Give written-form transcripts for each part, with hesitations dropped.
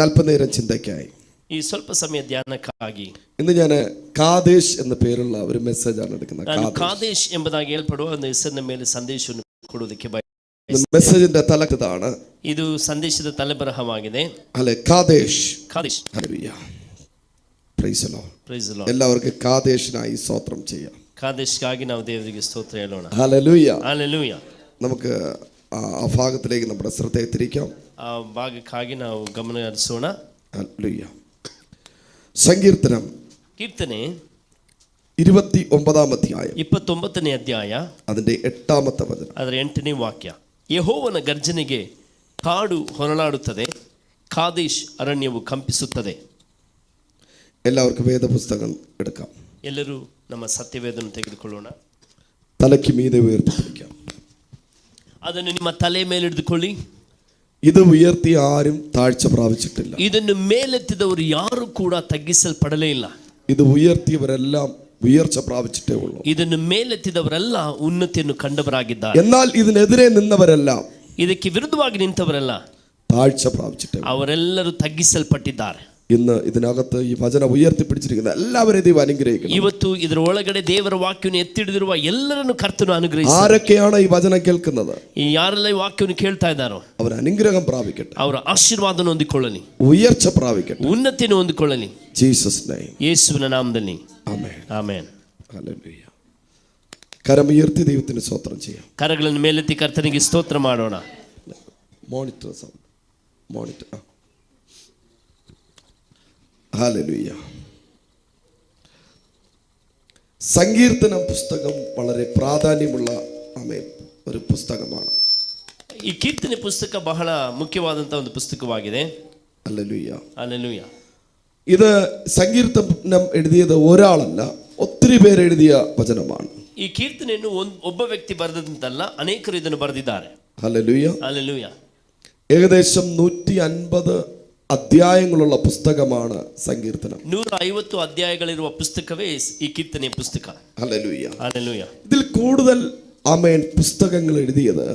അല്പനേരം ചിന്തയ്ക്കായി ಈ ಸ್ವಲ್ಪ ಸಮಯ ಧ್ಯಾನಕ್ಕಾಗಿ ഇന്ന് ഞാൻ കാദേശ് എന്ന പേരുള്ള ഒരു മെസ്സേജാണ് എടുക്കുന്നത്. ಕಾದೇಶ್ ಎಂಬುದಾಗಿ ಹೇಳಲ್ಪಡುವ ಒಂದು ಹೆಸರಿನ ಮೇಲೆ ಸಂದೇಶವನ್ನು ಕೊಡುವುದಕ್ಕೆ മെസ്സേജിന്റെ തലക്കെട്ടാണ്, ಇದು ಸಂದೇಶದ ತಲೆಬರಹವಾಗಿದೆ. അല്ലെ, Kadesh. Kadesh. Hallelujah. Praise the Lord. Praise the Lord. എല്ലാവർക്കും കാദേശിനായി സ്തോത്രം ചെയ്യാം. ಕಾದೇಶ್ಗಾಗಿ ನಾವು ದೇವರಿಗೆ ಸ್ತೋತ್ರ ಹೇಳೋಣ. ഹല്ലേലൂയ. ಹಲ್ಲೆಲೂಯ. നമുക്ക് ആ ഭാഗത്തിലേക്ക് നമ്മുടെ ശ്രദ്ധയെ തിരിക്കാം. ಆ ಭಾಗಕ್ಕಾಗಿ ನಾವು ಗಮನ ಹರಿಸೋಣ. ഹല്ലേലൂയ. സങ്കീർത്തനം ಕೀರ್ತನೆ 29 അധ്യായം 29ನೇ ಅಧ್ಯಾಯ അതിന്റെ 8ാമത്തെ വചനം, ಅದರ 8ನೇ ವಾಕ್ಯ. ಯೆಹೋವನ ಗರ್ಜನೆಗೆ ಕಾಡು ಹೊರಳಾಡುತ್ತದೆ, ಕಾದೇಶ್ ಅರಣ್ಯವು ಕಂಪಿಸುತ್ತದೆ. എല്ലാവർക്കും വേദപുസ്തകം എടുക്കാം. ಎಲ್ಲರೂ ನಮ್ಮ ಸತ್ಯವೇದವನ್ನು ತೆಗೆದುಕೊಳ್ಳೋಣ. തലയ്ക്ക് മീതെ ഉയർത്തി പിടിക്കാം. ಅದನ್ನು ನಿಮ್ಮ ತಲೆ ಮೇಲೆ ಹಿಡಿದುಕೊಳ್ಳಿ. ഇത് ഉയർത്തി ആരും താഴ്ച പ്രാപിച്ചിട്ടില്ല. ಇದನ್ನು ಮೇಲೆತ್ತಿದವರು ಯಾರು ಕೂಡ ತಗ್ಗಿಸಲ್ಪಡಲೇ ಇಲ್ಲ. ഇത് ഉയർത്തിയവരെല്ലാം ഉയർച്ച പ്രാപിച്ചിട്ടേ ഉള്ളൂ. ಇದನ್ನು ಮೇಲೆತ್ತಿದವರೆಲ್ಲ ಉನ್ನತಿಯನ್ನು ಕಂಡವರಾಗಿದ್ದಾರೆ. എന്നാൽ ഇതിനെതിരെ നിന്നവരെല്ലാം, ಇದಕ್ಕೆ ವಿರುದ್ಧವಾಗಿ ನಿಂತವರೆಲ್ಲ താഴ്ച പ്രാപിച്ചിട്ടേ ഉള്ളൂ. ಅವರೆಲ್ಲರೂ ತಗ್ಗಿಸಲ್ಪಟ್ಟಿದ್ದಾರೆ. ഇന്ന് ഇതിനകത്ത് ഈ വചനം ഉയർത്തിപ്പിടിച്ചിരിക്കുന്ന എല്ലാവരെയും ദൈവം അനുഗ്രഹിക്കണം. ಇವತ್ತು ಇದರ ಒಳಗಡೆ ದೇವರ ವಾಕ್ಯವನ್ನು ಎತ್ತಿಡಿದಿರುವ ಎಲ್ಲರನ್ನು ಕರ್ತನು ಅನುಗ್ರಹಿಸಿ. ആരൊക്കെയാണ് ಈ വചനം കേൾക്കുന്നത്, ಈ ಯಾರೆಲ್ಲ ಈ ವಾಕ್ಯವನ್ನು ಕೇಳ್ತಾ ಇದ್ದಾರೋ അവർ അനുഗ്രഹം പ്രാപിക്കട്ടെ, ಅವರ ಆಶೀರ್ವಾದವನ್ನು ಹೊಂದಿಕೊಳ್ಳಲಿ, ഉയർച്ച പ്രാപിക്കട്ടെ. ಉನ್ನತಿಯನ್ನು ಹೊಂದಿಕೊಳ್ಳಲಿ. Jesus name. ಯೇಸುವಿನ ನಾಮದಲ್ಲಿ ആമേൻ. ಆಮೆನ್. ഹല്ലേലൂയ. കരമുയർത്തി ദൈവത്തിന് സ്തോത്രം ചെയ്യാം. ಕರಗಳನ್ನು ಮೇಲೆತ್ತಿ ಕರ್ತನಿಗೆ ಸ್ತೋತ್ರ ಮಾಡೋಣ. Monitor sound, monitor. ഹല്ലേലൂയ. സങ്കീർത്തനം പുസ്തകം വളരെ പ്രാധാന്യമുള്ള ഒരു പുസ്തകമാണ്. ಈ ಕೀರ್ತನೆ ಪುಸ್ತಕ ಬಹಳ ಮುಖ್ಯವಾದಂತಹ ಒಂದು ಪುಸ್ತಕವಾಗಿದೆ. ഹല്ലേലൂയ. ಹಲ್ಲೆಲೂಯ. ഇത് സങ്കീർത്തനം എഴുതിയത് ഒരാളല്ല, ഒത്തിരി പേര് എഴുതിയ വചനമാണ്. ಈ ಕೀರ್ತನೆಯನ್ನು ಒಬ್ಬ ವ್ಯಕ್ತಿ ಬರೆದಂತಲ್ಲ, ಅನೇಕರು ಇದನ್ನು ಬರೆದಿದ್ದಾರೆ. ഹല്ലേലൂയ. ಹಲ್ಲೆಲೂಯ. ഏകദേശം 150 അധ്യായങ്ങളുള്ള പുസ്തകമാണ് സങ്കീർത്തനം. 150 അധ്യായಗಳಿರುವ പുസ്തಕವೇ ಈ ಕೀರ್ತನೆಯ ಪುಸ್ತಕ. ഹല്ലേലൂയ. ಹಲ್ಲೆಲೂಯ. ഇതിൽ കൂടുതൽ പുസ്തകങ്ങൾ എഴുതിയത്,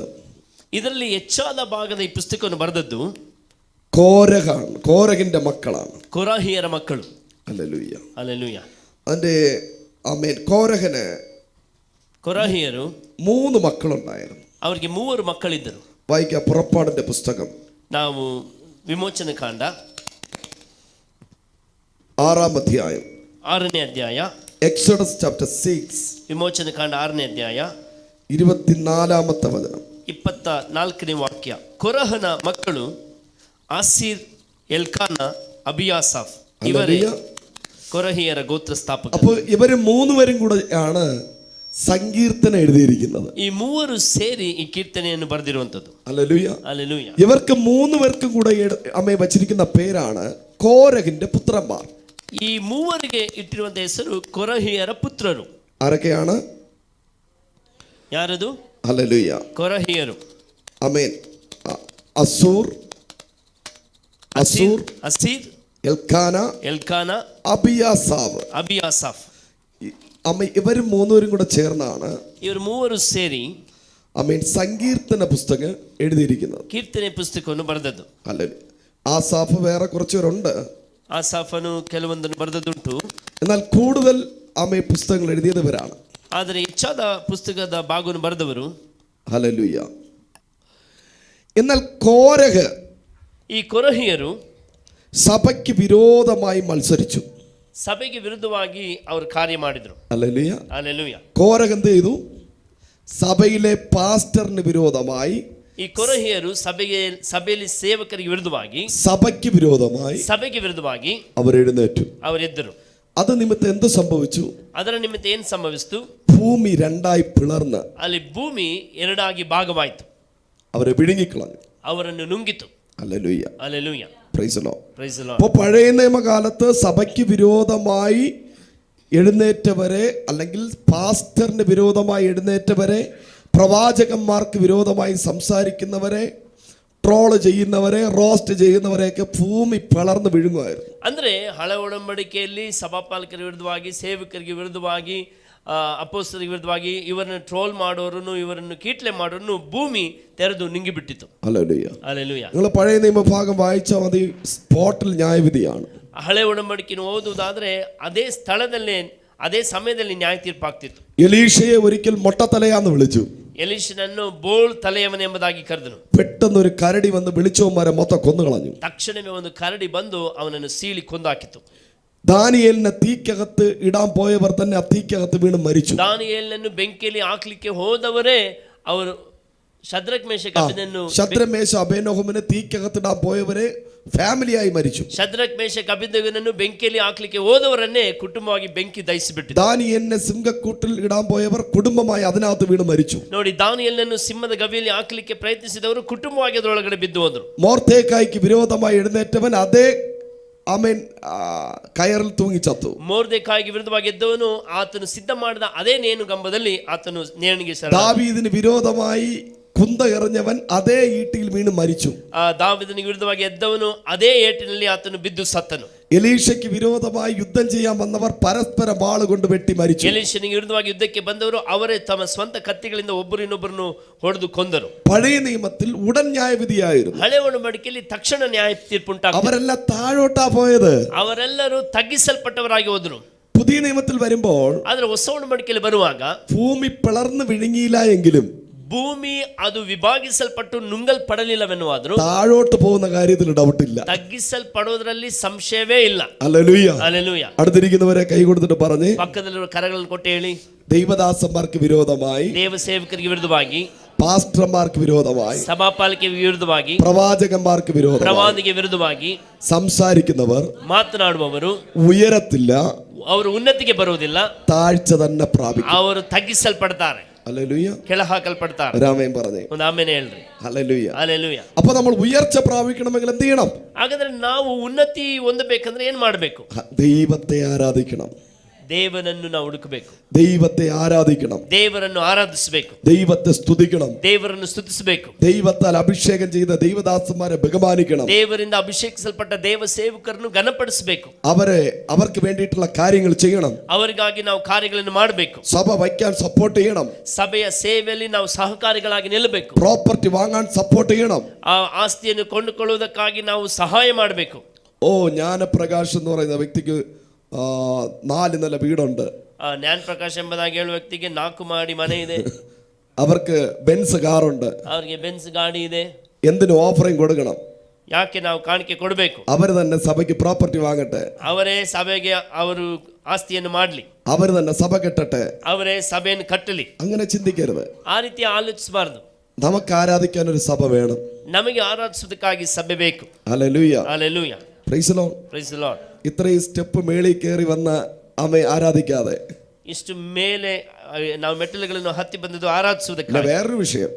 ಇದರಲ್ಲಿ ಹೆಚ್ಚಾದ ಭಾಗದ ಈ ಪುಸ್ತಕವನ್ನು ಬರೆದದ್ದು കോരഹിന്റെ മക്കളാണ്, ಕೊರಾಹಿಯರ ಮಕ್ಕಳು. ഹല്ലേലൂയ. ಹಲ್ಲೆಲೂಯ. അതിന്റെ കോരഹന് ಕೊರಾಹಿಯರು 3 മക്കളുണ്ടായിരുന്നു. ಅವರಿಗೆ 3 ಮಕ್ಕಳಿದ್ದರು. വായിക്കാം പുറപ്പാടിന്റെ പുസ്തകം, ನಾವು ವಿಮೋಚನೆ ಕಾಂಡ 6ാം അധ്യായം, 6ನೇ ಅಧ್ಯಾಯ. എക്സോഡസ് ചാപ്റ്റർ 6, ವಿಮೋಚನೆ ಕಾಂಡ 6ನೇ ಅಧ್ಯಾಯ 24ാമത്തെ വചനം, 24ನೇ ವಾಕ್ಯ. ಕೊರಹನ ಮಕ್ಕಳು ಆಸೀರ್, ಎಲ್ಕಾನ, ಅಬಿಯಾಸಾಫ್, ಇವರೇ ಕೊರಹಿಯರ ಗೋತ್ರ ಸ್ಥಾಪಕರು. അപ്പോൾ ഇവര് 3 പേരും കൂടെ ആണ് സങ്കീർത്തനം എഴുതിയിരിക്കുന്നത്. ಈ 3 ಸೇರಿ ಈ ಕೀರ್ತನೆಯನ್ನು ಬರೆದಿರುವಂತದ್ದು. ഹല്ലേലൂയ. ഹല്ലേലൂയ. ഇവർക്ക് 3 പേർക്കും കൂടെ വച്ചിരിക്കുന്ന പേരാണ് കോരഹിന്റെ പുത്രന്മാർ. ಈ 3ರಿಗೆ ಇಟ್ಟಿರುವಂತ ಹೆಸರು ಕೊರಹಿಯರ ಪುತ್ರರು. ആരൊക്കെയാണ്? ಯಾರದು? ഹല്ലേലൂയ. ಕೊರಹಿಯರು. Amen. Assir, Assir, Elkanah, Abiasaph. ഇവര് 3 പേരും കൂടെ ചേർന്നാണ് ഇവർ 3 ಸೇರಿ സങ്കീർത്തന പുസ്തകം എഴുതിയിരിക്കുന്നത്. ಕೀರ್ತನೆ ಪುಸ್ತಕವನ್ನು ಬರೆದದ್ದು. ഹല്ലേലൂയ. ആസാഫ് വേറെ കുറച്ചുപേരുണ്ട്, ಆಸಾಫನು ಕೆಲವೊಂದನ್ನು ಬರೆದದ್ದುಂಟು. എന്നാൽ കൂടുതൽ പുസ്തകങ്ങൾ എഴുതിയത് ഇവരാണ്. ಆದರೆ ಹೆಚ್ಚಾದ ಪುಸ್ತಕದ ಭಾಗವನ್ನು ಬರೆದವರು. ഹല്ലേലൂയ. എന്നാൽ കോരഹ്, ಈ ಕೊರಹಿಯರು സഭയ്ക്ക് വിരോധമായി മത്സരിച്ചു. ಸಭೆಗೆ ವಿರುದ್ಧವಾಗಿ ಅವರು ಕಾರ್ಯ ಮಾಡಿದರು. ഹല്ലേലൂയ. ഹല്ലേലൂയ. കോരഹ് എന്ത് ചെയ്തു? സഭയിലെ പാസ്റ്ററിന് വിരോധമായി, ಈ ಕೊರಹಿಯರು ಸಭೆಯಲ್ಲಿ ಸೇವಕರಿಗೆ ವಿರುದ್ಧವಾಗಿ, സഭയ്ക്ക് വിരോധമായി അവർ എഴുന്നേറ്റു. ಅವರೆದ್ದರು. അത് നിമിത്തം എന്ത് സംഭവിച്ചു? ಅದರ ನಿಮಿತ್ತ ಏನು ಸಂಭವಿಸಿತು? ഭൂമി രണ്ടായി പിളർന്ന് ಅಲ್ಲಿ ಭೂಮಿ ಎರಡಾಗಿ ಭಾಗವಾಯಿತು. അവരെ വിഴുങ്ങിക്കളഞ്ഞു, ಅವರನ್ನು ನುಂಗಿತು. Hallelujah. Hallelujah. Praise the Lord. Praise the Lord. അപ്പോൾ പഴയ നിയമകാലത്ത് സഭയ്ക്ക് വിരോധമായി എഴുന്നേറ്റവരെ, അല്ലെങ്കിൽ പാസ്റ്ററിന് വിരോധമായി എഴുന്നേറ്റവരെ, പ്രവാചകന്മാർക്ക് വിരോധമായി സംസാരിക്കുന്നവരെ, ട്രോള് ചെയ്യുന്നവരെ, റോസ്റ്റ് ചെയ്യുന്നവരെയൊക്കെ ഭൂമി പിളർന്ന് വിഴുങ്ങുമായിരുന്നു. ಅಂದ್ರೆ ಹಳೆ ಒಡಂಬಡಿಕೆಯಲ್ಲಿ ಸಭಾಪಾಲಕರ ವಿರುದ್ಧವಾಗಿ, ಸೇವಕರಿಗೆ ವಿರುದ್ಧವಾಗಿ, ಅಪೊಸ್ತಲರಿಗೆ ವಿರುದ್ಧವಾಗಿ ಇವರನ್ನು ಟ್ರೋಲ್ ಮಾಡೋರನ್ನು ಇವರನ್ನು ಕೀಟ್ಲೆ ಮಾಡೋರನ್ನು ಭೂಮಿ ತೆರೆದು ನುಂಗಿಬಿಟ್ಟಿತು. ഹല്ലേലൂയ. ಹಲ್ಲೆಲೂಯ. നിങ്ങൾ പഴയ നിയമഭാഗം വായിച്ചാൽ മതി, സ്പോട്ടിൽ ന്യായവിധിയാണ്. ಹಳೆ ಒಡಂಬಡಿಕೆಯನ್ನು ಓದುವುದಾದ್ರೆ ಅದೇ ಸ್ಥಳದಲ್ಲೇ ಅದೇ ಸಮಯದಲ್ಲಿ ನ್ಯಾಯ ತೀರ್ಪಾಗ್ತಿತ್ತು. എലീഷയെ ഒരിക്കൽ മൊട്ടത്തലയാന്ന് വിളിച്ചു. ಎಲೀಷನನ್ನು ಬೋಳ್ ತಲೆಯವನ ಎಂಬುದಾಗಿ ಕರೆದನು. പെട്ടെന്നൊരു കരടി വന്ന് വിളിച്ചവന്മാരെ മൊത്തം കൊന്നുകളഞ്ഞു. ತಕ್ಷಣವೇ ಒಂದು ಕರಡಿ ಬಂದು ಅವನನ್ನು ಸೀಳಿ ಕೊಂದಾಕಿತು. ദാനിയേലിനെ തീക്കകത്ത് ഇടാൻ പോയവർ തന്നെ ആ തീക്കകത്ത് വീണ് മരിച്ചു. ದಾನಿಯೇಲನನ್ನು ಬೆಂಕಿಯಲ್ಲಿ ಹಾಕ್ಲಿಕ್ಕೆ ಹೋದವರೇ ಅವರು ಶದ್ರಕ್ ಮೇಷಕ್ അബേദ്നെഗോവിനെ തീക്കകത്തിടാൻ പോയവരെ ಫ್ಯಾಮಿಲಿಯಾಗಿ ಮರಿച്ചു. ಶದ್ರಕ್ ಮೇಷಕ್ ಅಬೇದ್ನೆಗೋನನ್ನು ಬೆಂಕಿಯಲ್ಲಿ ಹಾಕ್ಲಿಕ್ಕೆ ಹೋದವರನ್ನೇ ಕುಟುಂಬವಾಗಿ ಬೆಂಕಿ ದಹಿಸಿಬಿಟ್ಟಿತು. ദാനിയേലിനെ സിംഹക്കൂട്ടിൽ ഇടാൻ പോയവർ കുടുംബമായി അതിനകത്ത് വീണ് മരിച്ചു. ನೋಡಿ, ದಾನಿಯೇಲನನ್ನು ಸಿಂಹದ ಗವಿಯಲ್ಲಿ ಹಾಕ್ಲಿಕ್ಕೆ ಪ್ರಯತ್ನಿಸಿದವರು ಕುಟುಂಬವಾಗಿ ಅದರೊಳಗಡೆ ಬಿದ್ದು ಹೋದರು. മോർദെഖായിക്ക് ವಿರೋಧമായി ಎഴുന്നേറ്റവൻ അതേ ಕಯറിൽ ತೂങ്ങಿ ಚತ್ತು. ಮೊರ್ದೆಖಾಯಿಗೆ ವಿರುದ್ಧವಾಗಿ ಎದ್ದವನು ಆತನು ಸಿದ್ಧ ಮಾಡಿದ ಅದೇ ನೇಣುಗಂಬದಲ್ಲಿ ಆತನು ನೇಣಿಗೆ ദാവീദിന് വിരോധമായി കുന്ത എറിഞ്ഞവൻ അതേ ഈട്ടിയിൽ വീണ് മരിച്ചു. ದಾವೀದನಿಗೆ ವಿರುದ್ಧವಾಗಿ ಎದ್ದವನು ಅದೇ ಏಟಿನಲ್ಲಿ ಆತನು ಬಿದ್ದು ಸತ್ತನು. എലീഷയ്ക്ക് വിരോധമായി യുദ്ധം ചെയ്യാൻ വന്നവർ പരസ്പരം വാൾ കൊണ്ട് വെട്ടി മരിച്ചു. ಎಲೀಷನಿಗೆ ವಿರುದ್ಧವಾಗಿ ಯುದ್ಧಕ್ಕೆ ಬಂದವರು ಅವರೇ ತಮ್ಮ ಸ್ವಂತ ಕತ್ತಿಗಳಿಂದ ಒಬ್ಬರಿನೊಬ್ಬರನ್ನು ಹೊಡೆದು ಕೊಂದರು. പഴയ നിയമത്തിൽ ഉടൻ ന്യായവിധിയായിരുന്നു. ಹಳೆ ಒಡಂಬಡಿಕೆಯಲ್ಲಿ ತಕ್ಷಣ ನ್ಯಾಯ ತೀರ್ಪುಂಟಾಗಿತ್ತು. അവരെല്ലാം താഴോട്ടാ പോയത്. ಅವರೆಲ್ಲರೂ ತಗ್ಗಿಸಲ್ಪಟ್ಟವರಾಗಿ ಹೋದರು. പുതിയ നിയമത്തിൽ വരുമ്പോൾ ಆದ್ರೆ ಹೊಸ ಒಡಂಬಡಿಕೆಯಲ್ಲಿ ಬರುವಾಗ ഭൂമി പിളർന്നു വിഴുങ്ങിയില്ല എങ്കിലും ಭೂಮಿ ಅದು ವಿಭಾಗಿಸಲ್ಪಟ್ಟು ನುಂಗಲ್ಪಡಲಿಲ್ಲವೆನ್ನುವಾದರೂ താഴോട്ട് പോകുന്ന കാര്യത്തിൽ ഡൗട്ടില്ല. ತಗ್ಗಿಸಲ್ಪಡೋದ್ರಲ್ಲಿ ಸಂಶಯವೇ ಇಲ್ಲ. ഹല്ലേലൂയ. ಹಲ್ಲೆಲೂಯ. അടുത്തിരിക്കുന്നവരെ കൈ കൊടുത്തിട്ട് പറഞ്ഞ്, ಪಕ್ಕದಲ್ಲಿರುವ ಕರಗಳನ್ನು ಕೊಟ್ಟು ಹೇಳಿ, ദൈവദാസന്മാർക്ക് വിരോധമായി, ದೇವ ಸೇವಕರಿಗೆ ವಿರುದ್ಧವಾಗಿ, പാസ്റ്റർമാർക്ക് വിരോധമായി, ಸಭಾಪಾಲಿಕೆ ವಿರುದ್ಧವಾಗಿ, പ്രവാചകന്മാർക്ക് വിരോധമായി, ಪ್ರವಾದಿಗೆ ವಿರುದ್ಧವಾಗಿ സംസാരിക്കുന്നവർ, ಮಾತನಾಡುವವರು ഉയരത്തില്ല, ಅವರು ಉನ್ನತಿಗೆ ಬರುವುದಿಲ್ಲ, താഴ്ച തന്നെ പ്രാപിക്കും. ಅವರು ತಗ್ಗಿಸಲ್ಪಡ್ತಾರೆ, ഹല്ലേലൂയ. ಕೆಳ ಹಾಕಲ್ಪಡ್ತಾರೆ. രാമേൻ പറഞ്ഞേ ಒಂದು ಆಮೇಲೆ ಹೇಳ್ರಿ. ഹല്ലേലൂയ. ಹಲ್ಲೆಲೂಯ. അപ്പൊ നമ്മൾ ഉയർച്ച പ്രാപിക്കണമെങ്കിൽ എന്ത് ചെയ്യണം? ಹಾಗಾದ್ರೆ ನಾವು ಉನ್ನತಿ ಹೊಂದಬೇಕಂದ್ರೆ ಏನ್ ಮಾಡಬೇಕು? ദൈവത്തെ ആരാധിക്കണം. ದೇವನನ್ನು ನಾವು ಹುಡುಕಬೇಕು. ദൈവത്തെ ആരാധിക്കണം. ದೇವರನ್ನು ಆರಾಧಿಸಬೇಕು. ദൈവത്തെ സ്തുതിക്കണം. ದೇವರನ್ನು ಸ್ತುತಿಸಬೇಕು. ദൈവത്താൽ അഭിഷേകം ചെയ്ത ദൈവദാസന്മാരെ ബഹുമാനിക്കണം. ದೇವರಿಂದ ಅಭಿಷೇಕಿಸಲ್ಪಟ್ಟ ದೇವ ಸೇವಕರನ್ನು ಘನಪಡಿಸಬೇಕು. അവർക്ക് വേണ്ടിയിട്ടുള്ള കാര്യങ്ങൾ ചെയ്യണം. ಅವರಿಗಾಗಿ ನಾವು ಕಾರ್ಯಗಳನ್ನು ಮಾಡಬೇಕು. സഭ വയ്ക്കാൻ സപ്പോർട്ട് ചെയ്യണം. ಸಭೆಯ ಸೇವೆಯಲ್ಲಿ ನಾವು ಸಹಕಾರಿಗಳಾಗಿ ನಿಲ್ಲಬೇಕು. പ്രോപ്പർട്ടി വാങ്ങാൻ സപ്പോർട്ട് ചെയ്യണം. ಆ ಆಸ್ತಿಯನ್ನು ಕೊಂಡುಕೊಳ್ಳುವುದಕ್ಕಾಗಿ ನಾವು ಸಹಾಯ ಮಾಡಬೇಕು. ജ്ഞാനപ്രകാശ് എന്ന് പറയുന്ന വ്യക്തിക്ക് 4 നില വീടുണ്ട്. ಜ್ಞಾನ ಪ್ರಕಾಶ್ ಎಂಬುದಾಗಿ ಹೇಳುವ ವ್ಯಕ್ತಿಗೆ 4 ಮಾಡಿ ಮನೆ ಇದೆ. അവർക്ക് ബെൻസ് കാറുണ്ട്. ಅವರಿಗೆ ಬೆನ್ಸ್ ಗಾಡಿ ಇದೆ. എന്തിനു ഓഫറിംഗ് കൊടുക്കണം? ಯಾಕೆ ನಾವು ಕಾಣಿಕೆ ಕೊಡಬೇಕು? അവർ തന്നെ സഭയ്ക്ക് പ്രോപ്പർട്ടി വാങ്ങട്ടെ. ಅವರೇ ಸಭೆಗೆ ಅವರು ಆಸ್ತಿಯನ್ನು ಮಾಡಲಿ. അവർ തന്നെ സഭ കെട്ടട്ടെ. ಅವರೇ ಸಭೆಯನ್ನು ಕಟ್ಟಲಿ. അങ്ങനെ ചിന്തിക്കരുത്. ಆ ರೀತಿ ಆಲೋಚಿಸಬಾರದು. നമുക്ക് ആരാധിക്കാൻ ഒരു സഭ വേണം. ನಮಗೆ ಆರಾಧಿಸುವುದಕ್ಕಾಗಿ ಸಭೆ ಬೇಕು. Hallelujah. Hallelujah. Praise the Lord. Praise the Lord. ഇത്രയും സ്റ്റെപ്പ് മേളിൽ കയറി വന്ന അമ്മയെ ആരാധിക്കാതെ ಇಷ್ಟು ಮೇಲೆ ನಾವು ಮೆಟ್ಟಿಲುಗಳನ್ನು ಹತ್ತಿ ಬಂದದ್ದು ಆರಾಧಿಸುವುದಕ್ಕೆ. വേറൊരു വിഷയം,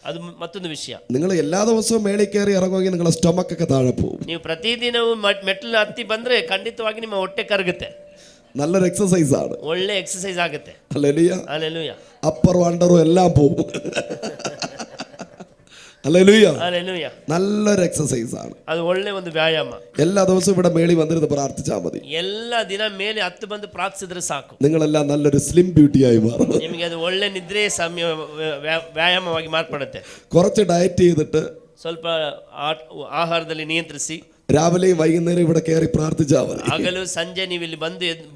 ಅದು ಮತ್ತೊಂದು ವಿಷಯ. നിങ്ങൾ എല്ലാ ദിവസവും മേളിൽ കയറി ഇറങ്ങുമെങ്കിൽ നിങ്ങളുടെ സ്റ്റൊമക്ക് ഒക്കെ താഴെ പോകും. ನೀವು ಪ್ರತಿದಿನವೂ ಮೆಟ್ಟಿಲು ಹತ್ತಿ ಬಂದ್ರೆ ಖಂಡಿತವಾಗಿ ನಿಮ್ಮ ಹೊಟ್ಟೆ ಕರಗುತ್ತೆ. നല്ലൊരു എക്സസൈസ് ആണ്. ಒಳ್ಳೆ ಎಕ್ಸಸೈಸ್ ಆಗುತ್ತೆ. ഹല്ലേലൂയ. ಹಲ್ಲೆಲೂಯ. അപ്പറും അണ്ടറും എല്ലാം പോകും. ഹല്ലേലൂയ. ಹಲ್ಲೆಲೂಯ. നല്ലൊരു എക്സസൈസ് ആണ്. ಅದು ಒಳ್ಳೆ ಒಂದು ವ್ಯಾಯಾಮ. എല്ലാ ദിവസവും ഇവിടെ മേളിൽ വന്നിരുന്ന് പ്രാർത്ഥിച്ചാൽ മതി. ಎಲ್ಲ ದಿನ ಮೇಲೆ ಹತ್ತು ಬಂದು ಪ್ರಾರ್ಥಿಸಿದ್ರೆ ಸಾಕು. നിങ്ങളെല്ലാം നല്ലൊരു സ്ലിം ബ്യൂട്ടിയായി മാറും. ನಿಮಗೆ ಅದು ಒಳ್ಳೆ ನಿದ್ರೆ ಸಮಯ ವ್ಯಾಯಾಮವಾಗಿ ಮಾರ್ಪಡುತ್ತೆ. കുറച്ച് ഡയറ്റ് ചെയ്തിട്ട് ಸ್ವಲ್ಪ ಆಹಾರದಲ್ಲಿ ನಿಯಂತ್ರಿಸಿ രാവിലെയും വൈകുന്നേരം ഇവിടെ കയറി പ്രാർത്ഥിച്ചാൽ മതി. ಹಗಲು ಸಂಜೆ ನೀವು ಇಲ್ಲಿ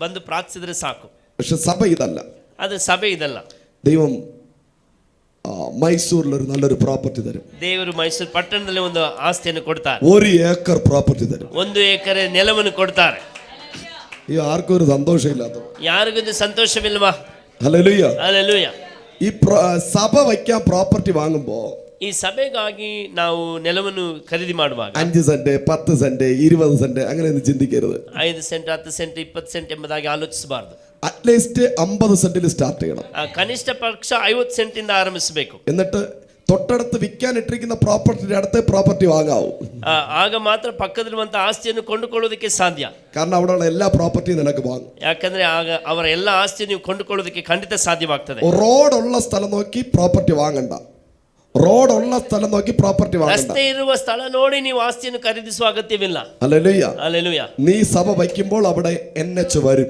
ಬಂದು ಪ್ರಾರ್ಥಿಸಿದ್ರೆ ಸಾಕು. പക്ഷെ സഭ ഇതല്ല. ಅದು ಸಭೆ ಇದಲ್ಲ. ദൈവം മൈസൂരിലൊരു നല്ലൊരു പ്രോപ്പർട്ടി തരും. ದೇವರು ಮೈಸೂರು ಪಟ್ಟಣದಲ್ಲಿ ಒಂದು ಆಸ್ತಿಯನ್ನು ಕೊಡ್ತಾರೆ. 1 ഏക്കർ പ്രോപ്പർട്ടി തരും. 1 ಎಕರೆ ನೆಲವನ್ನು ಕೊಡ್ತಾರೆ. ഈ ആർക്കും ഒരു സന്തോഷമില്ലാത്ത, ಯಾರಿಗೊಂದು ಸಂತೋಷವಿಲ್ವಾ? ഹല്ലേലൂയ. ಹಲ್ಲೆಲೂಯ. ഈ സഭ വയ്ക്കാൻ പ്രോപ്പർട്ടി വാങ്ങുമ്പോ ಈ ಸಭೆಗಾಗಿ ನಾವು ನೆಲವನ್ನು ಖರೀದಿ ಮಾಡುವಾಗ 5 സെന്റ് 10 സെന്റ് 20 സെന്റ് അങ്ങനെയൊന്നും ചിന്തിക്കരുത്. 5 ಸೆಂಟ್ 10 ಸೆಂಟ್ 20 ಸೆಂಟ್ ಎಂಬುದಾಗಿ ಆಲೋಚಿಸಬಾರದು. അറ്റ്ലീസ്റ്റ് 50 സെന്റിൽ സ്റ്റാർട്ട് ചെയ്യണം. ಕನಿಷ್ಠ ಪಕ್ಷ 50 ಸೆಂಟಿಂದ ಆರಂಭಿಸಬೇಕು. എന്നിട്ട് തൊട്ടടുത്ത് വിൽക്കാൻ ഇട്ടിരിക്കുന്ന പ്രോപ്പർട്ടിയുടെ അടുത്ത പ്രോപ്പർട്ടി വാങ്ങാവൂ. ಆಗ ಮಾತ್ರ ಪಕ್ಕದಲ್ಲಿರುವಂತಹ ಆಸ್ತಿಯನ್ನು ಕೊಂಡುಕೊಳ್ಳೋದಕ್ಕೆ ಸಾಧ್ಯ. കാരണം അവിടെയുള്ള എല്ലാ പ്രോപ്പർട്ടിയും നിനക്ക് വാങ്ങും. ಯಾಕಂದ್ರೆ ಆಗ ಅವರ ಎಲ್ಲ ಆಸ್ತಿ ನೀವು ಕೊಂಡುಕೊಳ್ಳೋದಕ್ಕೆ ಖಂಡಿತ ಸಾಧ್ಯವಾಗ್ತದೆ. റോഡുള്ള സ്ഥലം നോക്കി പ്രോപ്പർട്ടി വാങ്ങണ്ട. റോഡുള്ള സ്ഥലം നോക്കി പ്രോപ്പർട്ടി വാങ്ങണ്ട. ರಸ್ತೆ ಇರುವ ಸ್ಥಳ ನೋಡಿ ನೀವು ಆಸ್ತಿಯನ್ನು ಖರೀದಿಸುವ ಅಗತ್ಯವಿಲ್ಲ. ഹല്ലേലൂയ. ಹಲ್ಲೆಲೂಯಾ. നീ സഭ വയ്ക്കുമ്പോൾ അവിടെ NH വരും.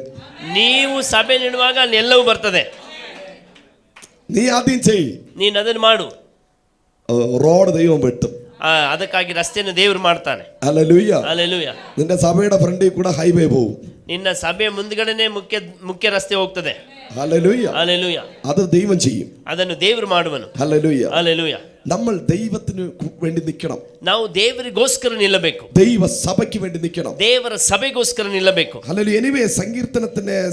ನೀವು ಸಭೆ ನೀಡುವಾಗ ಅಲ್ಲಿ ಎಲ್ಲವೂ ಬರ್ತದೆ. നീ ആദ്യം ചെയ്. ನೀನು ಅದನ್ನು ಮಾಡು. റോഡ് ദൈവം വെട്ടും. ಅದಕ್ಕಾಗಿ ರಸ್ತೆಯನ್ನು ದೇವರು ಮಾಡ್ತಾನೆ. ഹല്ലേലൂയ. ಹಲ್ಲೆಲೂಯಾ. നിന്റെ സഭയുടെ ഫ്രണ്ടിൽ കൂടെ ഹൈവേ പോകും. ನಿನ್ನ ಸಭೆಯ ಮುಂದ್ಗಡೆನೆ ಮುಖ್ಯ ರಸ್ತೆ ಹೋಗ್ತದೆ. ഹല്ലേലൂയ. ಹಲ್ಲೆಲೂಯಾ. അത് ദൈവം ചെയ്യും. ಅದನ್ನು ದೇವರು ಮಾಡುವನು. ഹല്ലേലൂയ. ಹಲ್ಲೆಲೂಯಾ. നമ്മൾ ദൈവത്തിന് വേണ്ടി നിൽക്കണം. ನಾವು ದೇವರಿಗೋಸ್ಕರ ನಿಲ್ಲಬೇಕು. ദൈവ സഭയ്ക്ക് വേണ്ടി നിൽക്കണം. ದೇವರ ಸಭೆಗೋಸ್ಕರ ನಿಲ್ಲಬೇಕು. ഹല്ലേലൂയ. എനിവേ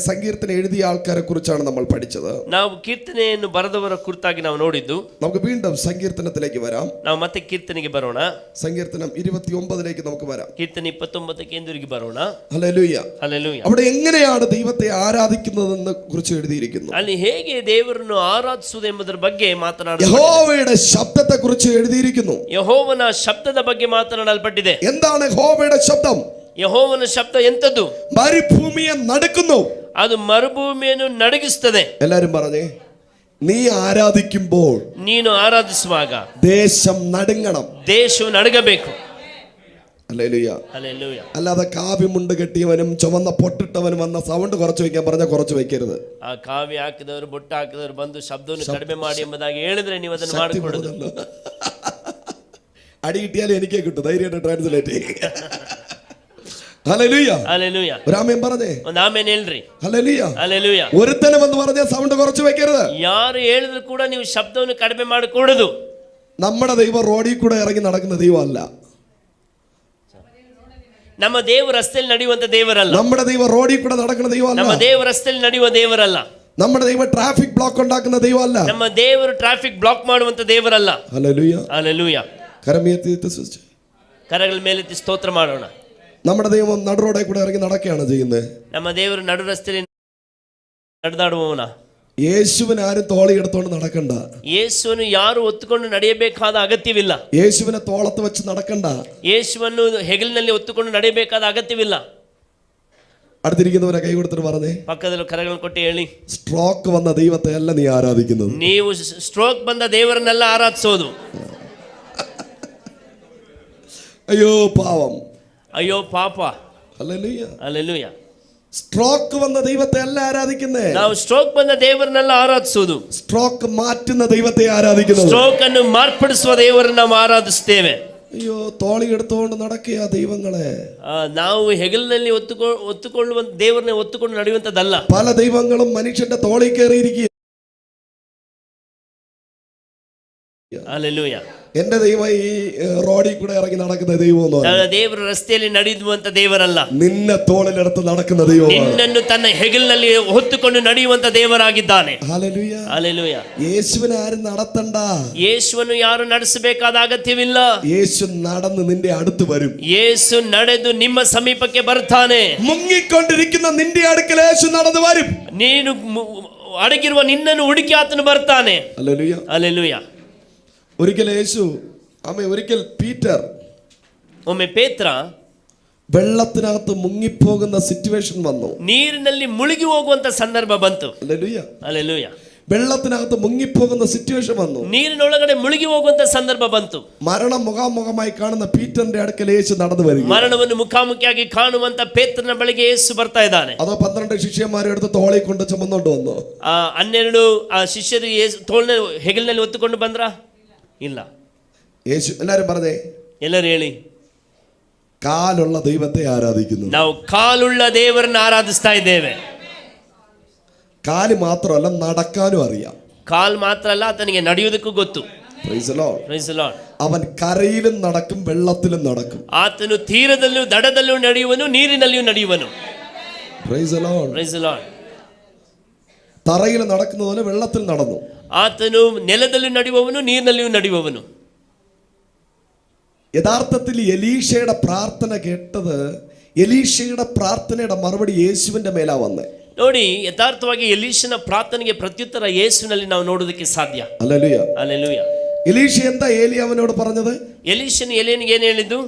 സങ്കീർത്തനം എഴുതിയ ആൾക്കാരെ കുറിച്ചാണ് നമ്മൾ പഠിച്ചത്. ನಾವು ಕೀರ್ತನೆಯನ್ನು ಬರೆದವರ ಕುರಿತಾಗಿ ನಾವು ನೋಡಿದ್ದು. നമുക്ക് വീണ്ടും സങ്കീർത്തനത്തിലേക്ക് വരാം. ನಾವು ಮತ್ತೆ ಕೀರ್ತನೆಗೆ ಬರೋಣ. സങ്കീർത്തനം 29ലേക്ക് നമുക്ക് വരാം. ಕೀರ್ತನೆ 29ಕ್ಕೆ ಹಿಂದಿರುಗಿ ಬರೋಣ. ഹല്ലേലൂയ. ಹಲ್ಲೆಲೂಯಾ. അവിടെ എങ്ങനെയാണ് ദൈവത്തെ ആരാധിക്കുന്നതെന്ന് കുറിച്ച് എഴുതിയിരിക്കുന്നു. ಅಲ್ಲಿ ಹೇಗೆ ದೇವರನ್ನು ಆರಾಧಿಸುವುದು ಎಂಬುದರ ಬಗ್ಗೆ ಮಾತನಾಡಲಾಗಿದೆ. യഹോവയുടെ ശബ്ദത്തെ കുറിച്ച് എഴുതിയിരിക്കുന്നു. ಯೆಹೋವನ ಶಬ್ದದ ಬಗ್ಗೆ ಮಾತನಾಡಲ್ಪಟ್ಟಿದೆ. എന്താണ് യഹോവയുടെ ശബ്ദം? ಯೆಹೋವನ ಶಬ್ದ ಎಂತದ್ದು? മരുഭൂമിയെ നടുക്കുന്നു. ಅದು ಮರುಭೂಮಿಯನ್ನು ನಡುಗಿಸುತ್ತದೆ. എല്ലാരും പറഞ്ഞേ, നീ ആരാധിക്കുമ്പോൾ ನೀನು ಆರಾಧಿಸುವಾಗ ദേശം നടുങ്ങണം. ದೇಶವು ನಡುಗಬೇಕು. ഹല്ലേലൂയ. ಹಲ್ಲೆಲೂಯಾ. അല്ലാതെ കാവ്യമുണ്ട് കെട്ടിയവനും ചുവന്ന പൊട്ടിട്ടവനും വന്ന സൗണ്ട് കുറച്ച് വെക്കാൻ പറഞ്ഞാൽ കുറച്ച് വെക്കരുത്. ಆ ಕಾವಿ ಹಾಕಿದವರು ಬೊಟ್ಟು ಹಾಕಿದವರು ಬಂದು ಶಬ್ದವನ್ನು ಕಡಿಮೆ ಮಾಡಿ ಎಂಬುದಾಗಿ ಹೇಳಿದ್ರೆ ನೀವು ಅದನ್ನು ಮಾಡಿಕೊಡೋದು. അടി കിട്ടിയാലും എനിക്കേ കിട്ടും. ധൈര്യമായിട്ട് ട്രാൻസ്ലേറ്റ്. ഹല്ലേലൂയ. ಹಲ್ಲೆಲೂಯಾ. രാമൻ പറഞ്ഞേ. ಒಂದು ಆಮೇಲೆ ಹೇಳ್ರಿ. ഹല്ലേലൂയ. ಹಲ್ಲೆಲೂಯಾ. ഒരുത്തനും എന്ന് പറഞ്ഞാൽ സൗണ്ട് കുറച്ച് വെക്കരുത്. ಯಾರು ಹೇಳಿದ್ರು ಕೂಡ ನೀವು ಶಬ್ದವನ್ನು ಕಡಿಮೆ ಮಾಡಿಕೊಡೋದು. നമ്മുടെ ദൈവം റോഡിൽ കൂടെ ഇറങ്ങി നടക്കുന്ന ദൈവമല്ല. ನಮ್ಮ ದೇವರು ರಸ್ತೆಯಲ್ಲಿ ನಡೆಯುವಂತ ದೇವರಲ್ಲ. നമ്മുടെ ദൈവം റോഡിൽ കൂടെ നടക്കുന്ന ദൈവമല്ല. ನಮ್ಮ ದೇವರು ರಸ್ತೆಯಲ್ಲಿ ನಡೆಯುವ ದೇವರಲ್ಲ. നമ്മുടെ ദൈവം ട്രാഫിക് ബ്ലോക്ക് ഉണ്ടാക്കുന്ന ദൈവമല്ല. ನಮ್ಮ ದೇವರು ಟ್ರಾಫಿಕ್ ಬ್ಲಾಕ್ ಮಾಡುವಂತ ದೇವರಲ್ಲ. ഹല്ലേലൂയ. ಹಲ್ಲೆಲೂಯಾ. ಕರಗಳ ಮೇಲೆತ್ತಿ ಸ್ತೋತ್ರ ಮಾಡೋಣ. നമ്മുടെ ദൈവം നടു റോഡിൽ കൂടെ ഇറങ്ങി നടക്കുകയാണ് ചെയ്യുന്നത്. ನಮ್ಮ ದೇವರು ನಡು ರಸ್ತೆಯಲ್ಲಿ ನಡೆದಾಡುವವನ. യേശുവിനെ ആരും തോളി എടുത്തോണ്ട് നടക്കണ്ട. ಯೇಸುವನ್ನು ಯಾರು ಒತ್ತುಕೊಂಡು ನಡೆಯಬೇಕಾದ ಅಗತ್ಯವಿಲ್ಲ. യേശുവിനെ തോളത്ത് വെച്ച് നടക്കണ്ട. ಯೇಸುವನ್ನು ಹೆಗಲಿನಲ್ಲಿ ಒತ್ತುಕೊಂಡು ನಡೆಯಬೇಕಾದ ಅಗತ್ಯವಿಲ್ಲ. അടുത്തിരിക്കുന്നവരെ കൈ കൊടുത്തിട്ട് പറഞ്ഞേ, ಪಕ್ಕದಲ್ಲಿ ಕರಗಳನ್ನು ಕೊಟ್ಟು ಹೇಳಿ, സ്ട്രോക്ക് വന്ന ദൈവത്തെ അല്ല നീ ആരാധിക്കുന്നത്. ನೀವು ಸ್ಟ್ರೋಕ್ ಬಂದ ದೇವರನ್ನೆಲ್ಲ ಆರಾಧಿಸೋದು. അയ്യോ പാവം, ಅಯ್ಯೋ ಪಾಪ. ഹല്ലേലൂയ. ಹಲ್ಲೆಲೂಯಾ. സ്ട്രോക്ക് വന്ന ദൈവത്തെ അല്ല ആരാധിക്കുന്നേ. ನಾವು ಸ್ಟ್ರೋಕ್ ಬಂದ ದೇವರನ್ನೆಲ್ಲ ಆರಾಧಿಸೋದು. സ്ട്രോക്ക് മാറ്റുന്ന ദൈവത്തെ ആരാധിക്കുന്നത്. ಸ್ಟ್ರೋಕ್ ಅನ್ನು ಮಾರ್ಪಡಿಸುವ ದೇವರನ್ನು ನಾವು ಆರಾಧಿಸ್ತೇವೆ. അയ്യോ തോളി എടുത്തുകൊണ്ട് നടക്കുക ദൈവങ്ങളെ. ನಾವು ಹೆಗಲಿನಲ್ಲಿ ಒತ್ತುಕೊಳ್ಳುವಂತ ದೇವರನ್ನೇ ಒತ್ತುಕೊಂಡು ನಡೆಯುವಂತದ್ದಲ್ಲ. പല ദൈവങ്ങളും മനുഷ്യന്റെ തോളി കയറിയിരിക്കുക. ಹಲ್ಲೆಲೂಯಾ. എന്റെ ദൈവം ഈ റോഡിൽ കൂടെ ഇറങ്ങി നടക്കുന്ന ദൈവം ದೇವರು ರಸ್ತೆಯಲ್ಲಿ ನಡೆಯುವಂತ ದೇವರಲ್ಲ. നിന്നെ തോളിലെടുത്ത് നടക്കുന്ന ദൈവം. ನಿನ್ನನ್ನು ತನ್ನ ಹೆಗಲಿನಲ್ಲಿ ಹೊತ್ತುಕೊಂಡು ನಡೆಯುವಂತ ದೇವರಾಗಿದ್ದಾನೆ. ഹല്ലേലൂയ. ಹಲ್ಲೆಲೂಯಾ. യേശുവിനെ ആരും നടത്തണ്ട. ಯೇಸುವನ್ನು ಯಾರು ನಡೆಸಬೇಕಾದ ಅಗತ್ಯವಿಲ್ಲ. യേശു നടന്ന് നിന്റെ അടുത്ത് വരും. ಯೇಸು ನಡೆದು ನಿಮ್ಮ ಸಮೀಪಕ್ಕೆ ಬರ್ತಾನೆ. മുങ്ങിക്കൊണ്ടിരിക്കുന്ന നിന്റെ അടുക്കൽ യേശു നടന്നു വരും. ನೀನು ಅಡಗಿರುವ ನಿನ್ನನ್ನು ಹುಡುಕಿ ಆತನು ಬರ್ತಾನೆ. ഹല്ലേലൂയ. ಹಲ್ಲೆಲೂಯಾ. ഒരിക്കൽ പീറ്റർ ಒಮ್ಮೆ ಪೇತ್ರ വെള്ളത്തിനകത്ത് മുങ്ങിപ്പോകുന്ന സിറ്റുവേഷൻ വന്നു. ನೀರಿನಲ್ಲಿ ಮುಳುಗಿ ಹೋಗುವಂತ ಸಂದರ್ಭ ಬಂತು. ഹല്ലേലൂയ. ಹಲ್ಲೆಲೂಯಾ. വെള്ളത്തിനകത്ത് മുങ്ങിപ്പോകുന്ന സിറ്റുവേഷൻ വന്നു. ನೀರಿನೊಳಗಡೆ ಮುಳುಗಿ ಹೋಗುವಂತ ಸಂದರ್ಭ ಬಂತು. മരണം മുഖാമുഖമായി കാണുന്ന പീറ്ററിന്റെ അടുക്കൽ യേശു നടന്നു വരിക. ಮರಣವನ್ನು ಮುಖಾಮುಖಿಯಾಗಿ ಕಾಣುವಂತ ಪೇತ್ರನ ಬಳಿಗೆ ಯೇಸು ಬರ್ತಾ ಇದ್ದಾನೆ. അതോ 12 ಶಿಷ್ಯന്മാരെ എടുത്ത് തോളി കൊണ്ട് ചുമന്നുകൊണ്ട് വന്നു. 12 ಶಿಷ್ಯರು ತೋಳಿನ ಹೆಗಲಿನಲ್ಲಿ ಹೊತ್ತುಕೊಂಡು ಬಂದ್ರ? ಇಲ್ಲ. യേശു എല്ലാരും പറഞ്ഞേ, ಎಲ್ಲರೂ ಹೇಳಿ, കാലുള്ള ദൈവത്തെ ആരാധിക്കുന്നു. ನಾವು ಕಾಲುಳ್ಳ ದೇವರನ್ನು ಆರಾಧಿಸ್ತಾ ಇದ್ದೇವೆ. കാല് മാത്രമല്ല, നടക്കാനും അറിയാം. ಕಾಲ್ ಮಾತ್ರ ಅಲ್ಲ, ಆತನಿಗೆ ನಡೆಯುವುದಕ್ಕೂ ಗೊತ್ತು. Praise the Lord. Praise the Lord. അവൻ കരയിലും നടക്കും, വെള്ളത്തിലും നടക്കും. ಆತನು ತೀರದಲ್ಲೂ ದಡದಲ್ಲೂ ನಡೆಯುವನು, ನೀರಿನಲ್ಲಿಯೂ ನಡೆಯುವನು. Praise the Lord. Praise the Lord. തറയിൽ നടക്കുന്ന പോലെ വെള്ളത്തിൽ നടന്നു. ಆತನು ನೆಲದಲ್ಲಿ ನಡೆಯುವವನು, ನೀರಿನಲ್ಲಿಯೂ ನಡೆಯುವವನು. യഥാർത്ഥത്തിൽ എലീശയുടെ പ്രാർത്ഥന കേട്ടത്, എലീശയുടെ പ്രാർത്ഥനയുടെ മറുപടി യേശുവിന്റെ മേലാ വന്നേ. ನೋಡಿ, ಯಥಾರ್ಥವಾಗಿ ಎಲೀಷನ ಪ್ರಾರ್ಥನೆಗೆ ಪ್ರತ್ಯುತ್ತರ ಯೇಸುವಿನಲ್ಲಿ ನಾವು ನೋಡೋದಕ್ಕೆ ಸಾಧ್ಯ. ഹല്ലേലൂയ. ಹಲ್ಲೆಲೂಯಾ. എലീശ എന്താ ഏലിയാവിനോട് പറഞ്ഞത്? ಎಲೀಷನು ಎಲಿಯನಿಗೆ ಏನು ಹೇಳಿದ್ದು?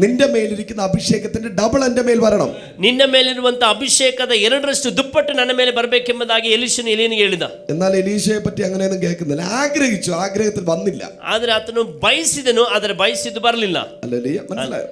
നിന്റെ മേലിരിക്കുന്ന അഭിഷേകത്തിന്റെ ഡബിൾ എന്റെ മേൽ വരണം. ನಿನ್ನ ಮೇಲಿರುವಂತ ಅಭಿಷೇಕದ 2ರಷ್ಟು ದುಪ್ಪಟ್ಟು ನನ್ನ ಮೇಲೆ ಬರಬೇಕೆಂಬುದಾಗಿ ಎಲೀಷನು ಎಲೀಯನಿಗೆ ಹೇಳಿದ. എന്നാൽ എലീശയെ പറ്റി അങ്ങനെയൊന്നും കേൾക്കുന്നില്ല. ആഗ്രഹിച്ചു, ആഗ്രഹത്തിൽ വന്നില്ല. ಆದರೆ ಆತನು ಬಯಸಿದನು, ಆದರೆ ಬಯಸಿದ್ದು ಬರಲಿಲ್ಲ. ഹല്ലേലൂയ. മനസ്സിലായോ?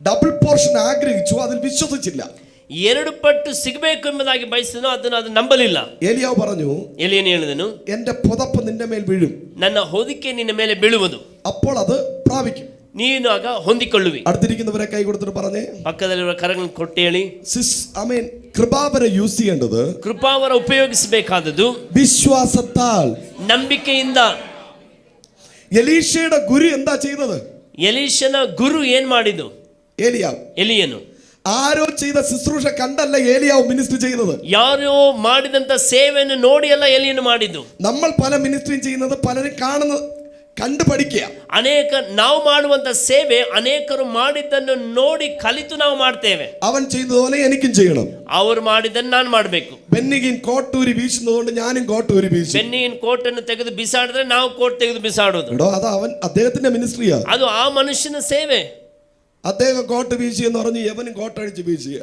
ഡബിൾ പോർഷൻ ആഗ്രഹിച്ചു, അതിൽ വിശ്വസിച്ചില്ല. 2 ಪಟ್ಟು ಸಿಗಬೇಕು ಎಂಬುದಾಗಿ ಬಯಸಿದನು, ಅದನ್ನು ನಂಬಲಿಲ್ಲ. ഏലിയാവ് പറഞ്ഞു, ಎಲೀಯನು ಹೇಳಿದನು, എന്റെ പുതപ്പ് നിന്റെ മേൽ വീഴും, ನನ್ನ ಹೊದಿಕೆ ನಿನ್ನ ಮೇಲೆ ಬೀಳುವುದು, അപ്പോൾ അത് പ്രാപിക്കും. ನೀನು ಆಗ ಹೊಂದಿಕೊಳ್ಳುವಿ. അടുത്തിരിക്കുന്നവരെ കൈ കൊടുത്തിട്ട് പറഞ്ഞേ, ಪಕ್ಕದಲ್ಲಿರುವ ಕರಗಳನ್ನು ಕೊಟ್ಟು ಹೇಳಿ, കൃപാവര യൂസ് ചെയ്യേണ്ടത്, ಕೃಪಾವರ ಉಪಯೋಗಿಸಬೇಕಾದದ್ದು വിശ്വാസത്താൽ, ನಂಬಿಕೆಯಿಂದ. എലീശയുടെ ഗുരു എന്താ ചെയ്തത്? ಎಲೀಷನ ಗುರು ಏನ್ ಮಾಡಿದ್ದು? ഏലിയാവ്. ಎಲೀಯನು ആരോ ചെയ്ത ശുശ്രൂഷ കണ്ടല്ല ഏലിയാവ് മിനിസ്റ്റർ ചെയ്തത്. ಯಾರೋ ಮಾಡಿದಂತ ಸೇವೆಯನ್ನು ನೋಡಿ ಅಲ್ಲ ಎಲೀಯನು ಮಾಡಿದ್ದು. നമ്മൾ പല മിനിസ്ട്രിയും ചെയ്യുന്നത് പലരും കാണുന്നത് കണ്ടു പഠിക്കുക. ನಾವು ಮಾಡುವಂತ ಸೇವೆ ಅನೇಕರು ಮಾಡಿದ್ದನ್ನು ನೋಡಿ ಕಲಿತು ನಾವು ಮಾಡ್ತೇವೆ. അവൻ ചെയ്തതുപോലെ എനിക്കും ചെയ്യണം. ಅವರು ಮಾಡಿದ್ದನ್ನು ನಾನು ಮಾಡಬೇಕು. ബെന്നിഗിൻ കോട്ടൂരി വീശുന്നതുകൊണ്ട് ഞാനും കോട്ടൂരി വീശും. ಬೆನ್ನಿಗಿನ ಕೋಟನ್ನು ತೆಗೆದು ಬಿಸಾಡಿದ್ರೆ ನಾವು ಕೋಟ್ ತೆಗೆದು ಬಿಸಾಡೋದು. അത് അദ്ദേഹത്തിന്റെ മിനിസ്ട്രിയാ. ಅದು ಆ ಮನುಷ್ಯನ ಸೇವೆ. അദ്ദേഹം കോട്ട് വീശി എന്ന് പറഞ്ഞ് യവനും കോട്ടടിച്ച് വീശുക.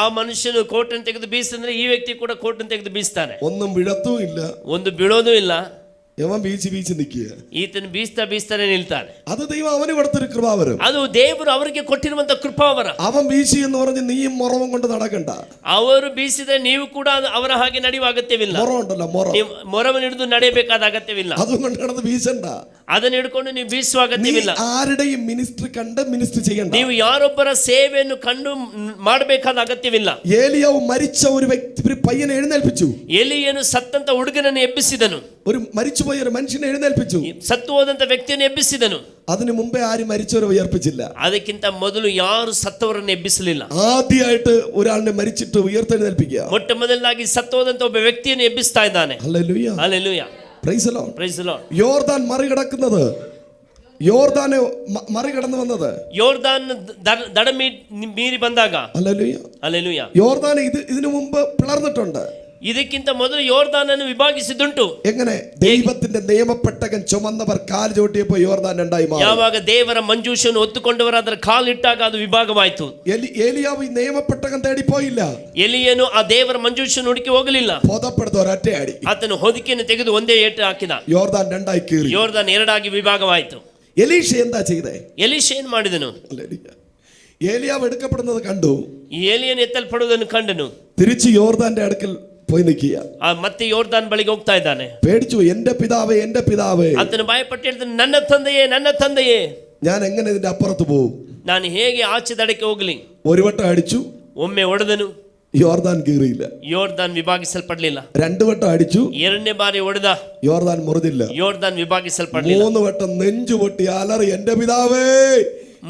ಆ ಮನುಷ್ಯನು ಕೋಟನ್ನು ತೆಗೆದು ಬೀಸಿದ್ರೆ ಈ ವ್ಯಕ್ತಿ ಕೂಡ ಕೋಟನ್ನು ತೆಗೆದು ಬೀಸ್ತಾನೆ. ഒന്നും വിഴത്തും ഇല്ല, ಒಂದು ಬೀಳೋದು ಇಲ್ಲ. യവൻ വീശി നിൽക്കുക. ಈತನು ಬೀಸ್ತಾನೆ ನಿಲ್ತಾನೆ. അത് ദൈവം അവന് കൊടുത്തൊരു കൃപാവരം. ಅದು ದೇವರು ಅವರಿಗೆ ಕೊಟ್ಟಿರುವಂತ ಕೃಪಾವರ. അവൻ വീശി എന്ന് പറഞ്ഞ് നീയും മുറവും കൊണ്ട് നടക്കണ്ട. ಅವರು ಬೀಸಿದ್ರೆ ನೀವು ಕೂಡ ಅವರ ಹಾಗೆ ನಡೆಯುವ ಅಗತ್ಯವಿಲ್ಲ. മുറമുണ്ടല്ലോ, ಮೊರವನ್ನು ಹಿಡಿದು ನಡೆಯಬೇಕಾದ ಅಗತ್ಯವಿಲ್ಲ. അതുകൊണ്ട് നടന്ന് വീശണ്ട. ಅದನ್ನು ಹಿಡ್ಕೊಂಡು ನೀವು ಬೀಸುವ ಅಗತ್ಯವಿಲ್ಲ. ആരുടെയും മിനിസ്ട്രി കണ്ട് മിനിസ്ട്രി ചെയ്യണ്ട. ನೀವು ಯಾರೊಬ್ಬರ ಸೇವೆಯನ್ನು ಕಂಡು ಮಾಡಬೇಕಾದ ಅಗತ್ಯವಿಲ್ಲ. ഏലിയാവ് മരിച്ച ഒരു പയ്യനെ എഴുന്നേൽപ്പിച്ചു. ಎಲೀಯನು ಸತ್ತಂತ ಹುಡುಗನನ್ನು ಎಬ್ಬಿಸಿದನು. ഒരു മരിച്ചുപോയ ഒരു മനുഷ്യനെ എഴുന്നേൽപ്പിച്ചു. ಸತ್ತು ಹೋದಂತ ವ್ಯಕ್ತಿಯನ್ನು ಎಬ್ಬಿಸಿದನು. അതിനു മുമ്പേ ആരും മരിച്ചവരെ ഉയർപ്പിച്ചില്ല. ಅದಕ್ಕಿಂತ ಮೊದಲು ಯಾರು ಸತ್ತವರನ್ನು ಎಬ್ಬಿಸಲಿಲ್ಲ. ആദ്യമായിട്ട് ഒരാളിനെ മരിച്ചിട്ട് ഉയർത്തെഴുന്നേൽപ്പിക്കുക. ಮೊಟ್ಟ ಮೊದಲಾಗಿ ಸತ್ತು ಹೋದಂತ ಒಬ್ಬ ವ್ಯಕ್ತಿಯನ್ನು ಎಬ್ಬಿಸ್ತಾ ಇದ್ದಾನೆ. Hallelujah. Hallelujah. Praise the Lord. Praise the Lord. യോർദാൻ മറികടക്കുന്നത്, യോർദാനെ മറികടന്നു വന്നത്, ಯೋರ್ದಾನ್ ದಡ ಮೀರಿ ಬಂದಾಗ, ഹല്ലേലൂയ, ಹಲ್ಲೆಲೂಯ, യോർദാൻ ഇതിനു മുമ്പ് പിളർന്നിട്ടുണ്ട്. ಇದಕ್ಕಿಂತ ಮೊದಲು ಯೋರ್ದಾನನ್ನು ವಿಭಾಗಿಸಿದುಂಟು. എങ്ങനെ? ദൈവത്തിന്റെ നിയമപ്പെട്ടകൻ ചുമന്നവർ കാൽ ചവിട്ടിയപ്പോൾ യോർദാൻ രണ്ടായി മാറി. ಯಾವಾಗ ದೇವರ ಮಂಜೂಷವನ್ನು ಹೊತ್ತುಕೊಂಡವರು ಅದರ ಕಾಲಿಟ್ಟಾಗ ಅದು ವಿಭಾಗವಾಯಿತು. ഏലിയാവ് ഈ നിയമപ്പെട്ടകം തേടി പോയില്ല. ಎಲೀಯನು ಆ ದೇವರ ಮಂಜೂಷವನ್ನು ಹುಡುಕಿ ಹೋಗಲಿಲ್ಲ. പുതപ്പെടുത്ത ഒരൊറ്റ അടി. ಆತನು ಹೊದಿಕೆಯನ್ನು ತೆಗೆದು ಒಂದೇ ಏಟು ಹಾಕಿದ. യോർദാൻ രണ്ടായി കീറി. ಯೋರ್ದಾನ್ ಎರಡಾಗಿ ವಿಭಾಗವಾಯಿತು. എലീശ എന്താ ചെയ്തേ? ಎಲೀಷ ಏನ್ ಮಾಡಿದನು? ഏലിയാവ് എടുക്കപ്പെടുന്നത് കണ്ടു. ಈ ಎಲೀಯನು ಎತ್ತಲ್ಪಡುವುದನ್ನು ಕಂಡನು. തിരിച്ച് യോർദാന്റെ അടുക്കൽ പോയി നിൽക്കുക. ಮತ್ತೆ ಯೋರ್ದಾನ್ ಬಳಿಗೆ ಹೋಗ್ತಾ ಇದ್ದಾನೆ. പേടിച്ചു, എന്റെ പിതാവേ, എന്റെ പിതാവേ. ಆತನು ಭಯಪಟ್ಟು ಹೇಳ್ತಾನೆ, ನನ್ನ ತಂದೆಯೇ, ನನ್ನ ತಂದೆಯೇ, ഞാൻ എങ്ങനെ ഇതിന്റെ ಅಪ್ಪുറത്ത് പോകും? ನಾನು ಹೇಗೆ ಆಚೆ ದಡಕ್ಕೆ ಹೋಗ್ಲಿ? ഒരു വട്ടം അടിച്ചു, ಒಮ್ಮೆ ಹೊಡೆದನು, യോർദാൻ കീറിയില്ല. ಯೋರ್ದಾನ್ ವಿಭಾಗಿಸಲ್ಪಡಲಿಲ್ಲ. രണ്ടു വട്ടം അടിച്ചു, ಎರಡನೇ ಬಾರಿ ಹೊಡೆದ, യോർദാൻ മുറിഞ്ഞില്ല. ಯೋರ್ದಾನ್ ವಿಭಾಗಿಸಲ್ಪಡಲಿಲ್ಲ. 3 വട്ടം നെഞ്ചു പൊട്ടി അലറി, എന്റെ പിതാവേ,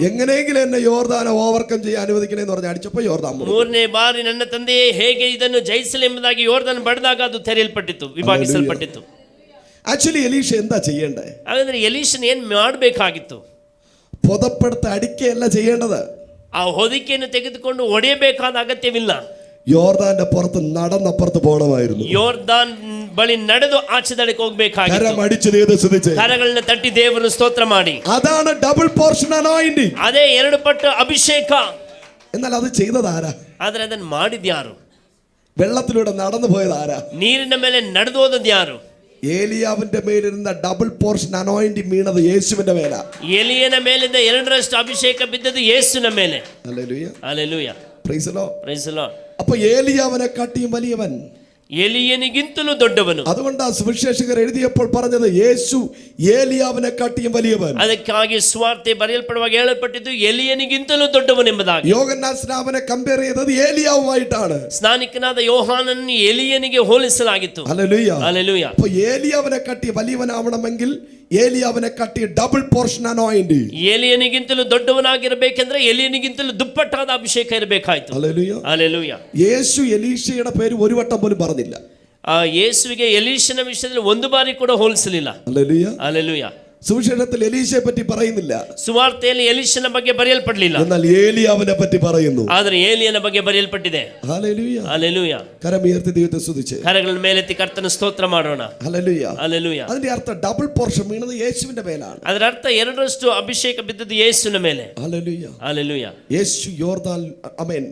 എങ്ങനെയെങ്കിലും എന്നെ യോർദാനെ ഓവർകം ചെയ്യാൻ അനുവദിക്കണേന്ന് പറഞ്ഞ് അടിച്ചപ്പോ യോർദാൻ. 3ನೇ ಬಾರಿ ನನ್ನ ತಂದೆಯೇ ಹೇಗೆ ಇದನ್ನು ಜಯಿಸಲಿ ಎಂಬುದಾಗಿ ಯೋರ್ದಾನ್ ಬಡಿದಾಗ ಅದು ತೆರೆಯಲ್ಪಟ್ಟಿತ್ತು, ವಿಭಾಗಿಸಲ್ಪಟ್ಟಿತ್ತು. ആക്ച്വലി എലീശ എന്താ ചെയ്യേണ്ടേ? ಹಾಗಾದ್ರೆ ಎಲೀಷನ್ ಏನ್ ಮಾಡಬೇಕಾಗಿತ್ತು? പുതപ്പെടുത്ത് അടിക്കുകയല്ല ചെയ്യേണ്ടത്. ಆ ಹೊದಿಕೆಯನ್ನು ತೆಗೆದುಕೊಂಡು ಒಡೆಯಬೇಕಾದ ಅಗತ್ಯವಿಲ್ಲ. യോർദാന്റെ പുറത്ത് നടന്നപ്പുറത്ത് പോകണമായിരുന്നു. ಯೋರ್ದಾನ್ ಬಳಿ ನಡೆದು ಆಚೆ ದಡಕ್ಕೆ ಹೋಗಬೇಕಾಗಿತ್ತು. കരം അടിച്ചു ദൈവത്തെ സ്തുതിച്ച്, ಕರಗಳನ್ನ ತಟ್ಟಿ ದೇವರನ್ನು ಸ್ತೋತ್ರ ಮಾಡಿ. അതാണ് ഡബിൾ പോർഷൻ അനോയിന്റിംഗ്. ಅದೇ 2 ಪಟ್ಟು ಅಭಿಷೇಕ. എന്നാൽ അത് ചെയ്തത് ആരാ? ಆದ್ರೆ ಅದನ್ನು ಮಾಡಿದ ಯಾರು? വെള്ളത്തിലൂടെ നടന്നു പോയത് ആരാ? ನೀರಿನ ಮೇಲೆ ನಡೆದು ಹೋದದ್ದು ಯಾರು? ഏലിയാവിന്റെ മേലിരുന്ന ഡബിൾ പോർഷൻ അനോയിന്റിംഗ് വീണത് യേശുവിന്റെ മേലാ. ಎಲೀಯನ ಮೇಲಿಂದ 2ರಷ್ಟು ಅಭಿಷೇಕ ಬಿದ್ದದ್ದು ಯೇಸುವಿನ ಮೇಲೆ. Hallelujah. Hallelujah. Praise the Lord. Praise the Lord. അപ്പോൾ ഏലിയാവിനെ കാട്ടിയും വലിയവൻ, ಎಲೀಯನಿಗಿಂತಲೂ ದೊಡ್ಡವನು. അതുകൊണ്ടാ സുവിശേഷകർ എഴുതിയപ്പോൾ പറഞ്ഞത് യേശു ഏലിയാവിനെ കാട്ടിയും വലിയവൻ. ಅದಕ್ಕಾಗಿ ಸುವಾರ್ತೆ ಬರೆಯಲ್ಪಡುವಾಗ ಹೇಳಲ್ಪಟ್ಟಿದ್ದು ಎಲೀಯನಿಗಿಂತಲೂ ದೊಡ್ಡವನೆಂಬುದಾಗಿ. യോഹന്നാൻ സ്നാപനെ കമ്പയർ ചെയ്തത് ഏലിയാവുമായിട്ടാണ്. ಸ್ನಾನಿಕನಾದ ಯೋಹಾನನನ್ನು ಎಲೀಯನಿಗೆ ಹೋಲಿಸಲಾಗಿತ್ತು. ഹല്ലേലൂയ. ಹಲ್ಲೆಲೂಯ. അപ്പോൾ ഏലിയാവിനെ കാട്ടി വലിയവനാവണമെങ്കിൽ ഏലിയാവിനെ കാട്ടി ഡബിൾ പോർഷൻ അനോയിന്റിംഗ്. ಎಲೀಯನಿಗಿಂತಲೂ ದೊಡ್ಡವನಾಗಿರಬೇಕೆಂದ್ರೆ ಎಲೀಯನಿಗಿಂತಲೂ ದುಪ್ಪಟ್ಟಾದ ಅಭಿಷೇಕ ಇರಬೇಕಾಯ್ತು. ഹല്ലേലൂയ. ಹಲ್ಲೆಲೂಯ. യേശു എലീശയുടെ പേര് ഒരു വട്ടം പോലും പറഞ്ഞില്ല. ಯೇಸುವಿಗೆ ಎಲೀಷನ ವಿಷಯದಲ್ಲಿ ಒಂದು ಬಾರಿ ಕೂಡ ಹೋಲಿಸಲಿಲ್ಲ. ഹല്ലേലൂയ. ಹಲ್ಲೆಲೂಯ. സുവിശേഷത്തിൽ എലീശയെ പറ്റി പറയുന്നില്ല, ಸುವಾರ್ತೆಯಲ್ಲಿ ಎಲೀಷನ ಬಗ್ಗೆ ಬರೆಯಲ್ಪಡಲಿಲ್ಲ, എന്നാൽ ഏലിയാവിനെ പറ്റി പറയുന്നു. ಆದರೆ ಏಲಿಯನ ಬಗ್ಗೆ ಬರೆಯಲ್ಪಟ್ಟಿದೆ. ഹല്ലേലൂയ. ಹಲ್ಲೆಲೂಯಾ. കരമുയർത്തി ദൈവത്തെ സ്തുതിച്ച് ಕರಗಳ ಮೇಲೆತ್ತಿ ಕರ್ತನ ಸ್ತೋತ್ರ ಮಾಡೋಣ. ഹല്ലേലൂയ. ಹಲ್ಲೆಲೂಯಾ. അതിന്റെ അർത്ഥം ഡബിൾ പോർഷൻ വീണത് യേശുവിന്റെ മേലാണ്. ಅದರ ಅರ್ಥ ಎರಡರಷ್ಟು ಅಭಿಷೇಕ ಬಿದ್ದದ್ದು ಯೇಸುವಿನ ಮೇಲೆ. ഹല്ലേലൂയ. ಹಲ್ಲೆಲೂಯಾ. യേശു യോർദാൻ ആമേൻ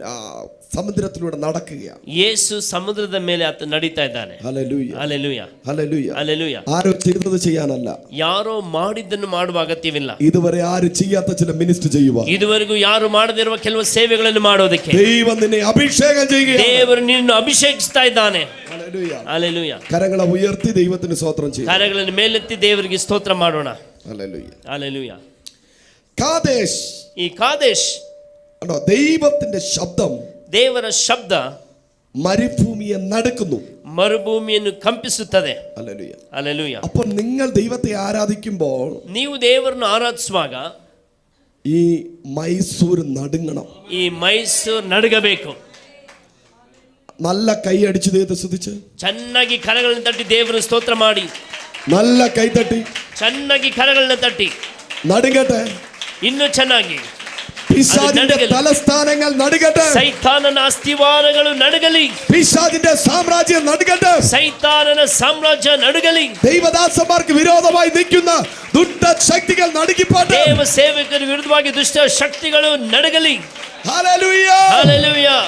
സമുദ്രത്തിലൂടെ നടക്കുകയാണ്. ಯೇಸು ಸಮುದ್ರದ ಮೇಲೆ ಆತ ನಡೀತಾ ಇದ್ದಾನೆ. ഹല്ലേലൂയ. ಹಲ್ಲೆಲೂಯಾ. ഹല്ലേലൂയ. ಹಲ್ಲೆಲೂಯಾ. ആരോ ചെയ്തത് ചെയ്യാനല്ല, ಯಾರೋ ಮಾಡಿದ್ದನ್ನು ಮಾಡುವ ಅಗತ್ಯವಿಲ್ಲ. ഇതുവരെ ആരും ചെയ്യാത്ത ചില മിനിസ്റ്റർ ചെയ്യുക. ಇದುವರೆಗೂ ಯಾರು ಮಾಡದಿರುವ ಕೆಲವು ಸೇವೆಗಳನ್ನು ಮಾಡೋದಕ್ಕೆ ദൈവം നിന്നെ അഭിഷേകം ചെയ്യുകയാണ്. ದೇವರು ನಿನ್ನನ್ನು ಅಭಿಷೇಕಿಸ್ತಾ ಇದ್ದಾನೆ. ഹല്ലേലൂയ. ಹಲ್ಲೆಲೂಯಾ. കരങ്ങളെ ഉയർത്തി ദൈവത്തിന് സ്തോത്രം ചെയ്യുക. ಕಾರ್ಯಗಳನ್ನು ಮೇಲೆತ್ತಿ ದೇವರಿಗೆ ಸ್ತೋತ್ರ ಮಾಡೋಣ. ഹല്ലേലൂയ. ಹಲ್ಲೆಲೂಯಾ. കാദേശ്, ಈ ಕಾದೇಶ್, കണ്ടോ, ദൈവത്തിന്റെ ശബ്ദം ದೇವರ ಶಬ್ದ മരുഭൂമിയെ നടുക്കുന്നു. ಮರುಭೂಮಿಯನ್ನು ಕಂಪಿಸುತ್ತದೆ. ഹല്ലേലൂയ. ಹಲ್ಲೆಲೂಯಾ. അപ്പോൾ നിങ്ങൾ ദൈവത്തെ ആരാധിക്കുമ്പോൾ ನೀವು ದೇವರನ್ನು ಆರಾಧಿಸುವಾಗ ഈ മൈസൂർ നടുങ്ങണം. ಈ ಮೈಸೂರು ನಡುಗಬೇಕು. നല്ല കൈയടിച്ച് ദൈവത്തെ സ്തുതിച്ച് ಚೆನ್ನಾಗಿ ಕರಗಳನ್ನು ತಟ್ಟಿ ದೇವರ ಸ್ತೋತ್ರ ಮಾಡಿ, നല്ല കൈതട്ടി ಚೆನ್ನಾಗಿ ಕರಗಳನ್ನು ತಟ್ಟಿ നടുങ്ങട്ടെ. ಇನ್ನೂ ಚೆನ್ನಾಗಿ പിശാചിന്റെ തലസ്ഥാനങ്ങൾ നടുങ്ങട്ടെ. ಸೈತಾನನ ಅಸ್ಥಿವಾರಗಳು ನಡುಗಲಿ. പിശാചിന്റെ സാമ്രാജ്യം നടുങ്ങട്ടെ. ಸೈತಾನನ ಸಾಮ್ರಾಜ್ಯ ನಡುಗಲಿ. ദൈവദാസന്മാർക്ക് വിരോധമായി നിൽക്കുന്ന ദുഷ്ട ശക്തികൾ നടുങ്ങിപ്പോട്ടെ. ದೇವ ಸೇವಕರ ವಿರುದ್ಧವಾಗಿ ದುಷ್ಟ ಶಕ್ತಿಗಳು ನಡುಗಲಿ. Hallelujah. Hallelujah.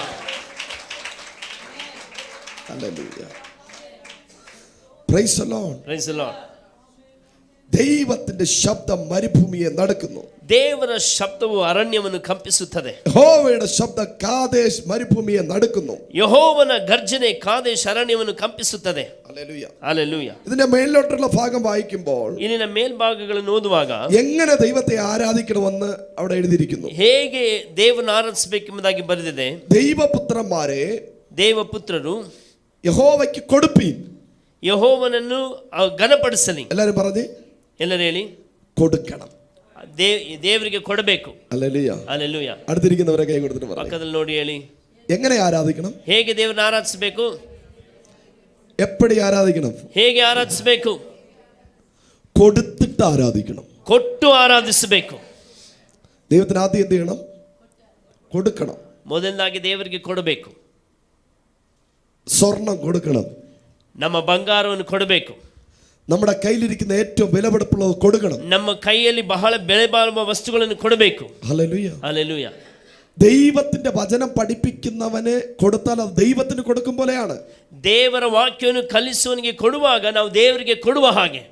Hallelujah. Praise the Lord. Praise the Lord. ദൈവത്തിന്റെ ശബ്ദം മരുഭൂമിയെ നടക്കുന്നു. ದೇವರ ಶಬ್ದವು ಅರಣ್ಯವನ್ನು ಕಂಪಿಸುತ್ತದೆ. യഹോവയുടെ ശബ്ദം കാദേശ് മരുഭൂമിയെ നടക്കുന്നു. ಯೆಹೋವನ ಗರ್ಜನೆ ಕಾದೇಶ್ ಅರಣ್ಯವನ್ನು ಕಂಪಿಸುತ್ತದೆ. ഹല്ലേലൂയ. ಹಲ್ಲೆಲೂಯಾ. ഇതിന്റെ മേലോട്ടുള്ള ഭാഗം വായിക്കുമ്പോൾ ಇಲ್ಲಿನ ಮೇಲ್ಭಾಗಗಳನ್ನು ಓದುವಾಗ എങ്ങനെ ദൈവത്തെ ആരാധിക്കണമെന്ന് അവിടെ എഴുതിയിരിക്കുന്നു. ಹೇಗೆ ದೇವರನ್ನು ಆರಾಧಿಸಬೇಕೆಂಬುದಾಗಿ ಬರೆದಿದೆ. ദൈവപുത്രന്മാരെ ದೇವಪುತ್ರರು യഹോവയ്ക്ക് കൊടുപ്പീൻ. ಯೆಹೋವನನ್ನು ಘನಪಡಿಸಲಿ. എല്ലാരും പറഞ്ഞ് ಎಲ್ಲರೂ ಹೇಳಿ. കൊടുക്കണം. ದೇವರಿಗೆ ಕೊಡಬೇಕು. ഹല്ലേലൂയ. ಹಲ್ಲೆಲೂಯಾ. അടുത്തിരിക്കുന്നവരെ കൈ കൊടുത്തിട്ട് പറ, ಪಕ್ಕದಲ್ಲಿ ನೋಡಿ ಹೇಳಿ. എങ്ങനെ ആരാധിക്കണം? ಹೇಗೆ ದೇವರನ್ನ ಆರಾಧಿಸಬೇಕು? എപ്പടി ആരാധിക്കണം? ಹೇಗೆ ಆರಾಧಿಸಬೇಕು? കൊടുത്തിട്ട് ആരാധിക്കണം. ಕೊಟ್ಟು ಆರಾಧಿಸಬೇಕು. ദൈവത്തിന് ആദ്യം എന്ത് ചെയ്യണം? കൊടുക്കണം. ಮೊದಲನಾಗಿ ದೇವರಿಗೆ ಕೊಡಬೇಕು. സ്വർണം കൊടുക്കണം. ನಮ್ಮ ಬಂಗಾರವನ್ನು ಕೊಡಬೇಕು. നമ്മുടെ കയ്യിലിരിക്കുന്ന ഏറ്റവും വിലപിടിപ്പുള്ളത് കൊടുക്കണം. ನಮ್ಮ ಕೈಯಲ್ಲಿ ಬಹಳ ಬೆಲೆ ಬಾಳುವ ವಸ್ತುಗಳನ್ನು ಕೊಡಬೇಕು. ഹല്ലേലൂയ. ಹಲ್ಲೆಲೂಯಾ. ദൈവത്തിന്റെ വചനം പഠിപ്പിക്കുന്നവന് കൊടുത്താൽ അത് ദൈവത്തിന് കൊടുക്കും പോലെയാണ്. ದೇವರ ವಾಕ್ಯವನ್ನು ಕಲಿಸುವವನಿಗೆ ಕೊಡುವಾಗ ನಾವು ದೇವರಿಗೆ ಕೊಡುವ ಹಾಗೆ.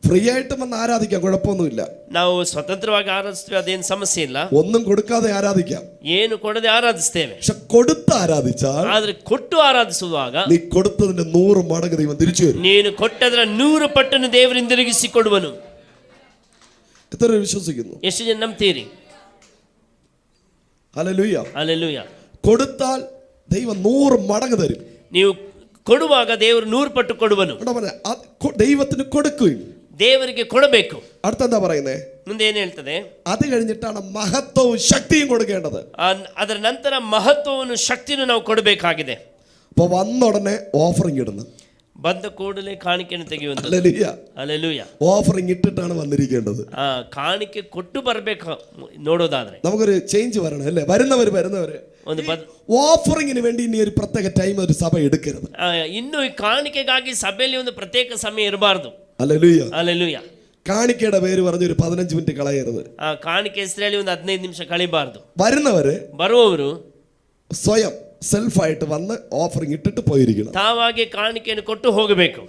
ഫ്രീ ആയിട്ടും വന്ന് ആരാധിക്കാം, കുഴപ്പമൊന്നുമില്ല. ನಾವು ಸ್ವತಂತ್ರವಾಗಿ ಆರಾಧಿಸ್ತೇವೆ, ಅದೇನು ಸಮಸ್ಯೆ ಇಲ್ಲ. ഒന്നും കൊടുക്കാതെ ആരാധിക്കാം. ಏನು ಕೊಡದೆ ಆರಾಧಿಸ್ತೇವೆ. പക്ഷെ കൊടുത്ത് ആരാധിച്ചാൽ, ಆದ್ರೆ ಕೊಟ್ಟು ಆರಾಧಿಸುವಾಗ നീ കൊടുത്തതിന്റെ 100 മടങ്ങ് ദൈവം തിരിച്ചു വരും. ನೀನು ಕೊಟ್ಟದರ 100 ಪಟ್ಟನ್ನು ದೇವರಿಂದ ತಿರುಗಿಸಿ ಕೊಡುವನು. എത്ര വിശ്വസിക്കുന്നു? ಎಷ್ಟು ಜನ ನಂಬ್ತೀರಿ? ഹല്ലേലൂയ. ಹಲ್ಲೆಲೂಯಾ. കൊടുത്താൽ ദൈവം 100 മടങ്ങ് തരും. ನೀವು ಕೊಡುವಾಗ ದೇವರು 100 ಪಟ್ಟು ಕೊಡುವನು. ദൈവത്തിന് കൊടുക്കുകയും ದೇವರಿಗೆ ಕೊಡಬೇಕು. അടുത്തെന്താ പറയുന്നേ? ಮುಂದೆ ಏನು ಹೇಳ್ತದೆ? അത് കഴിഞ്ഞിട്ടാണ് മഹത്വവും ശക്തിയും കൊടുക്കേണ്ടത്. ಅದರ ನಂತರ ಮಹತ್ವವನ್ನು ಶಕ್ತಿಯನ್ನು ನಾವು ಕೊಡಬೇಕಾಗಿದೆ. അപ്പൊ വന്ന ഉടനെ ഓഫറിംഗ് ഇടുന്നു. ಬಂದ ಕೂಡಲೇ ಕಾಣಿಕೆಯನ್ನು ತೆಗೆಯುವಂಥದ್ದು. ഹല്ലേലൂയ. ಹಲ್ಲೆಲೂಯಾ. ഓഫറിംഗ് ഇട്ടിട്ടാണ് വന്നിരിക്കേണ്ടത്. ಕಾಣಿಕೆ ಕೊಟ್ಟು ಬರಬೇಕು ನೋಡೋದಾದ್ರೆ. നമുക്കൊരു ചേഞ്ച് വരണം അല്ലേ? വരുന്നവര് ಒಂದು ഓഫറിംഗിന് വേണ്ടി ഇനി ഒരു പ്രത്യേക ടൈം ഒരു സഭ എടുക്കരുത്. ಇನ್ನು ಈ ಕಾಣಿಕೆಗಾಗಿ ಸಭೆಯಲ್ಲಿ ಒಂದು ಪ್ರತ್ಯೇಕ ಸಮಯ ಇರಬಾರ್ದು. ഹല്ലേലൂയ. ಹಲ್ಲೆಲೂಯಾ. കാണിക്കയുടെ പേര് പറഞ്ഞ് ഒരു 15 മിനിറ്റ് കളയരുത്. ಕಾಣಿಕೆ ಹೆಸರಲ್ಲಿ ಒಂದು 15 ನಿಮಿಷ ಕಳಿಬಾರ್ದು. ಬರುವವರು സ്വയം സെൽഫായിട്ട് വന്ന് ഓഫറിംഗ് ഇട്ടിട്ട് പോയിരിക്കണം. ತಾವಾಗಿ ಕಾಣಿಕೆಯನ್ನು ಕೊಟ್ಟು ಹೋಗಬೇಕು.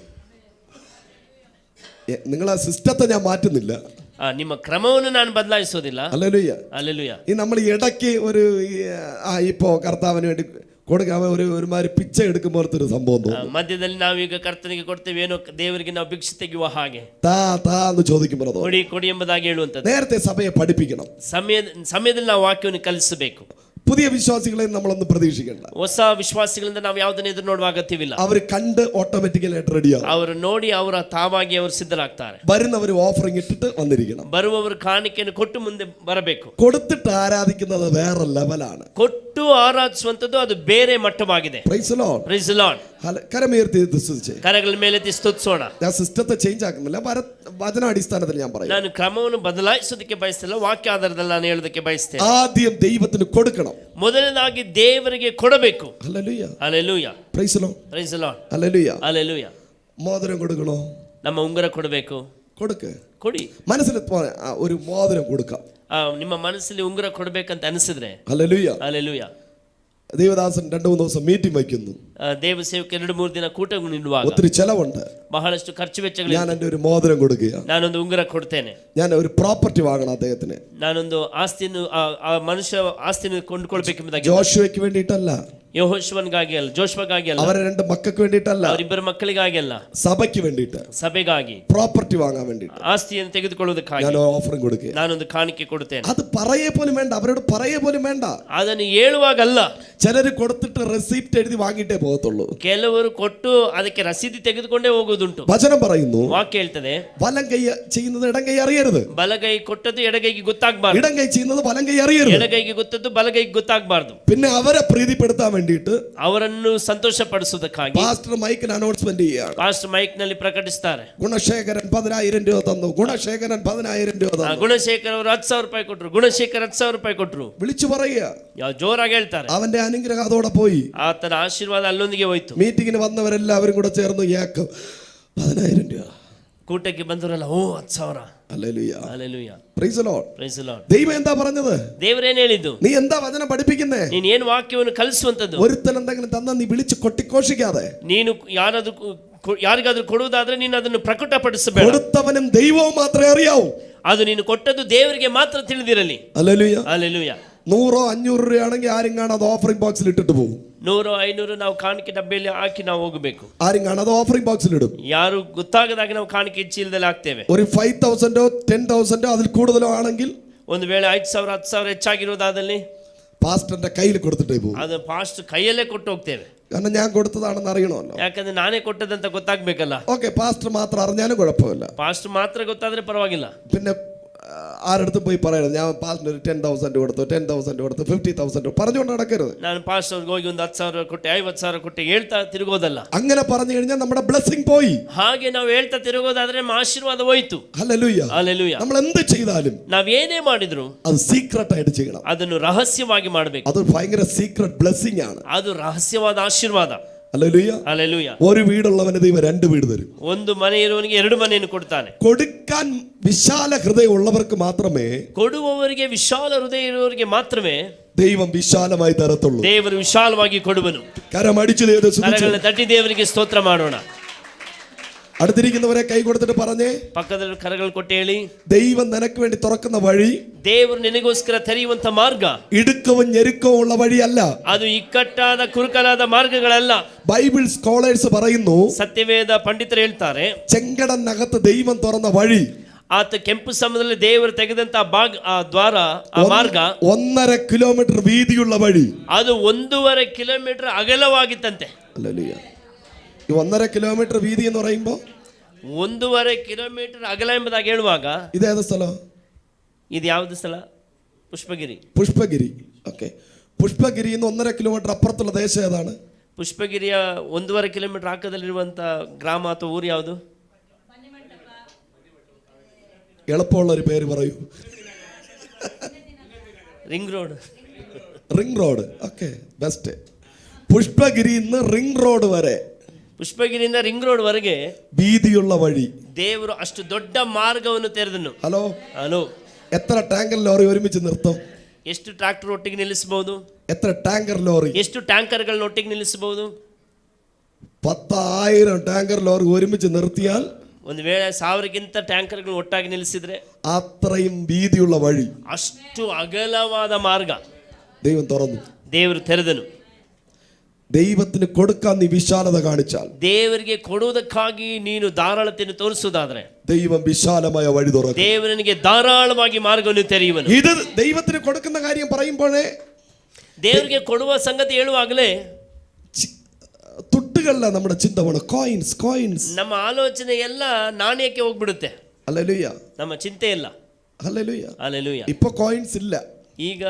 നിങ്ങൾ ആ സിസ്റ്റത്തെ ഞാൻ മാറ്റുന്നില്ല. ನಿಮ್ಮ ಕ್ರಮವನ್ನು ನಾನು ಬದಲಾಯಿಸೋದಿಲ್ಲ. ഹല്ലേലൂയ. ഹല്ലേലൂയ. ഈ നമ്മൾ ഇടയ്ക്ക് ഒരു ഇപ്പോ കർത്താവിന് വേണ്ടി കൊടുക്കാൻ ഒരുമാതിരി പിച്ച എടുക്കുമ്പോഴത്തെ ഒരു സംഭവം തോന്നും. ಮಧ್ಯದಲ್ಲಿ ನಾವೀಗ ಕರ್ತನಿಗೆ ಕೊಡ್ತೇವೆ, ಏನೋ ದೇವರಿಗೆ ನಾವು ಭಿಕ್ಷೆ ತೆಗೆಯುವ ಹಾಗೆ. താ എന്ന് ചോദിക്കുമ്പോൾ ಕೊಡಿ ಕೊಡಿ ಎಂಬುದಾಗಿ ಹೇಳುವಂಥದ್ದು. നേരത്തെ സഭയെ പഠിപ്പിക്കണം. ಸಮಯದಲ್ಲಿ ನಾವು ವಾಕ್ಯವನ್ನು ಕಲಿಸಬೇಕು. പുതിയ വിശ്വാസികളെ നമ്മളൊന്ന് പ്രതീക്ഷിക്കേണ്ട. ಹೊಸ ವಿಶ್ವಾಸಿಗಳಿಂದ ನಾವು ಯಾವುದನ್ನು ಎದುರು ನೋಡುವ ಅಗತ್ಯವಿಲ್ಲ. അവർ കണ്ട് ഓട്ടോമാറ്റിക്കലായിട്ട് റെഡിയാവും. ಅವರು ನೋಡಿ ಅವರ ತಾವಾಗಿ ಅವರು ಸಿದ್ಧರಾಗ್ತಾರೆ. വരുന്നവർ ഓഫറിംഗ് ഇട്ടിട്ട് വന്നിരിക്കണം. ಬರುವವರು ಕಾಣಿಕೆಯನ್ನು ಕೊಟ್ಟು ಮುಂದೆ ಬರಬೇಕು. കൊടുത്തിട്ട് ആരാധിക്കുന്നത് വേറെ ലെവലാണ്. ಕೊಟ್ಟು ಆರಾಧಿಸುವಂತದ್ದು ಅದು ಬೇರೆ ಮಟ್ಟವಾಗಿದೆ. Praise the Lord. Praise the Lord. കരമുയർത്തി സ്തുതിച്ചേ. ಕರಗಳ ಮೇಲೆತ್ತಿ ಸ್ತುತಿಸೋಣ. ഞാൻ സിസ്റ്റത്തെ ചേഞ്ച് ആക്കുന്നില്ല, വചന അടിസ്ഥാനത്തിൽ ഞാൻ പറയും. ನಾನು ಕ್ರಮವನ್ನು ಬದಲಾಯಿಸೋದಕ್ಕೆ ಬಯಸ್ತಿಲ್ಲ, ವಾಕ್ಯ ಆಧಾರದಲ್ಲಿ ನಾನು ಹೇಳೋದಕ್ಕೆ ಬಯಸ್ತೇನೆ. ആദ്യം ദൈവത്തിന് കൊടുക്കണം. ಮೊದಲನೇದಾಗಿ ದೇವರಿಗೆ ಕೊಡಬೇಕು. Hallelujah. Hallelujah. Praise the Lord. Praise the Lord. Hallelujah. Hallelujah. മോതിരം കൊടുക്കണോ? ನಮ್ಮ ಉಂಗುರ ಕೊಡಬೇಕು. കൊടുക്ക്. ಕೊಡಿ. മനസ്സിൽ ഒരു മോതിരം കൊടുക്കാം. ನಿಮ್ಮ ಮನಸ್ಸಲ್ಲಿ ಉಂಗುರ ಕೊಡಬೇಕಂತ ಅನಿಸಿದ್ರೆ ഹല്ലേലൂയ. ಹಲ್ಲೆಲೂಯಾ. ദേവദാസൻ 2-3 ദിവസം മീറ്റിംഗ് വയ്ക്കുന്നു. ದೇವ ಸೇವಕ 2-3 ದಿನ ಕೂಟ ನೀಡುವಾಗ ഒത്തിരി ചെലവുണ്ട്. ಬಹಳಷ್ಟು ಖರ್ಚು ವೆಚ್ಚಗಳು. ഞാൻ എൻ്റെ ഒരു മോതിരം കൊടുക്കുക. ನಾನೊಂದು ಉಂಗುರ ಕೊಡ್ತೇನೆ. ഞാൻ ഒരു പ്രോപ്പർട്ടി വാങ്ങണം അദ്ദേഹത്തിന്. ನಾನೊಂದು ಆಸ್ತಿಯನ್ನು ಆ ಮನುಷ್ಯ ಆಸ್ತಿಯನ್ನು ಕೊಂಡುಕೊಳ್ಬೇಕೆಂಬುದಾಗಿ. ജോഷുവയ്ക്ക് വേണ്ടിയിട്ടല്ല, ಯೆಹೋಶುವನಿಗಾಗಿ ಅಲ್ಲ, ಜೋಶುವಗಾಗಿ ಅಲ್ಲ, അവരെ 2 മക്കൾക്ക് വേണ്ടിയിട്ടല്ല, ಅವರಿಬ್ಬರ ಮಕ್ಕಳಿಗಾಗಿ ಅಲ್ಲ, സഭയ്ക്ക് വേണ്ടിയിട്ട്, ಸಭೆಗಾಗಿ, പ്രോപ്പർട്ടി വാങ്ങാൻ വേണ്ടിയിട്ട് ಆಸ್ತಿಯನ್ನು ತೆಗೆದುಕೊಳ್ಳುವುದಕ್ಕಾಗಿ ഞാൻ ഓഫറിംഗ് കൊടുക്കുക. ನಾನೊಂದು ಕಾಣಿಕೆ ಕೊಡುತ್ತೇನೆ. അത് പറയേ പോലും വേണ്ട, അവരോട് പറയേ പോലും വേണ്ട. ಅದನ್ನು ಹೇಳುವಾಗಲ್ಲ. ചിലർ കൊടുത്തിട്ട് റെസിപ്റ്റ് എഴുതി വാങ്ങിയിട്ടേ പോകത്തുള്ളൂ. ಕೆಲವರು ಕೊಟ್ಟು ಅದಕ್ಕೆ ರಸೀದಿ ತೆಗೆದುಕೊಂಡೇ ಹೋಗುವುದುಂಟು. വചനം പറയുന്നു, ವಾಕ್ಯ ಹೇಳ್ತದೆ, വലം കൈ ചെയ്യുന്നത് ഇടം കൈ അറിയരുത്. ಬಲಗೈ ಕೊಟ್ಟದ್ದು ಎಡಗೈಗೆ ಗೊತ್ತಾಗಬಾರದು. ഇടം കൈ ചെയ്യുന്നത് വലം കൈ അറിയരുത്. ಎಡಗೈಗೆ ಗೊತ್ತದ್ದು ಬಲಗೈಗೆ ಗೊತ್ತಾಗಬಾರದು. പിന്നെ അവരെ പ്രീതിപ്പെടുത്താൻ വേണ്ടിയിട്ട് ಅವರನ್ನು ಸಂತೋಷ ಪಡಿಸುವುದಕ್ಕಾಗಿ പാസ്റ്റർ മൈക്കിന് അനൗൺസ്മെന്റ് ചെയ്യുകയാണ്. ಪಾಸ್ಟರ್ ಮೈಕ್ ನಲ್ಲಿ ಪ್ರಕಟಿಸುತ್ತಾರೆ, ഗുണശേഖരൻ 10,000 രൂപ തന്നു, ഗുണശേഖരൻ 10,000 രൂപ തന്നു. ಗುಣಶೇಖರ್ ಅವರು 10,000 ರೂಪಾಯಿ ಕೊಟ್ಟರು, ಗುಣಶೇಖರ್ 10,000 ರೂಪಾಯಿ ಕೊಟ್ಟರು. വിളിച്ചു പറയുക. ಜೋರಾಗಿ ಹೇಳ್ತಾರೆ. അവന്റെ അനുഗ്രഹം അതോടെ പോയി. ಆತನ ಆಶೀರ್ವಾದ ಅಲ್ಲೊಂದಿಗೆ ಹೋಯ್ತು. മീറ്റിംഗിന് വന്നവരെല്ലാവരും കൂടെ ചേർന്ന് ഏക്കം 10,000 രൂപ. ಕೂಟಕ್ಕೆ ಬಂದವರೆಲ್ಲ 10,000. Hallelujah. Hallelujah. Praise the Lord. Praise the Lord. ദൈവം എന്താ പറഞ്ഞത്? ದೇವರೇನು ಹೇಳಿದ್ದು? നീ എന്താ വചനം പഠിപ്പിക്കുന്നേ? ನೀನು ಏನು ವಾಕ್ಯವನ್ನು ಕಲಿಸುವಂತದ್ದು? ഒരുത്തൻ എന്തെങ്കിലും തന്നാ നീ വിളിച്ച് കൊട്ടിഘോഷിക്കാതെ. ನೀನು ಯಾರಿಗಾದ್ರೂ ಕೊಡುವುದಾದ್ರೆ ನೀನು ಅದನ್ನು ಪ್ರಕಟಪಡಿಸಬೇಡ. കൊടുത്തവനും ദൈവവും മാത്രമേ അറിയാവൂ. ಅದು ನೀನು ಕೊಟ್ಟದ್ದು ದೇವರಿಗೆ ಮಾತ್ರ ತಿಳಿದಿರಲಿ. ഹല്ലേലൂയ. ಹಲ್ಲೆಲೂಯಾ. 100-500 രൂപയാണെങ്കിൽ ആരും കാണാതെ ഓഫറിംഗ് ബോക്സിൽ ഇട്ടിട്ട് പോകും. 100-500 ನಾವು ಕಾಣಿಕೆ ಡಬ್ಬೆಯಲ್ಲಿ ಹಾಕಿ ನಾವು ಹೋಗಬೇಕು. ആരും കാണാതെ ഓഫറിംഗ് ബോക്സിൽ ഇടും. ಯಾರು ಗೊತ್ತಾಗದಾಗ ನಾವು ಕಾಣಿಕೆ ಚೀಲದಲ್ಲಿ ಹಾಕ್ತೇವೆ. ഒരു 5,000-ഓ 10,000-ഓ അതിൽ കൂടുതലോ ആണെങ്കിൽ ಒಂದು ವೇಳೆ 5,000 10,000 ಹೆಚ್ಚಾಗಿರೋದಾದಲ್ಲಿ പാസ്റ്ററിന്റെ കയ്യിൽ കൊടുത്തിട്ടേ പോകും. ಅದು ಪಾಸ್ಟ್ ಕೈಯಲ್ಲೇ ಕೊಟ್ಟು ಹೋಗ್ತೇವೆ. കാരണം ഞാൻ കൊടുത്തതാണെന്ന് അറിയണമല്ലോ. ಯಾಕಂದ್ರೆ ನಾನೇ ಕೊಟ್ಟದಂತ ಗೊತ್ತಾಗ್ಬೇಕಲ್ಲ. ഓക്കെ, പാസ്റ്റർ മാത്രം അറിഞ്ഞാലും കുഴപ്പമില്ല. ಪಾಸ್ಟ್ ಮಾತ್ರ ಗೊತ್ತಾದ್ರೆ ಪರವಾಗಿಲ್ಲ. പിന്നെ ആരടുത്ത് പോയി പറയരുത് ഞാൻ പാസ്റ്റിന് ഒരു 10,000 കൊടുത്തു, 10,000 കൊടുത്തു, 50,000 പറഞ്ഞുകൊണ്ട് നടക്കരുത്. ನಾನು ಪಾಸ್ಟ್ ಅವ್ರಿಗೆ ಹೋಗಿ ಒಂದು 10,000 ಕೊಟ್ಟೆ, 50,000 ಕೊಟ್ಟೆ ಹೇಳ್ತಾ ತಿರುಗೋದಲ್ಲ. അങ്ങനെ പറഞ്ഞു കഴിഞ്ഞാൽ നമ്മുടെ ബ്ലെസ്സിംഗ് പോയി. ಹಾಗೆ ನಾವು ಹೇಳ್ತಾ ತಿರುಗೋದಾದ್ರೆ ನಮ್ಮ ಆಶೀರ್ವಾದ ಹೋಯ್ತು. ഹല്ലേലൂയ. ಹಲ್ಲೆಲೂಯಾ. നമ്മൾ എന്ത് ചെയ്താലും ನಾವ್ ಏನೇ ಮಾಡಿದ್ರು അത് സീക്രട്ട് ആയിട്ട് ചെയ്യണം. ಅದನ್ನು ರಹಸ್ಯವಾಗಿ ಮಾಡಬೇಕು. അത് ഭയങ്കര സീക്രട്ട് ബ്ലെസ്സിംഗ് ആണ്. ಅದು ರಹಸ್ಯವಾದ ಆಶೀರ್ವಾದ. ഹല്ലേലൂയ. ಹಲ್ಲೆಲೂಯಾ. ഒരു വീടുള്ളവന് ദൈവം 2 വീട് തരും. ಒಂದು ಮನೆ ಇರುವವನಿಗೆ 2 ಮನೆಯನ್ನು ಕೊಡ್ತಾನೆ. കൊടുക്കാൻ വിശാല ഹൃദയം ഉള്ളവർക്ക് മാത്രമേ, ಕೊಡುವವರಿಗೆ ವಿಶಾಲ ಹೃದಯ ಇರುವವರಿಗೆ ಮಾತ್ರವೇ ദൈവം വിശാലമായി തരത്തുള്ളൂ. ದೇವರು ವಿಶಾಲವಾಗಿ ಕೊಡುವನು. കരമടിച്ചു ദൈവത്തെ സ്തുതിച്ചു. ಕರಗಳನ್ನು ತಟ್ಟಿ ದೇವರಿಗೆ ಸ್ತೋತ್ರ ಮಾಡೋಣ. അടുത്തിരിക്കുന്നവരെ കൈ കൊടുത്തിട്ട് പറഞ്ഞേ, ಪಕ್ಕದಲ್ಲಿ ಕರಗಳು ಕೊಟ್ಟು ಹೇಳಿ, ദൈവം നിനക്ക് വേണ്ടി തുറക്കുന്ന വഴി ದೇವರು ನಿನಗೋಸ್ಕರ ತೆರೆಯುವಂತ ಮಾರ್ಗ ഇടുക്കവും ഞെരുക്കവും ഉള്ള വഴിയല്ല. ಅದು ಇಕ್ಕಟ್ಟಾದ ಕುರುಕಲಾದ ಮಾರ್ಗಗಳಲ್ಲ. ബൈബിൾ സ്കോളേഴ്സ് പറയുന്നു, ಸತ್ಯವೇದ ಪಂಡಿತರು ಹೇಳ್ತಾರೆ, ചെങ്കടനകത്ത് ദൈവം തുറന്ന വഴി, ಆತ ಕೆಂಪು ಸಮುದ್ರದಲ್ಲಿ ದೇವರು ತೆಗೆದಂತ ದ್ವಾರ, ಆ ಮಾರ್ಗ 1.5 കിലോമീറ്റർ വീതിയുള്ള വഴി, ಅದು 1.5 ಕಿಲೋಮೀಟರ್ ಅಗಲವಾಗಿತ್ತಂತೆ. ഹല്ലേലൂയ. ഈ 1.5 കിലോമീറ്റർ വീതി എന്ന് പറയുമ്പോ 1.5 ಕಿಲೋಮೀಟರ್ ಅಗಲ ಎಂಬುದಾಗಿ ಹೇಳುವಾಗ ഇതേത് സ്ഥലം? ಇದು ಯಾವುದು ಸ್ಥಳ? ಪುಷ್ಪಗಿರಿ. പുഷ്പഗിരി. ഓക്കെ, പുഷ്പഗിരി 1.5 കിലോമീറ്റർ അപ്പുറത്തുള്ള ദേശം ഏതാണ്? ಪುಷ್ಪಗಿರಿಯ 1.5 ಕಿಲೋಮೀಟರ್ ಆಕದಲ್ಲಿರುವಂತ ಗ್ರಾಮ ಅಥವಾ ಊರು ಯಾವುದು? എളുപ്പമുള്ള ഒരു പേര് പറയൂ. Ring road. Ring road. Okay, best. പുഷ്പഗിരിന്ന് റിംഗ് റോഡ് വരെ, ಪುಷ್ಪಗಿರಿಯಿಂದ ರಿಂಗ್ ರೋಡ್ ವರೆಗೆ വീതിയുള്ള വഴി. ದೇವರು ಅಷ್ಟು ದೊಡ್ಡ ಮಾರ್ಗವನ್ನು ತೆರೆದನು. ഹലോ, എത്ര ടാങ്കർ ലോറി ഒരുമിച്ച് നിർത്തും? ಎಷ್ಟು ಟ್ರಾಕ್ಟರ್ ಒಟ್ಟಿಗೆ ನಿಲ್ಲಿಸಬಹುದು? എത്ര ടാങ്കർ ലോറി? ಎಷ್ಟು ಟ್ಯಾಂಕರ್ಗಳನ್ನ ಒಟ್ಟಿಗೆ ನಿಲ್ಲಿಸಬಹುದು? 10,000 ടാങ്കർ ലോറി ഒരുമിച്ച് നിർത്തിയാൽ, ಒಂದು ವೇಳೆ 1000ಕ್ಕಿಂತ ಟ್ಯಾಂಕರ್ಗಳು ಒಟ್ಟಾಗಿ ನಿಲ್ಲಿಸಿದ್ರೆ, അത്രയും വീതിയുള്ള വഴി, ಅಷ್ಟು ಅಗಲವಾದ ಮಾರ್ಗ ദൈവം തുറന്നു. ದೇವರು ತೆರೆದನು. ദൈവത്തിന് കൊടുക്കാൻ നീ വിശാലത കാണിച്ചാൽ, ದೇವರಿಗೆ ಕೊಡುವುದಕ್ಕಾಗಿ ನೀನು ಧಾರಾಳತೆಯನ್ನು ತೋರಿಸುವುದಾದ್ರೆ, ദൈവം വിശാലമായ വഴി തുറക്കും. ದೇವರನಿಗೆ ಧಾರಾಳವಾಗಿ ಮಾರ್ಗವನ್ನು ತೆರೆಯುವನು. ഇത് ദൈവത്തിന് കൊടുക്കുന്ന കാര്യം പറയുമ്പോഴേ ದೇವರಿಗೆ ಕೊಡುವ ಸಂಗತಿ ಹೇಳುವಾಗಲೇ തുട്ടുകളില നമ്മുടെ ചിന്ത പോണ കോയിൻസ് കോയിൻസ് ನಮ್ಮ ಆಲೋಚನೆ ಎಲ್ಲ ನಾಣ್ಯಕ್ಕೆ ಹೋಗ್ಬಿಡುತ್ತೆ. ഹല്ലേലൂയ. ನಮ್ಮ ಚಿಂತೆ ಇಲ್ಲ. ഹല്ലേലൂയ. ಹಲ್ಲೆಲೂಯ. ഇപ്പോ കോയിൻസ് ഇല്ല. ಈಗ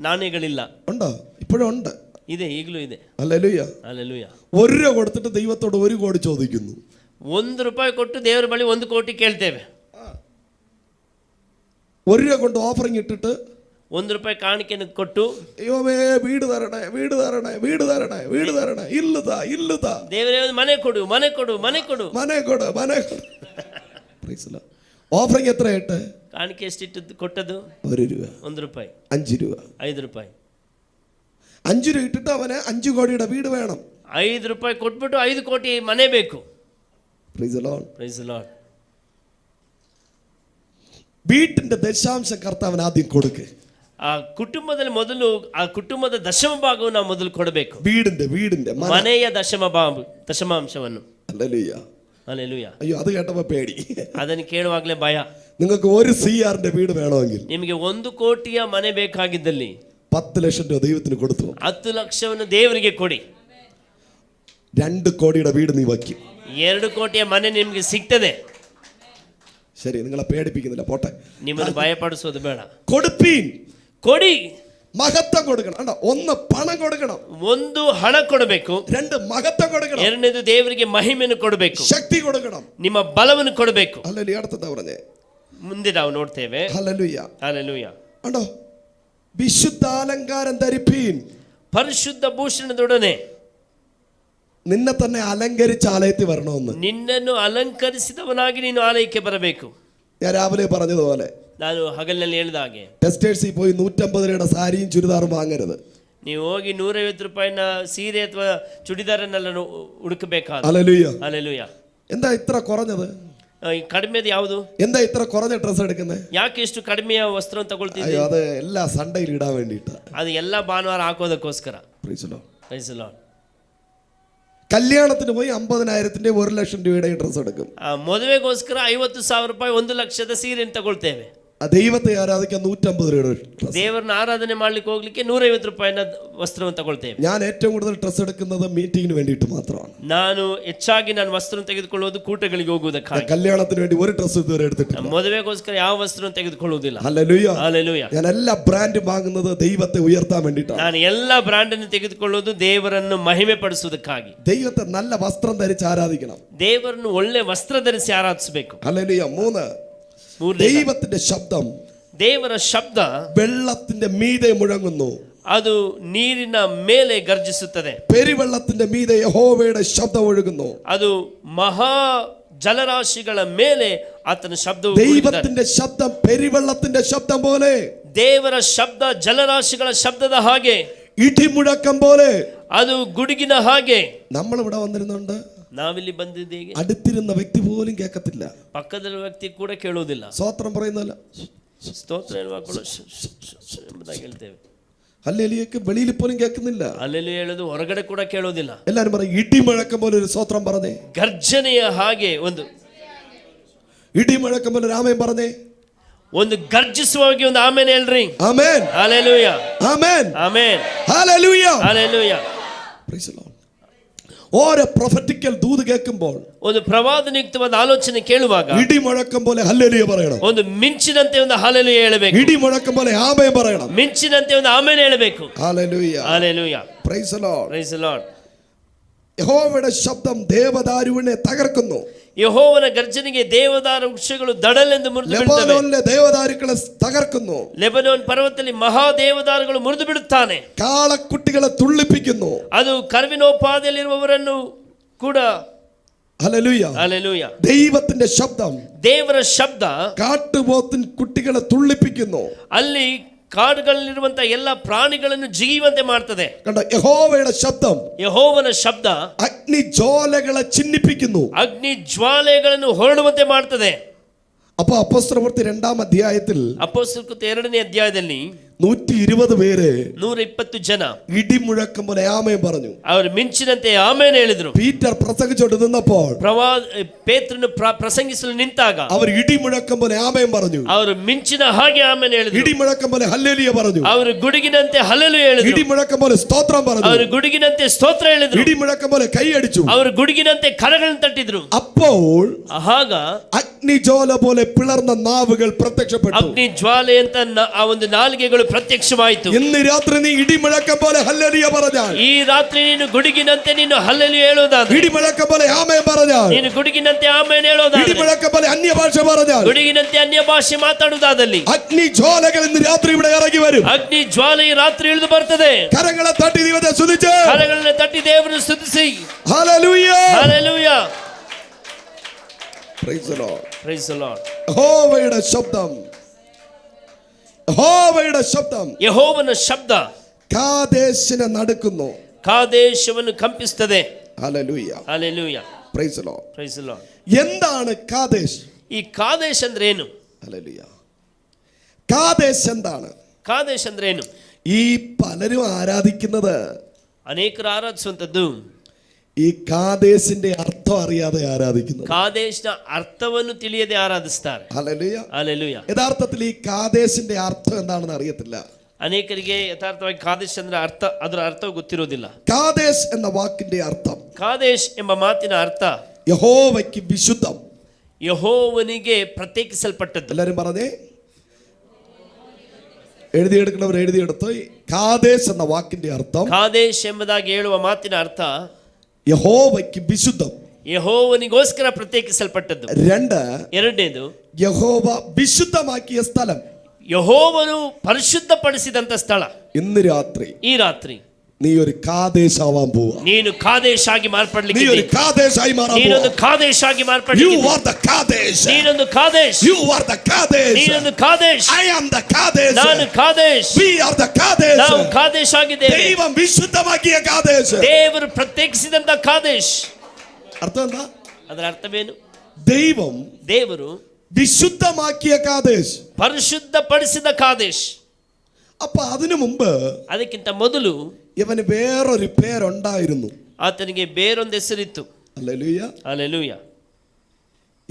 ನಾಣ್ಯಗಳಿಲ್ಲ. ഉണ്ടോ? ഇപ്പോഴും ഉണ്ട്. ಇದೆ, ಈಗಲೂ ಇದೆ. ഹല്ലേലൂയ. ಹಲ್ಲೆಲೂಯ. 1 രൂപ കൊടുത്തിട്ട് ദൈവത്തോട് 1 കോടി ചോദിക്കുന്നു. 1 ರೂಪಾಯಿ ಕೊಟ್ಟು ದೇವರ ಬಳಿ 1 ಕೋಟಿ ಕೇಳ್ತೇವೆ. 1 രൂപ കൊണ്ട് ഓഫറിംഗ് ഇട്ടിട്ട് 1 ರೂಪಾಯಿ ಕಾಣಿಕೆಯನ್ನು ಕೊಟ್ಟು അയ്യോമേ വീട് തരണേ വീട് തരണേ വീട് തരണേ വീട് തരണേ ഇല്ലതാ ഇല്ലതാ ದೇವರೇ ಮನೆ ಕೊಡು ಮನೆ ಕೊಡು ಮನೆ ಕೊಡು ಮನೆ ಕೊಡು ಮನೆ ಕೊಡು. Price the Lord. ഓഫറിംഗ് എത്രയായിട്ട്? ಕಾಣಿಕೆ ಎಷ್ಟಿಟ್ಟು ಕೊಟ್ಟದ್ದು? 1 രൂപ. 1 ರೂಪಾಯಿ. 5 രൂപ. 5 ರೂಪಾಯಿ. 5 രൂപ ഇട്ടിട്ട് അവന് 5 കോടിയുടെ വീട് വേണം. 5 ರೂಪಾಯಿ ಕೊಟ್ಬಿಟ್ಟು 5 ಕೋಟಿ ಮನೆ ಬೇಕು. Praise the Lord. Praise the Lord. വീട്ടിന്റെ ദശാംശം കർത്താവിന് ആദ്യം കൊടുക്ക്. ಆ ಕುಟುಂಬದಲ್ಲಿ ಮೊದಲು ಆ ಕುಟುಂಬದ ದಶಮ ಭಾಗವನ್ನು ನಾವು ಮೊದಲು ಕೊಡಬೇಕು. വീടിന്റെ ಮನೆಯ ದಶಮಾಂಶವನ್ನು. ഹല്ലേലൂയ. ಹಲ್ಲೆಲೂಯ. അയ്യോ അത് കേട്ടപ്പോ പേടി. ಅದನ್ನು ಕೇಳುವಾಗಲೇ ಭಯ. നിങ്ങൾക്ക് 1 CR വീട് വേണമെങ്കിൽ ನಿಮಗೆ 1 ಕೋಟಿಯ ಮನೆ ಬೇಕಾಗಿದ್ದಲ್ಲಿ 10 ലക്ഷം രൂപ ദൈവത്തിന് കൊടുത്തു. 10 ಲಕ್ಷವನ್ನು ದೇವರಿಗೆ ಕೊಡಿ. 2 കോടിയുടെ വീട് നീ വയ്ക്കും. 2 ಕೋಟಿಯ ಮನೆ ನಿಮಗೆ ಸಿಗ್ತದೆ. ശരി, നിങ്ങളെ പേടിപ്പിക്കുന്നില്ല, പോട്ടെ. ನಿಮ್ಮನ್ನು ಭಯಪಡಿಸೋದು ಬೇಡ. കൊടുപ്പീൻ. ಕೊಡಿ. മഹത്വം കൊടുക്കണം. അണ്ട, 1 പണം കൊടുക്കണം, 1 ಹಣ ಕೊಡಬೇಕು, 2 ಮಹತ್വം കൊടുക്കണം, 2ನೇದು ದೇವರಿಗೆ ಮಹಿಮೆಯನ್ನು ಕೊಡಬೇಕು, ശക്തി കൊടുക്കണം, ನಿಮ್ಮ ಬಲವನ್ನು ಕೊಡಬೇಕು. ഹല്ലേലൂയ. അടുത്തതാ പറഞ്ഞേ, ಮುಂದೆ ನಾವು ನೋಡ್ತೇವೆ. ഹല്ലേലൂയ. ಹಲ್ಲೆಲೂಯ. അണ്ടോ, വിശുദ്ധ അലങ്കാരം ധരിപ്പീൻ. ಪರಿಶುದ್ಧ ಭೂಷಣದೊಡನೆ നിന്നെ തന്നെ അലങ്കരിച്ച ആലയത്തിൽ വരണമെന്ന്. ನಿನ್ನನ್ನು ಅಲಂಕರಿಸಿದವನಾಗಿ ನೀನು ಆಲಯಕ್ಕೆ ಬರಬೇಕು. ഞാൻ രാവിലെ പറഞ്ഞതുപോലെ ನಾನು ಹಗಲಿನಲ್ಲಿ ಹೇಳಿದ ಹಾಗೆ ടെക്സ്റ്റൈൽസിൽ പോയി 150 രൂപയുടെ സാരിയും ചുരിദാറും വാങ്ങരുത്. ನೀವು ಹೋಗಿ 150 ರೂಪಾಯಿನ ಸೀರೆ ಅಥವಾ ಚುಡಿದಾರನ್ನೆಲ್ಲ ಹುಡುಕಬೇಕಾದ. ഹല്ലേലൂയ. ಹಲ್ಲೆಲೂಯ. എന്താ ഇത്ര കുറഞ്ഞത്? ಕಡಿಮೆದು ಯಾವುದು? എന്താ ഇത്ര കുറഞ്ഞ ഡ്രസ് എടുക്കുന്നത്? ಯಾಕೆ ಇಷ್ಟು ಕಡಿಮೆಯ ವಸ್ತ್ರ ತಗೊಳ್ತಿದ್ದೀವಿ? അയ്യോ, അത് എല്ലാ സൺഡേയിൽ ഇടാൻ വേണ്ടിയിട്ട്. ಅದು ಎಲ್ಲ ಭಾನುವಾರ ಹಾಕೋದಕ್ಕೋಸ್ಕರ. Praise the Lord. Praise the Lord. കല്യാണത്തിന് പോയി 50,000-ന്റെ 1 ലക്ഷം രൂപയുടെ ഡ്രസ് എടുക്കും. ಮದುವೆಗೋಸ್ಕರ 50,000 ರೂಪಾಯಿ 1 ಲಕ್ಷದ ಸೀರೆಯನ್ನು ತಗೊಳ್ತೇವೆ. ദൈവത്തെ ആരാധിക്കാൻ 150 രൂപയുടെ ഡ്രസ്. ದೇವರನ್ನ ಆರಾಧನೆ ಮಾಡ್ಲಿಕ್ಕೆ ಹೋಗ್ಲಿಕ್ಕೆ 150 ರೂಪಾಯಿನ ವಸ್ತ್ರವನ್ನು ತಗೊಳ್ತೇವೆ. ഞാൻ ഏറ്റവും കൂടുതൽ ഡ്രസ് എടുക്കുന്നത് മീറ്റിംഗിന് വേണ്ടിയിട്ട് മാത്രമാണ്. ನಾನು ಹೆಚ್ಚಾಗಿ ವಸ್ತ್ರವನ್ನು ತೆಗೆದುಕೊಳ್ಳುವುದು ಕೂಟಗಳಿಗೆ ಹೋಗುವುದಕ್ಕಾಗಿ. കല്യാണത്തിന് വേണ്ടി ഒരു ഡ്രസ് ഇതുവരെ എടുത്തിട്ടില്ല. ಮದುವೆಗೋಸ್ಕರ ಯಾವ ವಸ್ತ್ರವನ್ನು ತೆಗೆದುಕೊಳ್ಳುವುದಿಲ್ಲ. ഹല്ലേലൂയ. ಹಲ್ಲೆಲೂಯ. ഞാൻ എല്ലാ ബ്രാൻഡും വാങ്ങുന്നത് ദൈവത്തെ ഉയർത്താൻ വേണ്ടിയിട്ടാണ്. ನಾನು ಎಲ್ಲ ಬ್ರಾಂಡ್ ಅನ್ನು ತೆಗೆದುಕೊಳ್ಳುವುದು ದೇವರನ್ನು ಮಹಿಮೆ ಪಡಿಸುವುದಕ್ಕಾಗಿ. ദൈവത്തെ നല്ല വസ്ത്രം ധരിച്ച് ആരാധിക്കണം. ದೇವರನ್ನು ಒಳ್ಳೆ ವಸ್ತ್ರ ಧರಿಸಿ ಆರಾಧಿಸಬೇಕು. ഹല്ലേലൂയ. 3 ദൈവത്തിന്റെ ശബ്ദം, ದೇವರ ಶಬ್ದ വെള്ളത്തിന്റെ മീതെ മുഴങ്ങുന്നു. ಅದು ನೀರಿನ ಮೇಲೆ ಗರ್ಜಿಸುತ್ತದೆ. പെരുവെള്ളത്തിന്റെ മീതെ യഹോവയുടെ ശബ്ദം ഒഴുകുന്നു. ಅದು ಮಹಾ ಜಲರಾಶಿಗಳ ಮೇಲೆ ಆತನ ಶಬ್ದವು. ദൈവത്തിന്റെ ശബ്ദം പെരുവെള്ളത്തിന്റെ ശബ്ദം പോലെ, ದೇವರ ಶಬ್ದ ಜಲರಾಶಿಗಳ ಶಬ್ದದ ಹಾಗೆ, ഇടിമുഴക്കം പോലെ, ಅದು ಗುಡುಗಿನ ಹಾಗೆ. നമ്മൾ ഇവിടെ വന്നിരുന്നുണ്ട്, ನಾವಿಲ್ಲಿ ಬಂದಿದ್ದೇವೆ, അടുത്തിരുന്ന വ്യക്തി പോലും കേൾക്കത്തില്ല. ಪಕ್ಕದ ವ್ಯಕ್ತಿ ಕೂಡ ಕೇಳುವುದಿಲ್ಲ. സ്വോത്രം പറയുന്നല്ല, ಸ್ತೋತ್ರ ಹೇಳುವಾಗಲೂ ಎಂಬುದಾಗಿ ಹೇಳ್ತೇವೆ. ഹല്ലേലൂയക്ക് വെളിയിൽ പോലും കേൾക്കുന്നില്ല. ಅಲ್ಲೆಲ್ಲೂ ಹೇಳೋದು ಹೊರಗಡೆ ಕೂಡ ಕೇಳೋದಿಲ್ಲ. എല്ലാരും പറയും ഇടിമുഴക്കം പോലെ ഒരു സ്വോത്രം പറഞ്ഞേ. ಗರ್ಜನೆಯ ಹಾಗೆ ಒಂದು ഇടിമുഴക്കം പോലെ രാമൻ പറഞ്ഞേ. ಒಂದು ಗರ್ಜಿಸುವ ಹಾಗೆ ಒಂದು ಆಮೇನ್ ಹೇಳ್ರಿ. Amen. Hallelujah. Amen. Amen. Hallelujah. Hallelujah. Praise the Lord. ഓരോ പ്രൊഫറ്റിക്കൽ ദൂത് കേൾക്കുമ്പോൾ, ಒಂದು ಪ್ರವಾದನಯುಕ್ತವಾದ ಆಲೋಚನೆ ಕೇಳುವಾಗ ഇടിമുഴക്കം പോലെ ഹല്ലേലൂയ പറയണം. ಒಂದು ಮಿಂಚಿನಂತೆ ಒಂದು ಹಲ್ಲೆಲೂಯ ಹೇಳಬೇಕು. ഇടിമുഴക്കം പോലെ ആമേൻ പറയണം. ಮಿಂಚಿನಂತೆ ಒಂದು ಆಮೇನ್ ಹೇಳಬೇಕು. Hallelujah. Hallelujah. Praise the Lord. Praise the Lord. യഹോവയുടെ ശബ്ദം ദേവദാരുവിനെ തകർക്കുന്നു. ಯೆಹೋವನ ಗರ್ಜನೆಗೆ ದೇವದಾರು ವೃಕ್ಷಗಳು ದಡಲೆಂದು ಮುರಿದು ಬೀಳುತ್ತವೆ. ലെബനോനിലെ ദേവദാരുക്കളെ തകർക്കുന്നു. ಲೆಬನೋನ್ ಪರ್ವತದಲ್ಲಿ ಮಹಾ ದೇವದಾರುಗಳು ಮುರಿದು ಬಿಡುತ್ತಾನೆ. കാളക്കുട്ടികളെ തുള്ളിപ്പിക്കുന്നു. ಅದು ಕರ್ವಿನೋಪಾದಿಯಲ್ಲಿರುವವರನ್ನು ಕೂಡ. ഹല്ലേലൂയ. ಹಲ್ಲೆಲೂಯ. ദൈവത്തിന്റെ ശബ്ദം ದೇವರ ಶಬ್ದ കാട്ടുപോത്തിൻ കുട്ടികളെ തുള്ളിപ്പിക്കുന്നു. ಅಲ್ಲಿ ಕಾಡುಗಳಲ್ಲಿರುವಂತಹ ಎಲ್ಲ ಪ್ರಾಣಿಗಳನ್ನು ಜಿಗಿಯುವಂತೆ ಮಾಡ್ತದೆ. കണ്ടോ, യഹോവയുടെ ശബ്ദം ಯೆಹೋವನ ಶಬ್ದ അഗ്നിജ്വാലകളെ ചിന്നിപ്പിക്കുന്നു. ಅಗ್ನಿ ಜ್ವಾಲೆಗಳನ್ನು ಹೊರಡುವಂತೆ ಮಾಡ್ತದೆ. അപ്പൊ അപ്പോസ്തലപ്രവൃത്തി 2-ാം അധ്യായത്തിൽ ಅಪೊಸ್ತಲರ 2ನೇ ಅಧ್ಯಾಯದಲ್ಲಿ 120 പേര് 120 ಜನ ഇടിമുഴക്കം പോലെ ആമേൻ പറഞ്ഞു. ಅವರು ಮಿಂಚಿನಂತೆ ಆಮೆನ್ ಹೇಳಿದ್ರು. പീറ്റർ പ്രസംഗിച്ചോണ്ട് നിന്നപ്പോൾ ಪೇತ್ರನು ಪ್ರಸಂಗಿಸಲು ನಿಂತಾಗ അവർ ഇടിമുഴക്കം പോലെ ആമേൻ പറഞ്ഞു. ಅವರು ಮಿಂಚಿನ ಹಾಗೆ ಆಮೆನ್ ಹೇಳಿದ್ರು. ഇടിമുഴക്കം പോലെ ഹല്ലേലൂയ പറഞ്ഞു. ಅವರು ಗುಡುಗಿನಂತೆ ಹಲ್ಲೆಲೂಯ ಹೇಳಿದ್ರು. ഇടിമുഴക്കം പോലെ സ്തോത്രം പറഞ്ഞു. ಅವರು ಗುಡುಗಿನಂತೆ ಸ್ತೋತ್ರ ಹೇಳಿದ್ರು. ഇടിമുഴക്കം പോലെ കൈയടിച്ചു. ಅವರು ಗುಡುಗಿನಂತೆ ಕರಗಳನ್ನು ತಟ್ಟಿದ್ರು. അപ്പോൾ ಆಗ അഗ്നിജ്വാല പോലെ പിളർന്ന നാവുകൾ പ്രത്യക്ഷപ്പെട്ടു. ಅಗ್ನಿ ಜ್ವಾಲೆ ಅಂತ ಆ ಒಂದು ನಾಲಿಗೆಗಳು ಪ್ರತ್ಯಕ್ಷವಾಯಿತು. ഇന്ന് രാത്രി നീ ഇടിമുഴക്കം പോലെ ഹല്ലേലൂയ പറഞ്ഞാൽ, ಈ ರಾತ್ರಿ ನೀನು ಗುಡುಗಿನಂತೆ ನೀನು ಹಲ್ಲೆಲೂಯ ಹೇಳೋದಾದ್ರೆ, ഇടിമുഴക്കം പോലെ ആമേൻ പറഞ്ഞാൽ, ನೀನು ಗುಡುಗಿನಂತೆ ಆಮೆನ್ ಹೇಳೋದಾದ್ರೆ, ഇടിമുഴക്കം പോലെ അന്യഭാഷ പറഞ്ഞാൽ, ಗುಡುಗಿನಂತೆ ಅನ್ಯ ಭಾಷೆ ಮಾತಾಡುವುದಾದಲ್ಲಿ അഗ്നിജ്വാലകൾ ഇന്ന് രാത്രി ഇവിടെ ഇറങ്ങി വരും. ಅಗ್ನಿ ಜ್ವಾಲೆ ಈ ರಾತ್ರಿ ಇಳಿದು ಬರ್ತದೆ. കരങ്ങളെ തട്ടി ദൈവത്തെ സ്തുതിച്ച്, ಕರಗಳನ್ನು ತಟ್ಟಿ ದೇವರನ್ನು ಸ್ತುತಿಸಿ hallelujah hallelujah. Praise the Lord. Praise the Lord. യഹോവയുടെ ശബ്ദം, യഹോവയുടെ ശബ്ദം ಯೆಹೋವನ ಶಬ್ದ കാദേശിനെ നടുക്കുന്നു. ಕಾದೇಶವನ್ನು ಕಂಪಿಸುತ್ತದೆ. Hallelujah. Hallelujah. Praise the Lord. Praise the Lord. എന്താണ് കാദേശ്? ಈ ಕಾದೇಶ್ ಅಂದ್ರೆ ಏನು? ഹല്ലേലൂയ. കാദേശ് എന്താണ്? ಕಾದೇಶ್ ಅಂದ್ರೆ ಏನು? ഈ പലരും ആരാധിക്കുന്നത്, ಅನೇಕರು ಆರಾಧಿಸುವಂತದ್ದು ഈ കാദേശിന്റെ അർത്ഥം അറിയാതെ ആരാധിക്കുന്നത്. ಕಾದೇಶ್ನ ಅರ್ಥವನ್ನು ತಿಳಿಯದೆ ಆರಾಧಿಸ್ತಾರೆ. ഹല്ലേലൂയ. ಹಲ್ಲೆಲೂಯ. യഥാർത്ഥത്തിൽ ഈ കാദേശിന്റെ അർത്ഥം എന്താണെന്ന് അറിയത്തില്ല. ಅನೇಕರಿಗೆ ಯಥಾರ್ಥವಾಗಿ ಕಾದೇಶ್ ಅಂದ್ರೆ ಅದರ ಅರ್ಥ ಗೊತ್ತಿರೋದಿಲ್ಲ. കാദേശ് എന്ന വാക്കിന്റെ അർത്ഥം, ಕಾದೇಶ್ ಎಂಬ ಮಾತಿನ ಅರ್ಥ യഹോവയ്ക്ക് വിശുദ്ധം. ಯೆಹೋವನಿಗೆ ಪ್ರತ್ಯೇಕಿಸಲ್ಪಟ್ಟದ್ದು. എല്ലാരും പറഞ്ഞേ, എഴുതിയെടുക്കുന്നവർ എഴുതിയെടുത്ത്. കാദേശ് എന്ന വാക്കിന്റെ അർത്ഥം, ಕಾದೇಶ್ ಎಂಬುದಾಗಿ ಹೇಳುವ ಮಾತಿನ ಅರ್ಥ യഹോവയ്ക്ക് വിശുദ്ധം. ಯೆಹೋವನಿಗೋಸ್ಕರ ಪ್ರತ್ಯೇಕಿಸಲ್ಪಟ್ಟದ್ದು. ಎರಡನೇದು, യഹോവ വിശുദ്ധമാക്കിയ സ്ഥലം, ಯೆಹೋವನು ಪರಿಶುದ್ಧಪಡಿಸಿದಂತ ಸ್ಥಳ. ഇന്ന് രാത്രി ಈ ರಾತ್ರಿ നീ ഒരു കാദേശ് ആവാൻ പോവാ. ನೀನು ಕಾದೇಶ್ ಆಗಿ നീ ಮಾರ್ಪಡ್ಲಿಕ್ಕೆ, ഒരു കാദേശ് ആയി മാറാൻ ನೀನೊಂದು പോവാ. ಕಾದೇಶ್ ಆಗಿ You ಮಾರ್ಪಡ್ಲಿಕ್ಕೆ, are the Kadesh. ನೀನೊಂದು Kadesh, You are the Kadesh. ನೀನೊಂದು Kadesh, I am the Kadesh. ನಾನು Kadesh, We are the Kadesh. ನಾವು ಕಾದೇಶ್ ಆಗಿದ್ದೇವೆ. ദൈവം വിശുദ്ധമാക്കിയ കാദേശ്. ದೇವರು ಪ್ರತ್ಯೇಕಿಸಿದಂತ ಕಾದೇಶ್. അർത്ഥം എന്താ? ಅದರ ಅರ್ಥವೇನು? ദൈവം ದೇವರು വിശുദ്ധമാക്കിയ കാദേശ്. ಪರಿಶುದ್ಧಪಡಿಸಿದ ಕಾದೇಶ್. അപ്പൊ അതിനു മുമ്പ് ಅದಕ್ಕಿಂತ ಮೊದಲು ഇവന് വേറൊരു പേരുണ്ടായിരുന്നു. ಆತನಿಗೆ ಬೇರೊಂದು ಹೆಸರಿತ್ತು. ഹല്ലേലൂയ. ಹಲ್ಲೆಲೂಯ.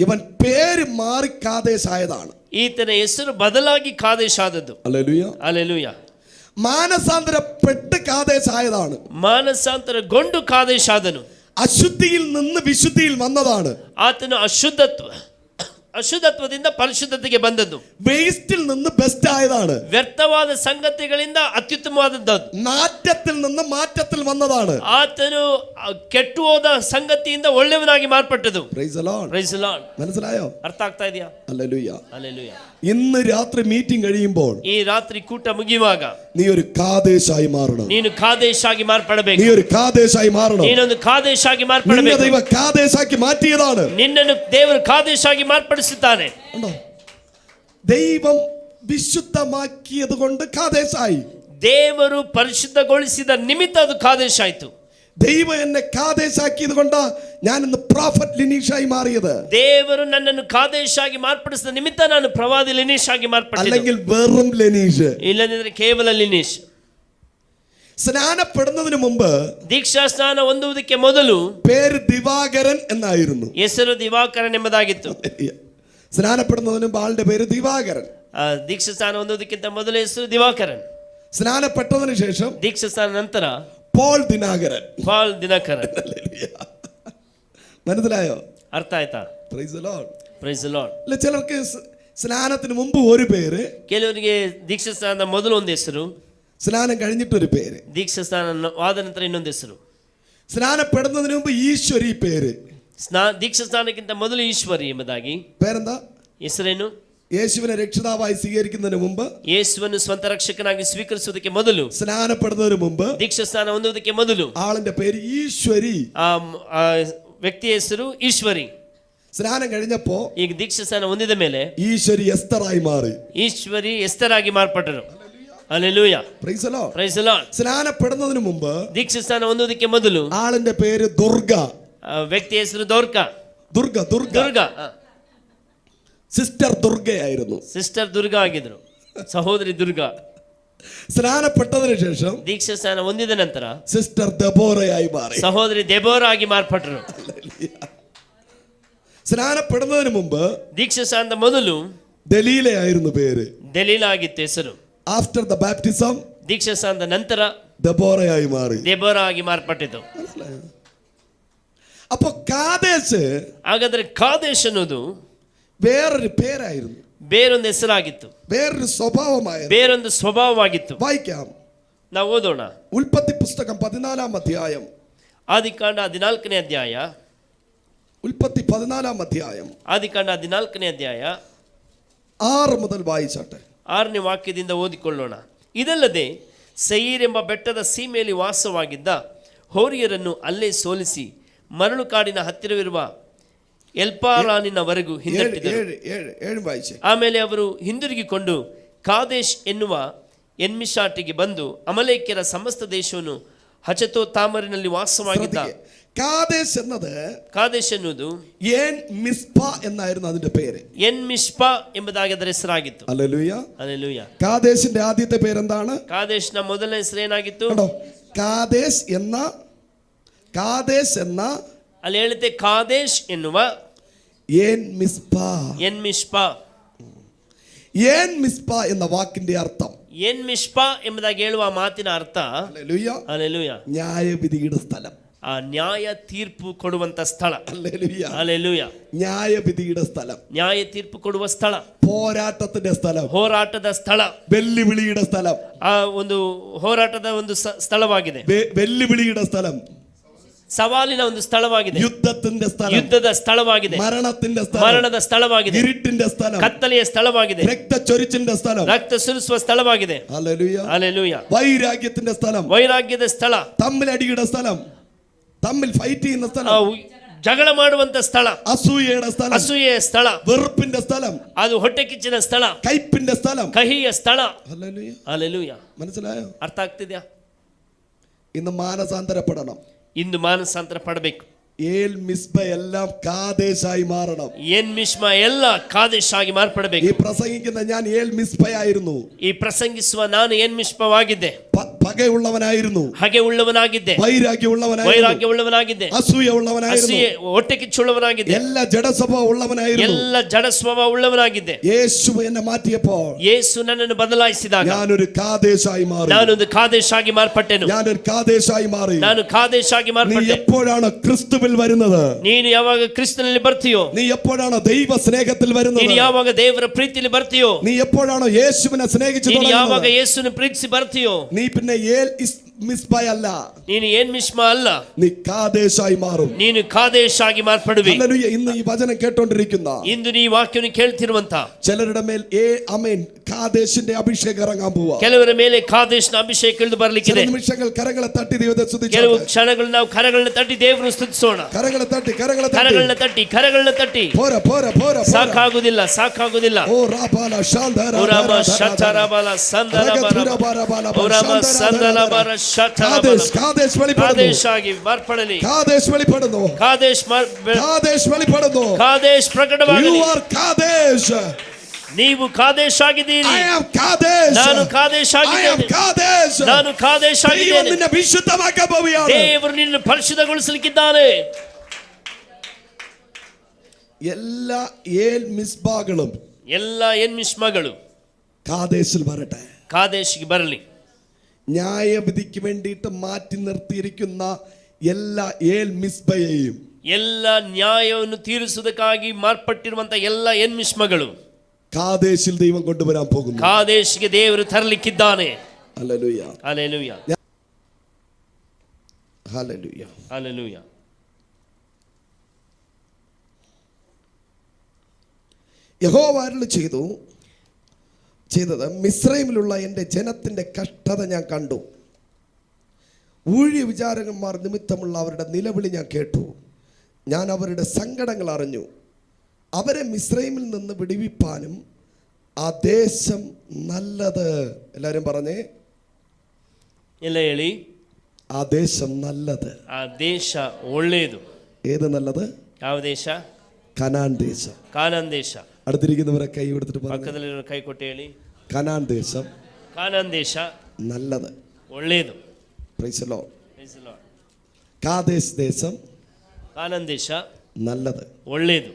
ഇവൻ പേര് മാറി കാദേശ് ആയതാണ്. ಈತನ ಹೆಸರು ಬದಲಾಗಿ ಕಾದೇಶ್ ಆದದ್ದು. ഹല്ലേലൂയ. ಹಲ್ಲೆಲೂಯ. മാനസാന്തരപ്പെട്ട് കാദേശ് ആയതാണ്. ಮಾನಸಾಂತರಗೊಂಡು ಕಾದೇಶ್ ಆದನು. അശുദ്ധിയിൽ നിന്ന് വിശുദ്ധിയിൽ വന്നതാണ്. ಆತನು ಅಶುದ್ಧತ್ವದಿಂದ ಪರಿಶುದ್ಧತೆಗೆ ಬಂದದ್ದು. വേസ്റ്റിൽ നിന്ന് ബെസ്റ്റ് ആയതാണ്. ವ್ಯರ್ಥವಾದ ಸಂಗತಿಗಳಿಂದ ಅತ್ಯುತ್ತಮವಾದದ್ದು. നാറ്റത്തിൽ നിന്ന് മാറ്റത്തിൽ വന്നതാണ്. ಆತನು ಕೆಟ್ಟು ಹೋದ ಸಂಗತಿಯಿಂದ ಒಳ್ಳೆಯವನಾಗಿ ಮಾರ್ಪಟ್ಟದು. Praise the Lord. Praise the Lord. മനസ്സിലായോ? ಅರ್ಥ ಆಗ್ತಾ ಇದೆಯಾ? ഹല്ലേലൂയ. ಹಲ್ಲೆಲೂಯ. ഇന്ന് രാത്രി മീറ്റിംഗ് കഴിയുമ്പോൾ ಈ ರಾತ್ರಿ ಕೂಟ ಮುಗಿಯುವಾಗ നീ ഒരു കാദേശായി മാറണം. ನೀನು ಕಾದೇಶ್ ಆಗಿ ಮಾರ್ಪಡಬೇಕು. നീ ഒരു കാദേശായി മാറണം. ನೀನೊಂದು ಕಾದೇಶ್ ಆಗಿ നിന്നെ ಮಾರ್ಪಡಬೇಕು. ദൈവം കാദേശാക്കി മാറ്റിയതാണ്. ನಿನ್ನನ್ನು ದೇವರು ಕಾದೇಶ್ ಆಗಿ ಮಾರ್ಪಡಿಸುತ್ತಾನೆ. ഉണ്ടോ? ദൈവം വിശുദ്ധമാക്കിയത് കൊണ്ട് കാദേശായി. ದೇವರು ಪರಿಶುದ್ಧಗೊಳಿಸಿದ ನಿಮಿತ್ತ ಅದು ಕಾದೇಶ್ ಆಯ್ತು. ദൈവം എന്നെ കാദേശാക്കിയത് കൊണ്ടാ ഞാൻ ഇന്ന് പ്രോഫറ്റ് ലിനീഷായി മാറിയത്. ದೇವರು ನನ್ನನ್ನು ಕಾದೇಶ್ ಆಗಿ ಮಾರ್ಪಡಿಸಿದ ನಿಮಿತ್ತ ನಾನು ಪ್ರವಾದಿ ಲಿನೀಶ್ ಆಗಿ ಮಾರ್ಪಟ್ಟಿದ್ದೆ. അല്ലെങ്കിൽ വെറും ലിനീഷ്. ಇಲ್ಲದಿದ್ದರೆ ಕೇವಲ ಲಿನೀಶ್. സ്നാനപ്പെടുന്നതിന് മുമ്പ് ದೀಕ್ಷಾ ಸ್ನಾನ ಹೊಂದುವುದಕ್ಕೆ ಮೊದಲು പേര് ദിവാകരൻ എന്നായിരുന്നു. ಹೆಸರು ದಿವಾಕರನ್ ಎಂಬುದಾಗಿತ್ತು. സ്നാനപ്പെടുന്നതിന് മുമ്പ് ആളുടെ പേര് ദിവാകരൻ. ದೀಕ್ಷಾ ಸ್ನಾನ ಹೊಂದುವುದಕ್ಕಿಂತ ಮೊದಲು ಹೆಸರು ದಿವಾಕರನ್. സ്നാനപ്പെട്ടതിന് ശേഷം ದೀಕ್ಷಾ ಸ್ನಾನ ನಂತರ പോൾ ദിനാകരൻ. ಪಾಲ್ ದಿನಕರನ್. മനസ്സിലായോ? ಅರ್ಥ ಆಯ್ತಾ? Praise the Lord. Praise the Lord. അല്ല, ചിലർക്ക് സ്നാനത്തിന് മുമ്പ് ഒരു പേര്, ಕೆಲವರಿಗೆ ದೀಕ್ಷಾ ಸ್ನಾನದ ಮೊದಲು ಒಂದು ಹೆಸರು, സ്നാനം കഴിഞ്ഞിട്ടൊരു പേര്, ದೀಕ್ಷಾ ಸ್ನಾನ ಆದ ನಂತರ ಇನ್ನೊಂದು ಹೆಸರು, സ്നാനപ്പെടുന്നതിന് മുമ്പ് ഈശ്വരി പേര്, ದೀಕ್ಷಾ ಸ್ನಾನಕ್ಕಿಂತ ಮೊದಲು ಈಶ್ವರಿ ಎಂಬುದಾಗಿ. പേരെന്താ? ಹೆಸರೇನು? യേശുവിനെ രക്ഷിതാവായി സ്വീകരിക്കുന്നതിന് മുമ്പ്, ಯೇಸುವನ್ನು ಸ್ವಂತ ರಕ್ಷಕನಾಗಿ ಸ್ವೀಕರಿಸುವುದಕ್ಕೆ ಮೊದಲು, സ്നാനപ്പെടുന്നതിന് മുമ്പ് ದೀಕ್ಷಾ ಸ್ನಾನ ಹೊಂದುವುದಕ್ಕೆ ಮೊದಲು ആളിന്റെ പേര് ഈശ്വരി. ಆ ವ್ಯಕ್ತಿಯ ಹೆಸರು ಈಶ್ವರಿ. സ്നാനം കഴിഞ്ഞപ്പോ ಈಗ ದೀಕ್ಷಾ ಸ್ನಾನ ಹೊಂದಿದ ಮೇಲೆ ഈശ്വരി എസ്തറായി മാറി. ಈಶ್ವರಿ ಎಸ್ತರಾಗಿ ಮಾರ್ಪಟ್ಟರು. Hallelujah. Praise the Lord. Praise the Lord. സ്നാനപ്പെടുന്നതിന് മുമ്പ് ದೀಕ್ಷಾ ಸ್ನಾನ ಹೊಂದುವುದಕ್ಕೆ ಮೊದಲು ആളിന്റെ പേര് ദുർഗ. ವ್ಯಕ್ತಿಯ ಹೆಸರು ದೋರ್ಕ. ദുർഗ. ದುರ್ಗಾ. സിസ്റ്റർ ദുർഗയായിരുന്നു. ಸಿಸ್ಟರ್ ದುರ್ಗಾ ಆಗಿದ್ರು. ಸಹೋದರಿ ದುರ್ಗಾ. സ്നാനപ്പെട്ടതിന് ശേഷം ದೀಕ್ಷಾ ಸ್ನಾನ ಹೊಂದಿದ ನಂತರ സിസ്റ്റർ ദെബോറയായി മാറി. ಸಹೋದರಿ ದೆಬೋರಾಗಿ ಮಾರ್ಪಟ್ಟರು. സ്നാനപ്പെടുന്നതിന് മുമ്പ് ದೀಕ್ಷಾ ಸ್ನಾನದ ಮೊದಲು ദലീലയായിരുന്നു പേര്. ದಲೀಲ ಆಗಿತ್ತು ಹೆಸರು. ആഫ്റ്റർ ദ ബാപ്റ്റിസം ದೀಕ್ಷಾ ಸ್ನಾನದ ನಂತರ ദെബോറയായി മാറി. ದೆಬೋರಾ ಆಗಿ ಮಾರ್ಪಟ್ಟಿತು. അപ്പൊ കാദേശ് ಹಾಗಾದ್ರೆ ಕಾದೇಶ್ ಅನ್ನೋದು വേറൊരു പേരായിരുന്നു, ಬೇರೊಂದು ಹೆಸರಾಗಿತ್ತು, വേറൊരു സ്വഭാവമായിരുന്നു. ಬೇರೊಂದು ಸ್ವಭಾವವಾಗಿತ್ತು. വായിക്കാം. ನಾವು ಓದೋಣ. ഉൽപ്പത്തി പുസ്തകം 14 അധ്യായം. ಆದಿಕಾಂಡ 14ನೇ ಅಧ್ಯಾಯ. ഉൽപ്പത്തി 14 അധ്യായം ಆದಿಕಾಂಡ 14ನೇ ಅಧ್ಯಾಯ 6 മുതൽ വായിച്ചാട്ടെ. 6ನೇ ವಾಕ್ಯದಿಂದ ಓದಿಕೊಳ್ಳೋಣ. ಇದಲ್ಲದೆ ಸೆಯೀರ್ ಎಂಬ ಬೆಟ್ಟದ ಸೀಮೆಯಲ್ಲಿ ವಾಸವಾಗಿದ್ದ ಹೋರಿಯರನ್ನು ಅಲ್ಲೇ ಸೋಲಿಸಿ ಮರಳು ಕಾಡಿನ ಹತ್ತಿರವಿರುವ ಎಲ್ಪಾರಾನಿನವರೆಗೂ ಹಿಂದಟ್ಟಿದರು. ಆಮೇಲೆ ಅವರು ಹಿಂದಿರುಗಿಕೊಂಡು ಕಾದೇಶ್ ಎನ್ನುವ ಎನ್ಮಿಷಾಟಿಗೆ ಬಂದು ಅಮಲೇಕ್ಯರ ಸಮಸ್ತ ದೇಶವನ್ನು ಹಚತೋ ತಾಮರಿನಲ್ಲಿ ವಾಸವಾಗಿದ್ದ. കാദേശ് എന്നത് ಕಾದೇಶ್ ಎನ್ನುವುದು ಏನ್ ಮಿಸ್ಪಾ എന്നായിരുന്നു അതിന്റെ പേര്. ಎನ್ ಮಿಷ್ಪಾ ಎಂಬುದಾಗಿ ಅದರ ಹೆಸರಾಗಿತ್ತು. ഹല്ലേലൂയ. ಹಲ್ಲೆಲೂಯ. കാദേശിന്റെ ആദ്യത്തെ പേരെന്താണ്? ಕಾದೇಶ್ನ ಮೊದಲನೇ ಹೆಸರು ಏನಾಗಿತ್ತು? കാദേശ് എന്ന ಅಲ್ಲಿ ಹೇಳುತ್ತೆ ಕಾದೇಶ್ ಎನ್ನುವ ಏನ್ ಮಿಸ್ಪಾ. ಎನ್ ಮಿಷ್ಪಾ. ಏನ್ ಮಿಸ್ಪಾ ಎന്ന വാക്കിന്റെ അർത്ഥം, ಎನ್ ಮಿಷ್ಪಾ ಎಂಬುದಾಗಿ ಹೇಳುವ ಮಾತಿನ ಅರ್ಥ ഹല്ലേലൂയ, ಹಲ್ಲೆಲೂಯ, ന്യായവിധിയുടെ സ്ഥലം, ಆ ನ್ಯಾಯ ತೀರ್ಪು ಕೊಡುವಂತ ಸ್ಥಳ. Hallelujah, hallelujah. ന്യായവിധിയുടെ സ്ഥലം, ನ್ಯಾಯ ತೀರ್ಪು ಕೊಡುವ ಸ್ಥಳ, പോരാട്ടത്തിന്റെ സ്ഥലം, ಹೋರಾಟದ ಸ್ಥಳ, വെല്ലുവിളിയുടെ സ്ഥലം, ಆ ಒಂದು ಹೋರಾಟದ ಒಂದು ಸ್ಥಳವಾಗಿದೆ. വെല്ലുവിളിയുടെ സ്ഥലം, ಸವಾಲಿನ ಒಂದು ಸ್ಥಳವಾಗಿದೆ. ಯುದ್ಧത്തിന്റെ സ്ഥലം, ಯುದ್ಧದ ಸ್ಥಳವಾಗಿದೆ. മരണത്തിന്റെ സ്ഥലം, ಮರಣದ ಸ್ಥಳವಾಗಿದೆ. ഇരുട്ടിന്റെ സ്ഥലം, ಕತ್ತಲೆಯ ಸ್ಥಳವಾಗಿದೆ. രക്തച്ചൊരിച്ചിന്റെ സ്ഥലം, ರಕ್ತ ಸುರಿಸುವ ಸ್ಥಳವಾಗಿದೆ. Hallelujah, hallelujah. വൈരാഗ്യത്തിന്റെ സ്ഥലം, ವೈರಾಗ್ಯದ ಸ್ಥಳ, തമ്മിലടിയുടെ സ്ഥലം, തമ്മിൽ ഫൈറ്റ് ചെയ്യുന്ന സ്ഥലം, ಜಗಳ ಮಾಡುವಂತ ಸ್ಥಳ, അസൂയയുടെ സ്ഥലം, ಅಸೂಯೆಯ ಸ್ಥಳ, വെറുപ്പിന്റെ സ്ഥലം, ಅದು ಹೊಟ್ಟೆ ಕಿಚ್ಚಿನ ಸ್ಥಳ, കയ്പിന്റെ സ്ഥലം, ಕಹಿಯ ಸ್ಥಳ. ഹല്ലേലൂയ. ಹಲ್ಲೆಲೂಯ. മനസ്സിലായോ? ಅರ್ಥ ಆಗ್ತಿದ್ಯಾ? ഇന്ന് മാനസാന്തരപ്പെടണം. ಇಂದು ಮಾನಸಾಂತರ ಪಡಬೇಕು. ഏൽ മിസ്ബ എല്ലാം കാദേശായി മാറണം. ಎನ್ ಮಿಷ್ಮ ಎಲ್ಲ ಕಾದೇಶ್ ಆಗಿ ಮಾರ್ಪಡಬೇಕು. ഈ പ്രസംഗിക്കുന്ന ഞാൻ ഏൽ മിസ്ബയായിരുന്നു. ಈ ಪ್ರಸಂಗಿಸುವ ನಾನು ಎನ್ ಮಿಷ್ಮವಾಗಿದ್ದೆ. പകയുള്ളവനായിരുന്നു, ಹಾಗೆ ಉಳ್ಳವನಾಗಿದ್ದೆ, ವೈರಾಗ್ಯವುಳ್ಳವನಾಗಿದ್ದೆ, അസൂയ ഉള്ളവനായിരുന്നു, ಅಸೂಯೆ ಹೊಟ್ಟೆ ಕಿಚ್ಚುಳ್ಳವನಾಗಿದ್ದೆ, എല്ലാ ജഡസ്വഭാവ ഉള്ളവനായിരുന്നു. ಎಲ್ಲ ಜಡ ಸ್ವಭಾವ ಉಳ್ಳವನಾಗಿದ್ದೆ. യേശു എന്നെ മാറ്റിയപ്പോൾ ಯೇಸು ನನ್ನನ್ನು ಬದಲಾಯಿಸಿದಾಗ ഞാനൊരു കാദേശായി മാറി. ನಾನೊಂದು ಕಾದೇಶ್ ಆಗಿ ಮಾರ್ಪಟ್ಟೆನು. ഞാനൊരു കാദേശായി മാറി. ನಾನು ಕಾದೇಶ್ ಆಗಿ നീ ಮಾರ್ಪಟ್ಟೆ. എപ്പോഴാണ് ക്രിസ്തുവിൽ വരുന്നത്? ನೀನು ಯಾವಾಗ ಕ್ರಿಸ್ತನಲ್ಲಿ ಬರ್ತೀಯೋ, നീ എപ്പോഴാണ് ദൈവ സ്നേഹത്തിൽ വരുന്നത്? ನೀನು ಯಾವಾಗ ದೇವರ ಪ್ರೀತಿಯಲ್ಲಿ ಬರ್ತೀಯೋ, നീ എപ്പോഴാണ് യേശുവിനെ സ്നേഹിച്ചു ನೀನು ಯಾವಾಗ തുടങ്ങുന്നത്? ಯೇಸುವನ್ನು ಪ್ರೀತಿಸಿ ಬರ್ತೀಯೋ, നീ പിന്നെ ഏൽ മിസ്ബയല്ല, ನೀನು ಏನ್ ಮಿಷ್ಮ ಅಲ್ಲ, നീ കാദേശായി മാറും. ನೀನು ಕಾದೇಶ್ ಆಗಿ ಮಾರ್ಪಡುವಿ. ഹല്ലേലൂയ. ഇന്ന് ഈ വചനം കേട്ടോണ്ടിരിക്കുന്ന ಇಂದು ನೀ ವಾಕ್ಯವನ್ನು ಕೇಳ್ತಿರುವಂತ ചിലരുടെ മേൽ ആമേൻ കാദേശിന്റെ അഭിഷേകം ഇറങ്ങാൻ പോവാ. ಕೆಲವರ ಮೇಲೆ ಕಾದೇಶ್ನ ಅಭಿಷೇಕ ಇಳಿದು ಬರ್ಲಿಕ್ಕಿದೆ. നിമിഷങ്ങൾ കരങ്ങളെ തട്ടി ദൈവത്തെ സ്തുതിച്ചു. ಕೆಲವು ಕ್ಷಣಗಳು ನಾವು ಕರಗಳನ್ನ ತಟ್ಟಿ ದೇವರನ್ನು ಸ್ತುತಿಸೋಣ. കരങ്ങളെ തട്ടി ಕರಗಳನ್ನ ತಟ್ಟಿ പോരാ ಸಾಕಾಗುದಿಲ್ಲ. ഓ റാബാല ശാന്തര ಓರಾಮ ಶತರಬಲ ಸಂದರಬಲ ಓರಾಮ ಸಂದರಬಲ ಶತರಬಲ കാദേശ് വെളിപ്പെടുന്നു. ಕಾದೇಶ್ ಆಗಿ ಮಾರ್ಪಡಲಿ. കാദേശ് വെളിപ്പെടുന്നു. ಕಾದೇಶ್ വെളിപ്പെടുന്നു. ಕಾದೇಶ್ ಪ್ರಕಟವಾಗಲಿ. You are Kadesh. ನೀವು ಕಾದೇಶ್ ಆಗಿದ್ದೀರಿ. I am Kadesh. ನಾನು ಕಾದೇಶ್ ಆಗಿದ್ದೇನೆ. I am ಕಾദേശ്. ನಾನು ಕಾದೇಶ್ ദൈവം ಆಗಿದ್ದೇನೆ. നിന്നെ വിശുദ്ധമാക്കാൻ പോവുകയാണ്. ದೇವರು ನಿನ್ನನ್ನು ಪರಿಶುದ್ಧಗೊಳಿಸಲಿಕ್ಕಿದ್ದಾನೆ. എല്ലാ ഏൽ മിസ്ബാകളും ಎಲ್ಲ ಎನ್ ಮಿಷ್ಮಗಳು കാദേശിൽ വരട്ടെ. ಕಾದೇಶ್ಗೆ ಬರಲಿ. ന്യായവിധിക്ക് വേണ്ടിയിട്ട് മാറ്റി നിർത്തിയിരിക്കുന്ന എല്ലാ ഏൽ മിസ്ബയെയും, ಎಲ್ಲ ನ್ಯಾಯವನ್ನು ತೀರಿಸುವುದಕ್ಕಾಗಿ ಮಾರ್ಪಟ್ಟಿರುವಂತ ಎಲ್ಲ ಎನ್ ಮಿಷ್ಮಗಳು കാദേശിൽ ദൈവം കൊണ്ടുവരാൻ പോകുന്നു. ಕಾದೇಶ್ಗೆ ದೇವರು ತರಲಿಕ್ಕಿದ್ದಾನೆ. Hallelujah, hallelujah, hallelujah. ಹಲ್ಲೆಲೂಯ. യഹോവ അരുളി ചെയ്തത് മിസ്രൈമിലുള്ള എൻ്റെ ജനത്തിൻ്റെ കഷ്ടത ഞാൻ കണ്ടു. ഊഴിയ വിചാരകന്മാർ നിമിത്തമുള്ള അവരുടെ നിലവിളി ഞാൻ കേട്ടു. ഞാൻ അവരുടെ സങ്കടങ്ങൾ അറിഞ്ഞു. അവരെ മിസ്രൈമിൽ നിന്ന് വിടുവിപ്പാനും ആ ദേശം നല്ലത്. എല്ലാവരും പറഞ്ഞേ, ಎಲ್ಲ ಹೇಳಿ. ആ ദേശം നല്ലത്. ಆ ದೇಶ ಒಳ್ಳೆಯದು. ഏത് നല്ലത്? ಯಾವ ದೇಶ? കനാൻ ദേശം. ಕಾನಾನ್ ದೇಶ. അടുത്തിരിക്കുന്നവരെ കൈ എടുത്തിട്ട് പറഞ്ഞു, ಪಕ್ಕದಲ್ಲಿರೋ ಕೈ ಕೊಟ್ಟು ಹೇಳಿ, കനാൻ ദേശം. ಕಾನಾನ್ ದೇಶ നല്ലത്. ಒಳ್ಳೆಯದು. Price the Lord. Praise the Lord. Kadesh ദേശം ಕಾನಾನ್ ದೇಶ നല്ലത്. ಒಳ್ಳೆಯದು.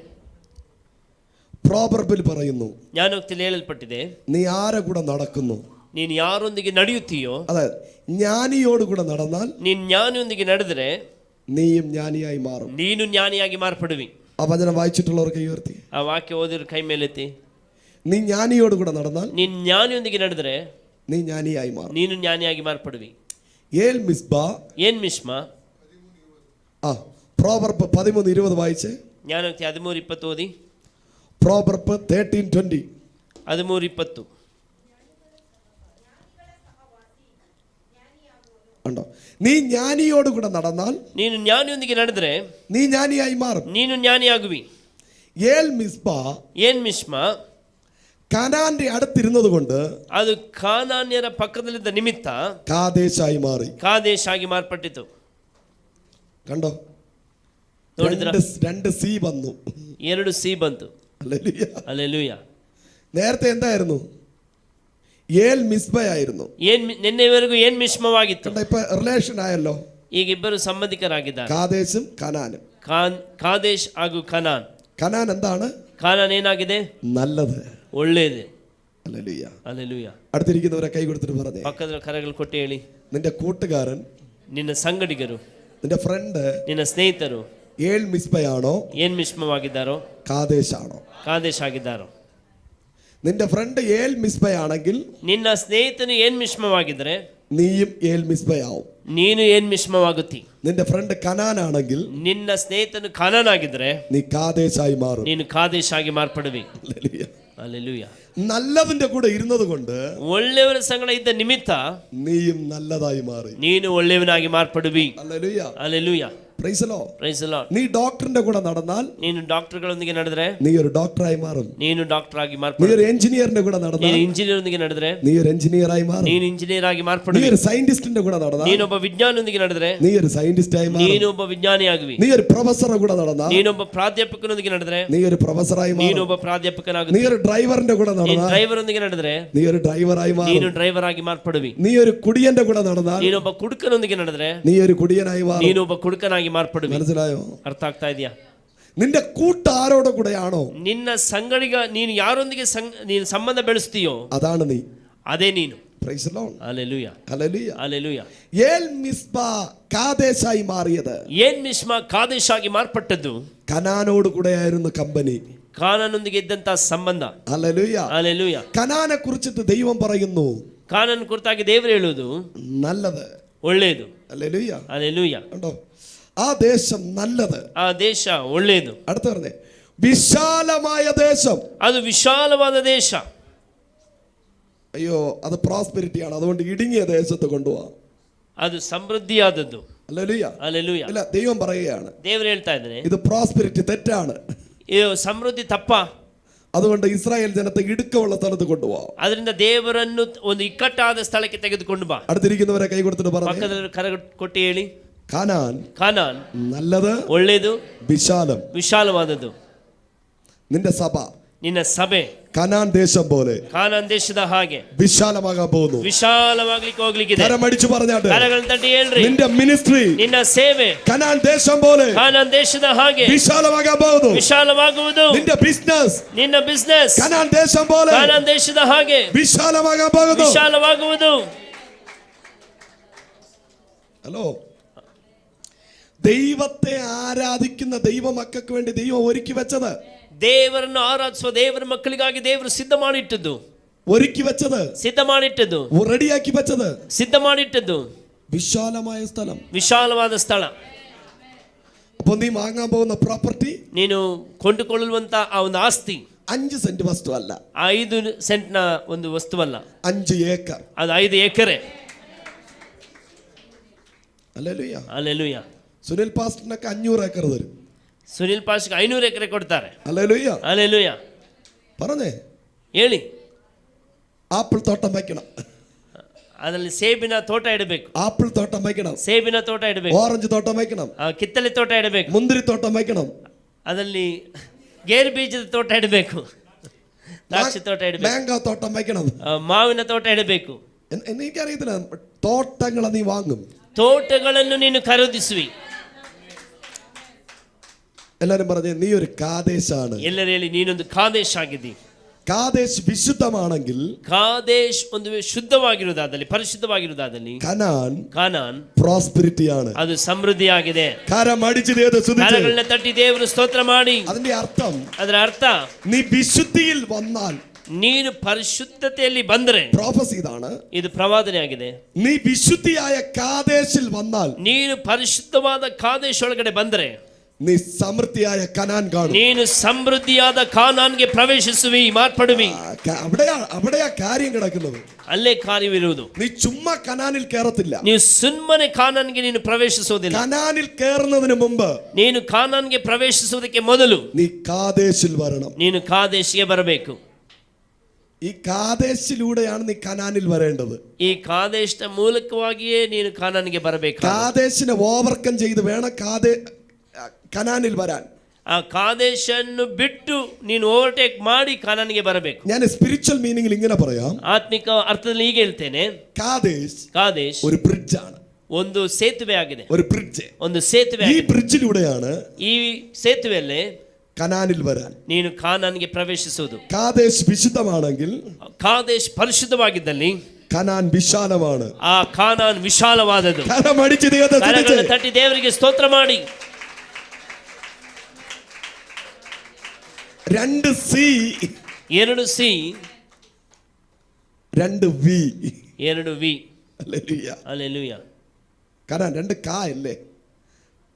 പ്രോവർബിൽ പറയുന്നു, ಜ್ಞಾನೋಕ್ತಿಯಲ್ಲಿ ಹೇಳಲ್ಪಟ್ಟಿದೆ, നീ ആരെ കൂടെ നടക്കുന്നു. ನೀನು ಯಾರೊಂದಿಗೆ ನಡೆಯುತ್ತೀಯೋ, അതായത് ജ്ഞാനിയോട് കൂടെ നടന്നാൽ ನೀನು ಜ್ಞಾನಿಯೊಂದಿಗೆ ನಡೆದರೆ നീയും ജ്ഞാനിയായി മാറും. ನೀನು ಜ್ಞಾನಿಯಾಗಿ ಮಾರ್ಪಡುವಿ. ആ വചനം വായിച്ചിട്ടുള്ളവർ കൈ ഉയർത്തി. ಆ ವಾಕ್ಯ ಓದಿರೋ ಕೈ ಮೇಲೆತ್ತಿ. നീ ജ്ഞാനിയോട് കൂടെ നടന്നാൽ ನೀನು ಜ್ಞಾನಿಯೊಂದಿಗೆ ನಡೆದರೆ നീ ജ്ഞാനിയായി മാറും. ನೀನು ಜ್ಞಾನಿಯಾಗಿ ಮಾರ್ಪಡುವಿ. ഏൽ മിസ്ബ ಏನ್ ಮಿಶ್ಮ? പ്രോവർബ് 13:20 വായിച്ചേ. ಜ್ಞಾನೋಕ್ತಿ 13:20 ಓದಿ. പ്രോവർബ് 13:20. 13:20 ഉണ്ടോ? നീ ജ്ഞാനിയോട് കൂടെ നടന്നാൽ ನೀನು ಜ್ಞಾನಿಯೊಂದಿಗೆ ನಡೆದರೆ നീ ജ്ഞാനിയായി മാറും. ನೀನು ಜ್ಞಾನಿಯಾಗುವಿ. ഏൽ മിസ്ബ ಏನ್ ಮಿಶ್ಮ? കനാന്റെ അടുത്തിരുന്നത് കൊണ്ട് ಅದು ಕಾನಾನ್ಯರ ಪಕ್ಕದಲ್ಲಿದ್ದ ನಿಮಿತ್ತ കാദേശായി മാറി. ಕಾದೇಶ್ ಆಗಿ ಮಾರ್ಪಟ್ಟಿತು. കണ്ടോ? ನೋಡಿದ್ರ? രണ്ട് സി വന്നു. 2 ಸಿ ಬಂತು. ഹല്ലേലൂയ. ಅಲ್ಲೆಲೂಯ. നേരത്തെ എന്തായിരുന്നു? ഏൽ മിസ്ബയായിരുന്നു. ನಿನ್ನೆವರೆಗೂ ಏನ್ ಮಿಶ್ಮವಾಗಿತ್ತು? കണ്ടോ? ഇപ്പൊ റിലേഷൻ ആയല്ലോ. ಈಗ ಇಬ್ಬರು ಸಂಬಂಧಿಕರಾಗಿದ್ದಾರೆ, കാദേശും കനാനും. ಕಾದೇಶ್ ಹಾಗೂ ಕನಾನ್. കനാൻ എന്താണ്? ಕಾನಾನ್ ಏನಾಗಿದೆ? നല്ലത്, ಒಳ್ಳೆಯದು. ഹല്ലേലൂയ. ಅಲ್ಲೆಲೂಯ. അടുത്തിരിക്കുന്നവരെ കൈ കൊടുത്തിട്ട് പറഞ്ഞേ, ಪಕ್ಕದ ಕರಗಳು ಕೊಟ್ಟು ಹೇಳಿ, നിന്റെ കൂട്ടുകാരൻ, ನಿನ್ನ ಸಂಗಡಿಗರು, നിന്റെ ഫ്രണ്ട് ನಿನ್ನ ಸ್ನೇಹಿತರು ഏൽ മിസ്ബയാണോ ಏನ್ ಮಿಶ್ಮವಾಗಿದ್ದಾರೋ? കാദേശാണോ? ಕಾದೇಶ್ ಆಗಿದ್ದಾರೋ? നിന്റെ ഫ്രണ്ട് ഏൽ മിസ്ബയാണെങ്കിൽ ನಿನ್ನ ಸ್ನೇಹಿತನು ಏನ್ ಮಿಶ್ಮವಾಗಿದ್ರೆ നീയും ഏൽ മിസ്ബയാവും. ನೀನು ಏನ್ ಮಿಶ್ಮವಾಗುತ್ತಿ. നിന്റെ ഫ്രണ്ട് കനാനാണെങ്കിൽ ನಿನ್ನ ಸ್ನೇಹಿತನು ಕಾನಾನ್ ಆಗಿದ್ರೆ നീ കാദേശായി മാറും. ನೀನು ಕಾದೇಶ್ ಆಗಿ ಮಾರ್ಪಡುವಿ. ഹല്ലേലൂയ. ಅಲ್ಲೆಲೂಯ. നല്ലതിന്റെ കൂടെ ഇരുന്നത് കൊണ്ട് ಒಳ್ಳೆಯವರ ಸಂಗಡ ಇದ್ದ ನಿಮಿತ್ತ നീയും നല്ലതായി മാറി. ನೀನು ಒಳ್ಳೆಯವನಾಗಿ ಮಾರ್ಪಡುವಿ. Hallelujah. Hallelujah. Praise the Lord. Praise the Lord. നീ ഡോക്ടറിന്റെ കൂടെ നടന്നാൽ ನೀನು ಡಾಕ್ಟರ್ಗಳೊಂದಿಗೆ ನಡೆದರೆ നീ ഒരു ഡോക്ടറായി മാറും. ನೀನು ಡಾಕ್ಟರ್ ಆಗಿ നീ ಮಾರ್ಪಡು. ഒരു എഞ്ചിനീയറിന്റെ കൂടെ ನೀನು നടന്നാൽ ಇಂಜಿನಿಯರ್ನೊಂದಿಗೆ ನಡೆದರೆ നീ ഒരു എഞ്ചിനീയറായി മാറും. ನೀನು ಇಂಜಿನಿಯರ್ ಆಗಿ നീ ಮಾರ್ಪಡುವಿ. ഒരു സയന്റിസ്റ്റിന്റെ കൂടെ നടന്നാൽ ನೀನೊಬ್ಬ ವಿಜ್ಞಾನದೊಂದಿಗೆ ನಡೆದರೆ നീ ഒരു സയന്റിസ്റ്റായി മാറും. ನೀನೊಬ್ಬ ವಿಜ್ಞಾನಿಯಾಗುವಿ. നീ ഒരു പ്രൊഫസറുടെ കൂടെ നടന്നാൽ ನೀನೊಬ್ಬ ಪ್ರಾಧ್ಯಾಪಕನೊಂದಿಗೆ ನಡೆದರೆ നീ ഒരു പ്രൊഫസറായി മാറും. ನೀನೊಬ್ಬ നീ ಪ್ರಾಧ್ಯಾಪಕನಾಗುವಿ. ഒരു ഡ്രൈവറിന്റെ കൂടെ ನೀನು നടന്നാൽ ಡ್ರೈವರೊಂದಿಗೆ ನಡೆದರೆ നീ ഒരു ഡ്രൈവറായി ನೀನು മാറും. ಡ್ರೈವರ್ ಆಗಿ ಮಾರ್ಪಡುವಿ. നീ ഒരു കുടിയന്റെ കൂടെ നടന്നാൽ ನೀನೊಬ್ಬ ಕುಡುಕನೊಂದಿಗೆ ನಡೆದರೆ നീ ഒരു കുടിയനായി മാറും. ನೀನೊಬ್ಬ ಕುಡುಕನಾಗಿ ಮಾರ್ಪಡುವಿ. മനസ്സിലായോ? ಅರ್ಥ ಆಗ್ತಾ ಇದೆಯಾ? നിന്റെ കൂട്ടാരോടെ കൂടെയാണോ ನಿನ್ನ ಸಂಗಡಿಗ ನೀನು ಯಾರೊಂದಿಗೆ ನೀನು ಸಂಬಂಧ ಬೆಳೆಸ್ತೀಯೋ അതാണ് നീ. ಅದೇ ನೀನು. Praise the Lord. Hallelujah. Hallelujah. Hallelujah. ഏൽ മിസ്ബ കാദേശായി മാറിയത് ಏನ್ ಮಿಶ್ಮ ಕಾದೇಶ್ ಆಗಿ ಮಾರ್ಪಟ್ಟದ್ದು കനാനോട് കൂടെയായിരുന്നു കമ്പനി. ಕಾನಾನೊಂದಿಗೆ ಇದ್ದಂತ ಸಂಬಂಧ. ഹല്ലേലൂയ. ಅಲ್ಲೆಲೂಯ. കനാനെ കുറിച്ചിട്ട് ദൈവം പറയുന്നു ಕಾನಾನ್ ಕುರಿತಾಗಿ ದೇವರು ಹೇಳುವುದು നല്ലത്. ಒಳ್ಳೆಯದು. ഹല്ലേലൂയ. ಅಲ್ಲೆಲೂಯ. കണ്ടോ? ആ ദേശം നല്ലത്. ಆ ದೇಶ ಒಳ್ಳೆಯದು. അടുത്ത പറഞ്ഞേ, വിശാലമായ ദേശം. ಅದು ವಿಶಾಲವಾದ ದೇಶ. അയ്യോ, അത് പ്രോസ്പെരിറ്റിയാണ്. അതുകൊണ്ട് ഇടുങ്ങിയ ദേശത്ത് കൊണ്ടുപോവാം. ಅದು ಸಮೃದ್ಧಿಯಾದದ್ದು. ഹല്ലേലൂയ. ಅಲ್ಲೆಲೂಯ. ഇല്ല, ദൈവം പറയുകയാണ് ದೇವರು ಹೇಳ್ತಾ ಇದ್ದಾನೆ, ഇത് പ്രോസ്പെരിറ്റി തെറ്റാണ്. ಇದು ಸಮೃದ್ಧಿ ತಪ್ಪ. അതുകൊണ്ട് ഇസ്രായേൽ ജനത്തെ ഇടുക്കമുള്ള സ്ഥലത്ത് കൊണ്ടുപോകാം. ಅದರಿಂದ ದೇವರನ್ನು ಒಂದು ಇಕ್ಕಟ್ಟಾದ ಸ್ಥಳಕ್ಕೆ ತೆಗೆದುಕೊಂಡು ಬಾ. അടുത്തിരിക്കുന്നവരെ കൈ കൊടുത്തിട്ട് പറഞ്ഞു, ಪಕ್ಕದಲ್ಲಿ ಕರ ಕೊಟ್ಟು ಹೇಳಿ, കാനാൻ ಕಾನಾನ್ നല്ലത്, ಒಳ್ಳೆಯದು, വിശാലം. ವಿಶಾಲವಾದದ್ದು. നിന്റെ സഭ ನಿನ್ನ ಸಭೆ കനാൻ ദേശം പോലെ ಕಾನಾನ್ ದೇಶದ ಹಾಗೆ വിശാലമാകാൻ പോകുന്നു. ವಿಶಾಲವಾಗ್ಲಿಕ್ಕೆ ಹೋಗ್ಲಿಕ್ಕಿದೆ. കരമടിച്ചു പറഞ്ഞാട്ട് ಕರಗಳನ್ನು ತಟ್ಟಿ ಹೇಳ್ರಿ, നിന്റെ മിനിസ്ട്രി ನಿನ್ನ ಸೇವೆ കനാൻ ദേശം പോലെ ಕಾನಾನ್ ದೇಶದ ಹಾಗೆ വിശാലമാകാൻ പോകുന്നു. ವಿಶಾಲವಾಗುವುದು. നിന്റെ ബിസിനസ് ನಿನ್ನ ಬಿಸ್ನೆಸ್ കനാൻ ദേശം പോലെ ಕಾನಾನ್ ದೇಶದ ಹಾಗೆ വിശാലമാകാൻ പോകുന്നു. ವಿಶಾಲವಾಗುವುದು. ഹലോ, ദൈവത്തെ ആരാധിക്കുന്ന ദൈവമക്കൾക്ക് വേണ്ടി ദൈവം ഒരുക്കി വെച്ചത്, ದೇವರನ್ನು ಆರಾಧಿಸುವ ದೇವರ ಮಕ್ಕಳಿಗಾಗಿ ದೇವರು ಸಿದ್ಧ ಮಾಡಿಟ್ಟದ್ದು, ഒരുക്കി വെച്ചത്, ಸಿದ್ಧ ಮಾಡಿಟ್ಟದ್ದು, റെഡിയാക്കി വെച്ചത് ಸಿದ್ಧ ಮಾಡಿಟ್ಟದ್ದು വിശാലമായ സ്ഥലം. ವಿಶಾಲವಾದ ಸ್ಥಳ. അപ്പൊ നീ വാങ്ങാൻ പോകുന്ന പ്രോപ്പർട്ടി ನೀನು ಕೊಂಡುಕೊಳ್ಳುವಂತ ಆ ಒಂದು ಆಸ್ತಿ 5 സെന്റ് വസ്തു അല്ല, 5 ಸೆಂಟ್ನ ಒಂದು ವಸ್ತುವಲ್ಲ, 5 ഏക്കർ. ಅದು 5 ಎಕರೆ. ഹല്ലേലൂയ. ಅಲ್ಲೆಲೂಯ. സുനിൽ പാസ്റ്ററിനൊക്കെ 500 ഏക്കർ തരും. ಸುನಿಲ್ ಪಾಸ್ಗೆ 500 ಎಕರೆ ಕೊಡ್ತಾರೆ. ഹല്ലേലൂയ. ಅಲ್ಲೆಲೂಯ. പറഞ്ഞേ, ಹೇಳಿ, ആപ്പിൾ തോട്ടം വയ്ക്കണം, ಅದರಲ್ಲಿ ಸೇಬಿನ ತೋಟ ಇಡಬೇಕು, ആപ്പിൾ തോട്ടം വയ്ക്കണം, ಸೇಬಿನ ತೋಟ ಇಡಬೇಕು, ഓറഞ്ച് തോട്ടം വയ്ക്കണം, ಕಿತ್ತಳೆ ತೋಟ ಇಡಬೇಕು, മുന്തിരി തോട്ടം വയ്ക്കണം, ಅದರಲ್ಲಿ ಗೇರು ಬೀಜದ ತೋಟ ಇಡಬೇಕು, ದ್ರಾಕ್ಷಿ ತೋಟ ಇಡಬೇಕು, മാംഗോ തോട്ടം വയ്ക്കണം. ಮಾವಿನ ತೋಟ ಇಡಬೇಕು. എനിക്കറിയത്തില്ല, തോട്ടങ്ങളെ നീ വാങ്ങും. ತೋಟಗಳನ್ನು ನೀನು ಖರೀದಿಸುವಿ. എല്ലാരും പറഞ്ഞേ, നീ ഒരു കാദേശാണ്. ಎಲ್ಲರೂ ಹೇಳಿ, ನೀನೊಂದು ಕಾದೇಶ್ ಆಗಿದ್ದಿ. കാദേശ് വിശുദ്ധമാണെങ്കിൽ, ಕಾದೇಶ್ ಒಂದು ಶುದ್ಧವಾಗಿರುವುದಾದಲ್ಲಿ, ಪರಿಶುದ್ಧವಾಗಿರುವುದಾದಲ್ಲಿ, ಕಾನಾನ್ പ്രോസ്പെരിറ്റി ആണ്, ಅದು ಸಮೃದ್ಧಿಯಾಗಿದೆ. കരങ്ങളെ ತಟ್ಟಿ ದೇವರು ಸ್ತೋತ್ರ ಮಾಡಿ. അതിന്റെ അർത്ഥം, ಅದರ ಅರ್ಥ, നീ വിശുദ്ധിയിൽ വന്നാൽ, ನೀನು ಪರಿಶುದ್ಧತೆಯಲ್ಲಿ ಬಂದರೆ, പ്രോഫസി ഇതാണ്, ಇದು ಪ್ರವಾದನೆ ಆಗಿದೆ. നീ വിശുദ്ധിയായ കാദേശിൽ വന്നാൽ, ನೀನು ಪರಿಶುದ್ಧವಾದ ಕಾದೇಶ್ ಒಳಗಡೆ ಬಂದರೆ, നീ സമൃദ്ധിയായ കനാൻ കാണും. ನೀನು ಸಮೃದ್ಧಿಯಾದ ಕಾನಾನ್ಗೆ ಪ್ರವೇಶಿಸುವಿ, ಮಾರ್ಪಡುವಿ. അവിടെയാ കാര്യം കിടക്കുന്നത്. ಅಲ್ಲೇ ಕಾರ್ಯವಿರುವುದು. നീ ചുമ്മാ കനാനിൽ കയറത്തില്ല. ನೀವು ಸುಮ್ಮನೆ ಕಾನಾನ್ಗೆ ನೀನು ಪ್ರವೇಶಿಸುವುದಿಲ್ಲ. കനാനിൽ കയറുന്നതിന് മുമ്പ്, ನೀನು ಕಾನಾನ್ಗೆ ಪ್ರವೇಶಿಸುವುದಕ್ಕೆ ಮೊದಲು നീ കാദേശിൽ വരണം. ನೀನು ಕಾದೇಶ್ಗೆ ಬರಬೇಕು. ഈ കാദേശിലൂടെയാണ് നീ കനാനിൽ വരേണ്ടത്. ഈ കാദേശിന്റെ ಮೂಲಕವಾಗಿಯೇ ನೀನು ಕಾನಾನ್ಗೆ ಬರಬೇಕು. കാദേശിനെ ഓവർകം ചെയ്ത് വേണം കനാനിൽ വരാൻ. ಆ ಕಾದೇಶನ್ನು ಬಿಟ್ಟು ನೀನು ಓವರ್ಟೇಕ್ ಮಾಡಿ ಕಾನಾನ್ಗೆ ಬರಬೇಕು. ഞാൻ സ്പിരിച്വൽ മീനിങ്ങിൽ ഇങ്ങനെ പറയാം, ಆತ್ಮಿಕ ಅರ್ಥದಲ್ಲಿ ಹೀಗೆ ಹೇಳ್ತೇನೆ. ಕಾದೇಶ್ ഒരു ബ്രിഡ്ജ് ആണ്, ಒಂದು ಸೇತುವೆ ಆಗಿದೆ. ഒരു ബ്രിഡ്ജ്, ಒಂದು ಸೇತುವೆ. ഈ ബ്രിഡ്ജിലൂടെയാണ് ಈ ಸೇತುವೆಯಲ್ಲಿ കനാനിൽ വരാൻ, ನೀನು ಕಾನಾನ್ಗೆ ಪ್ರವೇಶಿಸುವುದು. കാദേശ് വിശുദ്ധമാണെങ്കിൽ, ಕಾದೇಶ್ ಪರಿಶುದ್ಧವಾಗಿದ್ದಲ್ಲಿ, കനാൻ വിശാലമാണ്. ಆ ಕಾನಾನ್ ವಿಶಾಲವಾದದ್ದು. കരങ്ങളെ ತಟ್ಟಿ ದೇವರಿಗೆ ಸ್ತೋತ್ರ ಮಾಡಿ. 2 C, 2 C, 2 V. 2 V. Hallelujah, hallelujah. Canaan 2 കാ അല്ലേ,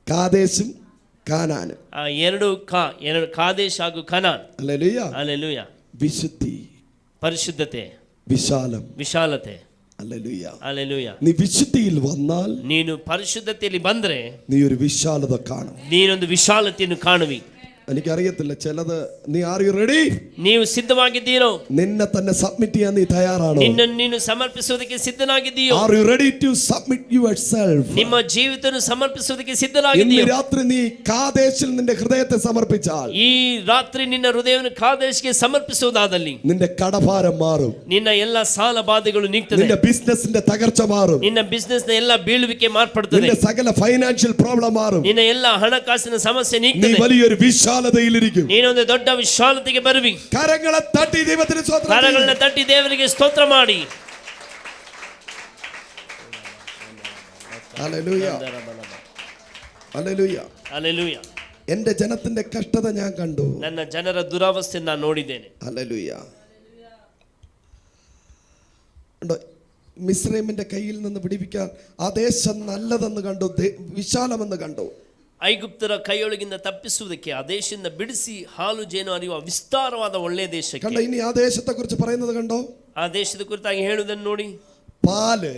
കാദേശും കാനാനും. ಆ 2 ಕಾದೇಶ್ ಹಾಗೂ ಕನಾನ್. Hallelujah, hallelujah. വിശുദ്ധി, ಪರಿಶುದ್ಧತೆ, വിശാലത്തെ. Hallelujah, hallelujah. നീ വിശുദ്ധിയിൽ വന്നാൽ, ನೀನು ಪರಿಶುದ್ಧತೆಯಲ್ಲಿ ಬಂದ್ರೆ, നീ ഒരു വിശാലത കാണും. ನೀನೊಂದು ವಿಶಾಲತೆಯನ್ನು ಕಾಣುವಿ. എനിക്കറിയത്തില്ല, ചിലത് നീ ആർ യു റെഡി, ನೀವು ಸಿದ್ಧವಾಗಿದ್ದೀರೋ, നിന്നെ തന്നെ സബ്മിറ്റ് ചെയ്യാൻ നീ തയ്യാറാണോ, ನಿನ್ನನ್ನು ನೀನು ಸಮರ್ಪಿಸುವುದಕ್ಕೆ ಸಿದ್ಧನಾಗಿದ್ದೀಯೋ, are you ready to submit yourself, ನಿಮ್ಮ ಜೀವಿತವನ್ನು ಸಮರ್ಪಿಸುವುದಕ್ಕೆ ಸಿದ್ಧನಾಗಿದ್ದೀಯೋ. ഇന്ന് രാത്രി നീ കാദേശിൽ നിന്റെ ഹൃദയത്തെ സമർപ്പിച്ചാൽ, ಈ ರಾತ್ರಿ ನಿನ್ನ ಹೃದಯವನ್ನು ಕಾದೇಶ್ಗೆ ಸಮರ್ಪಿಸುವುದಾದಲ್ಲಿ, നിന്റെ കടഭാരം മാറും, ನಿನ್ನ ಎಲ್ಲ ಸಾಲ ಬಾಧೆಗಳು ನೀಗ್ತದೆ, നിന്റെ ബിസിനസിന്റെ തകർച്ച മാറും, ನಿನ್ನ ಬಿಸಿನೆಸ್ ನ ಎಲ್ಲ ಬೀಳುವಿಕೆ ಮಾರ್ಪಡುತ್ತದೆ, നിന്റെ സകല ഫൈനാൻഷ്യൽ പ്രോബ്ലം മാറും, ನಿನ್ನ ಎಲ್ಲ ಹಣಕಾಸಿನ ಸಮಸ್ಯೆ നീ ನೀಗ್ತದೆ, വലിയൊരു വിശാലതയിലിരിക്കും. ನೀನೊಂದು ದೊಡ್ಡ ವಿಶಾಲತೆಗೆ ಬರುವಿ. കരങ്ങളെ തട്ടി ദൈവത്തിന് സ്തോത്രം, ಕರಗಳನ್ನ ತಟ್ಟಿ ದೇವರಿಗೆ ಸ್ತೋತ್ರ ಮಾಡಿ. Hallelujah, hallelujah. ಹಲ್ಲೆಲೂಯ. എന്റെ ജനത്തിന്റെ കഷ്ടത ഞാൻ കണ്ടു, ನನ್ನ ಜನರ ದುರವಸ್ಥೆ ನಾನು ನೋಡಿದ್ದೇನೆ. ഹല്ലേലൂയ. മിസ്രൈമിന്റെ കയ്യിൽ നിന്ന് വിടുവിക്കാൻ ആ ദേശം നല്ലതെന്ന് കണ്ടു, വിശാലമെന്ന് കണ്ടു. ಐಗುಪ್ತರ ಕೈಯೊಳಗಿಂದ ತಪ್ಪಿಸುವುದಕ್ಕೆ ಆ ದೇಶದಿಂದ ಬಿಡಿಸಿ ಹಾಲು ಜೇನು ಹರಿಯುವ ವಿಸ್ತಾರವಾದ ಒಳ್ಳೆಯ ದೇಶಕ್ಕೆ. കണ്ടോ, ഇനി ആ ദേശത്തെ കുറിച്ച് പറയുന്നത് കണ്ടോ, ಆ ದೇಶದ ಕುರಿತಾಗಿ ಹೇಳುವುದನ್ನು ನೋಡಿ. പാല്,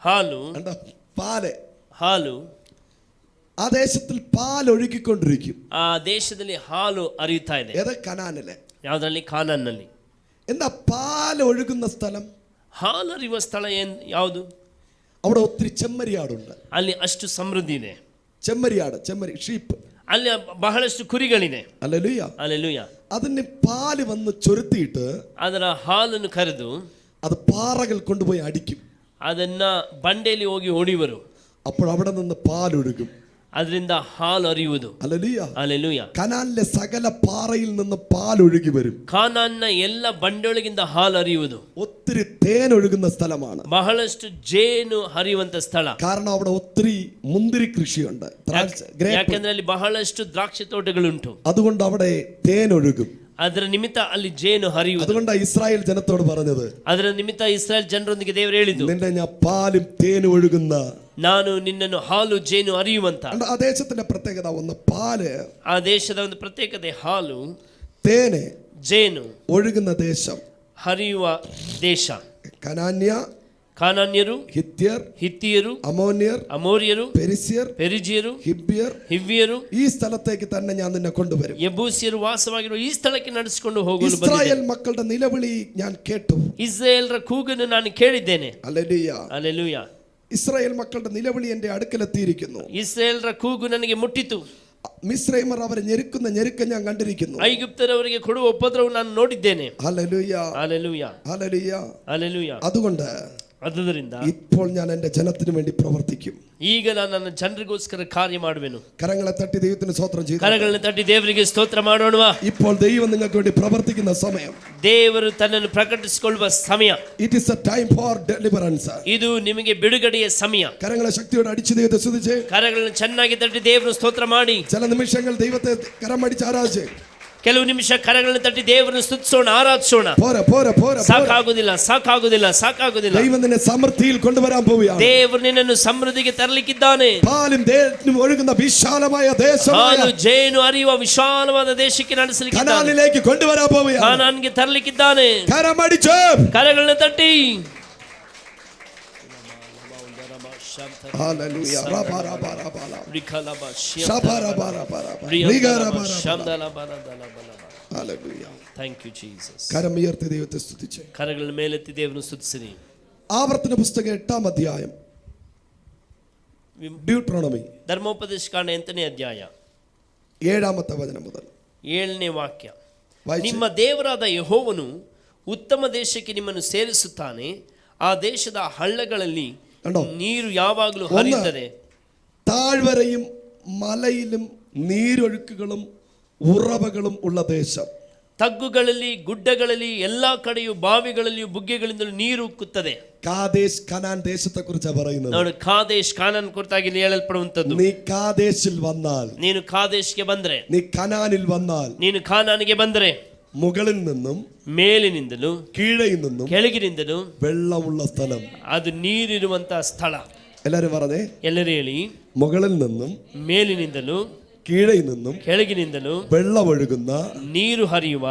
ಹಾಲು, കണ്ടോ, പാല്, ಹಾಲು, ആ ദേശത്തിൽ പാൽ ഒഴുകിക്കൊണ്ടിരിക്കും. ಆ ದೇಶದಲ್ಲಿ ಹಾಲು ಹರಿಯುತ್ತಾ ಇದೆ. ഏത്, കനാനിലെ. ಯಾವುದರಲ್ಲಿ? ಕಾನಾನ್ನಲ್ಲಿ. എന്താ പാൽ ഒഴുകുന്ന സ്ഥലം? ಹಾಲು ಹರಿಯುವ ಸ್ಥಳ ಯಾವುದು? അവിടെ ഒത്തിരി ചെമ്മരിയാടുണ്ട്. ಅಲ್ಲಿ ಅಷ್ಟು ಸಮೃದ್ಧಿ ಇದೆ. ചെമ്മരിയാട്, ഷീപ്പ്. ಅಲ್ಲಿ ಬಹಳಷ್ಟು ಕುರಿಗಳಿದೆ. Hallelujah, hallelujah. അതിന് പാല് വന്ന് ചൊരുത്തിയിട്ട് ಅದರ ಹಾಲನ್ನು ಕರೆದು അത് പാറകൾ കൊണ്ടുപോയി അടിക്കും. ಅದನ್ನ ಬಂಡೆಯಲ್ಲಿ ಹೋಗಿ ಹೊಡೆಯುವರು. അപ്പോൾ അവിടെ നിന്ന് പാലൊഴുകും, ಅದರಿಂದ ಹಾಲು ಹರಿಯುವುದು. Hallelujah, hallelujah. കനാനിലെ സകല പാറയിൽ നിന്ന് പാലൊഴുകി വരും. ಕಾನಾನ್ನ ಎಲ್ಲ ಬಂಡೆಯೊಳಗಿಂದ ಹಾಲು ಹರಿಯುವುದು. ഒത്തിരി തേൻ ഒഴുകുന്ന സ്ഥലമാണ്, ಬಹಳಷ್ಟು ಜೇನು ಹರಿಯುವಂತ ಸ್ಥಳ. കാരണം അവിടെ ഒത്തിരി മുന്തിരി കൃഷിയുണ്ട്, ಯಾಕೆಂದ್ರೆ ಅಲ್ಲಿ ಬಹಳಷ್ಟು ദ്രാക്ഷಿ ತೋಟಗಳುಂಟು. അതുകൊണ്ട് അവിടെ തേൻ ഒഴുകും. ಅದರ ನಿಮಿತ್ತ ಅಲ್ಲಿ ಜೇನು ಹರಿಯುವುದು. അതുകൊണ്ടാണ് ഇസ്രായേൽ ജനത്തോട് പറഞ്ഞത്, ಅದರ ನಿಮಿತ್ತ ಇಸ್ರಾಯೇಲ್ ಜನರೊಂದಿಗೆ ದೇವರು ಹೇಳಿದ್ದು, നിന്നെ ഞാൻ പാലും തേനും ഒഴുകുന്ന, ನಾನು ನಿನ್ನನ್ನು ಹಾಲು ಜೇನು ಹರಿಯುವಂತ. ആ ദേശത്തിന്റെ പ്രത്യേകത ഒന്ന്, പാല്, ಆ ದೇಶದ ಒಂದು ಪ್ರತ್ಯೇಕತೆ ಹಾಲು, തേന്, ಜೇನು ഒഴുകുന്ന ദേശം, ಹರಿಯುವ ದೇಶ. ಕಾನಾನ್ಯರು, ಹಿತ್ತಿಯರು, ಅಮೋರಿಯರು, ಪೆರಿಜಿಯರು, ಹಿವ್ವಿಯರು, ഈ സ്ഥലത്തേക്ക് തന്നെ ഞാൻ നിന്നെ കൊണ്ടുവരും. യെബൂസിಯರು ವಾಸವಾಗಿರುವ ಈ ಸ್ಥಳಕ್ಕೆ ನಡೆಸಿಕೊಂಡು ಹೋಗಲು ഇസ്രായേൽ മക്കളുടെ നിലവിളി ഞാൻ കേട്ടു, ಇಸ್ರಾಯೇಲ್ರ ಕೂಗನ್ನು ನಾನು ಕೇಳಿದ್ದೇನೆ. Hallelujah, hallelujah. ഇസ്രായേൽ മക്കളുടെ നിലവിളി എന്റെ അടുക്കലെത്തിയിരിക്കുന്നു. ಇಸ್ರಾಯೇಲ್ರ ಕೂಗು ನನಗೆ ಮುಟ್ಟಿತು. മിസ്രൈമർ അവരെ ഞെരുക്കുന്ന ഞെരുക്കം ഞാൻ കണ്ടിരിക്കുന്നു. ಐಗುಪ್ತರವರಿಗೆ ಕೊಡುವ ಉಪದ್ರವ ನಾನು ನೋಡಿದ್ದೇನೆ. Hallelujah, hallelujah, hallelujah, hallelujah. അതുകൊണ്ട് ಆದುದರಿಂದ ഇപ്പോൾ ഞാൻ എൻ്റെ ജനത്തിന് വേണ്ടി പ്രവർത്തിക്കും. ಈಗ ನಾನು ನನ್ನ ಜನರಿಗೋಸ್ಕರ ಕಾರ್ಯ ಮಾಡುವೆನು. കരങ്ങളെ തട്ടി ദൈവത്തിന് സ്തോത്രം ചെയ്തു. ಕರಗಳನ್ನು ತಟ್ಟಿ ದೇವರಿಗೆ ಸ್ತೋತ್ರ ಮಾಡೋಣವಾ? ഇപ്പോൾ ദൈവം നിങ്ങൾക്ക് വേണ്ടി പ്രവർത്തിക്കുന്ന സമയം. ದೇವರು ತನ್ನನ್ನು ಪ್ರಕಟಿಸಿಕೊಳ್ಳುವ ಸಮಯ. It is a time for deliverance. ಇದು ನಿಮಗೆ ಬಿಡುಗಡೆಯ ಸಮಯ. കരങ്ങളെ ശക്തിയോടെ അടിച്ച് ദൈവത്തെ സ്തുതിച്ച്. ಕರಗಳನ್ನು ಚೆನ್ನಾಗಿ ತಟ್ಟಿ ದೇವರನ್ನು ಸ್ತೋತ್ರ ಮಾಡಿ. ചില നിമിഷങ്ങൾ ദൈവത്തെ കരമടിച്ച് ആരാധിച്ച്. ಕೆಲವು ನಿಮಿಷ ಕರಗಳನ್ನು ತಟ್ಟಿ ದೇವರನ್ನು ಸ್ತುತಿಸೋಣ, ಆರಾಧಿಸೋಣ. ಸಾಕಾಗುದಿಲ್ಲ. ദൈവം നിന്നെ സമൃദ്ധിയിൽ കൊണ്ടുവരാൻ പോവുകയാണ്. ದೇವರು ನಿನ್ನನ್ನು ಸಮೃದ್ಧಿಗೆ ತರಲಿಕ್ಕಿದ್ದಾನೆ. പാലും തേനും ഒഴുകുന്ന വിശാലമായ ദേശം, ಹಾಲು ಜೇನು ಹರಿಯುವ ವಿಶಾಲವಾದ ದೇಶಕ್ಕೆ ನಡೆಸಲಿಕ್ಕಿದ್ದಾನೆ. കനാനിലേക്ക് കൊണ്ടുവരാൻ പോവുകയാണ്. ಕಾನಾನಿಗೆ ತರಲಿಕ್ಕಿದ್ದಾನೆ. കരമടിച്ച് ಕರಗಳನ್ನು ತಟ್ಟಿ. Hallelujah. Thank you, Jesus. കരം ഉയർത്തി ദൈവത്തെ സ്തുതിച്ച്. കരಗಳನ್ನು ಮೇಲೆತ್ತಿ ದೇವರನ್ನು ಸ್ತುತಿಸಿರಿ. ആവർത്തന പുസ്തകം 8-ാം അധ്യായം, ഡ്യൂട്രോണമി ಧರ್ಮೋಪದೇಶ ಕಾಂಡ 8ನೇ ಅಧ್ಯಾಯ 7ാമത്തെ വചനം മുതൽ 7ನೇ ವಾಕ್ಯ. ನಿಮ್ಮ ದೇವರಾದ ಯೆಹೋವನು ಉತ್ತಮ ದೇಶಕ್ಕೆ ನಿಮ್ಮನ್ನು ಸೇರಿಸುತ್ತಾನೆ. ಆ ದೇಶದ ಹಳ್ಳಗಳಲ್ಲಿ ನೀರು ಯಾವಾಗಲೂ ಹರಿಯುತ್ತದೆ. താഴ്വരയും മലയിലും നീരൊഴുക്കുകളും ഉറവകളും ഉള്ള ദേശം. ತಗ್ಗುಗಳಲ್ಲಿ ಗುಡ್ಡಗಳಲ್ಲಿ ಎಲ್ಲಾ ಕಡೆಯೂ ಬಾವಿಗಳಲ್ಲಿಯೂ ಬುಗ್ಗೆಗಳಿಂದಲೂ ನೀರು ಉಕ್ಕುತ್ತದೆ. കാദേശ് കനാൻ ദേശത്തെ കുറിച്ചാണ് പറയുന്നത്. ನೋಡಿ, ಕಾದೇಶ್ ಕಾನಾನ್ ಕುರಿತಾಗಿ ಹೇಳಲ್ಪಡುವಂತದ್ದು. നീ കാദേശിൽ വന്നാൽ, ನೀನು ಕಾದೇಶ್ಗೆ ಬಂದ್ರೆ, നീ കനാനിൽ വന്നാൽ, ನೀನು ಕಾನಾನಿಗೆ ಬಂದ್ರೆ, മുകളിൽ നിന്നും ಮೇಲಿನಿಂದಲೂ കീഴയിൽ നിന്നും ಕೆಳಗಿನಿಂದಲೂ വെള്ളമുള്ള സ്ഥലം, ಅದು ನೀರಿರುವಂತಹ ಸ್ಥಳ. എല്ലാരും പറഞ്ഞേ, ಎಲ್ಲರೂ ಹೇಳಿ. മുകളിൽ നിന്നും ಮೇಲಿನಿಂದಲೂ കീഴയിൽ നിന്നും ಕೆಳಗಿನಿಂದಲೂ വെള്ളമൊഴുകുന്ന ನೀರು ಹರಿಯುವ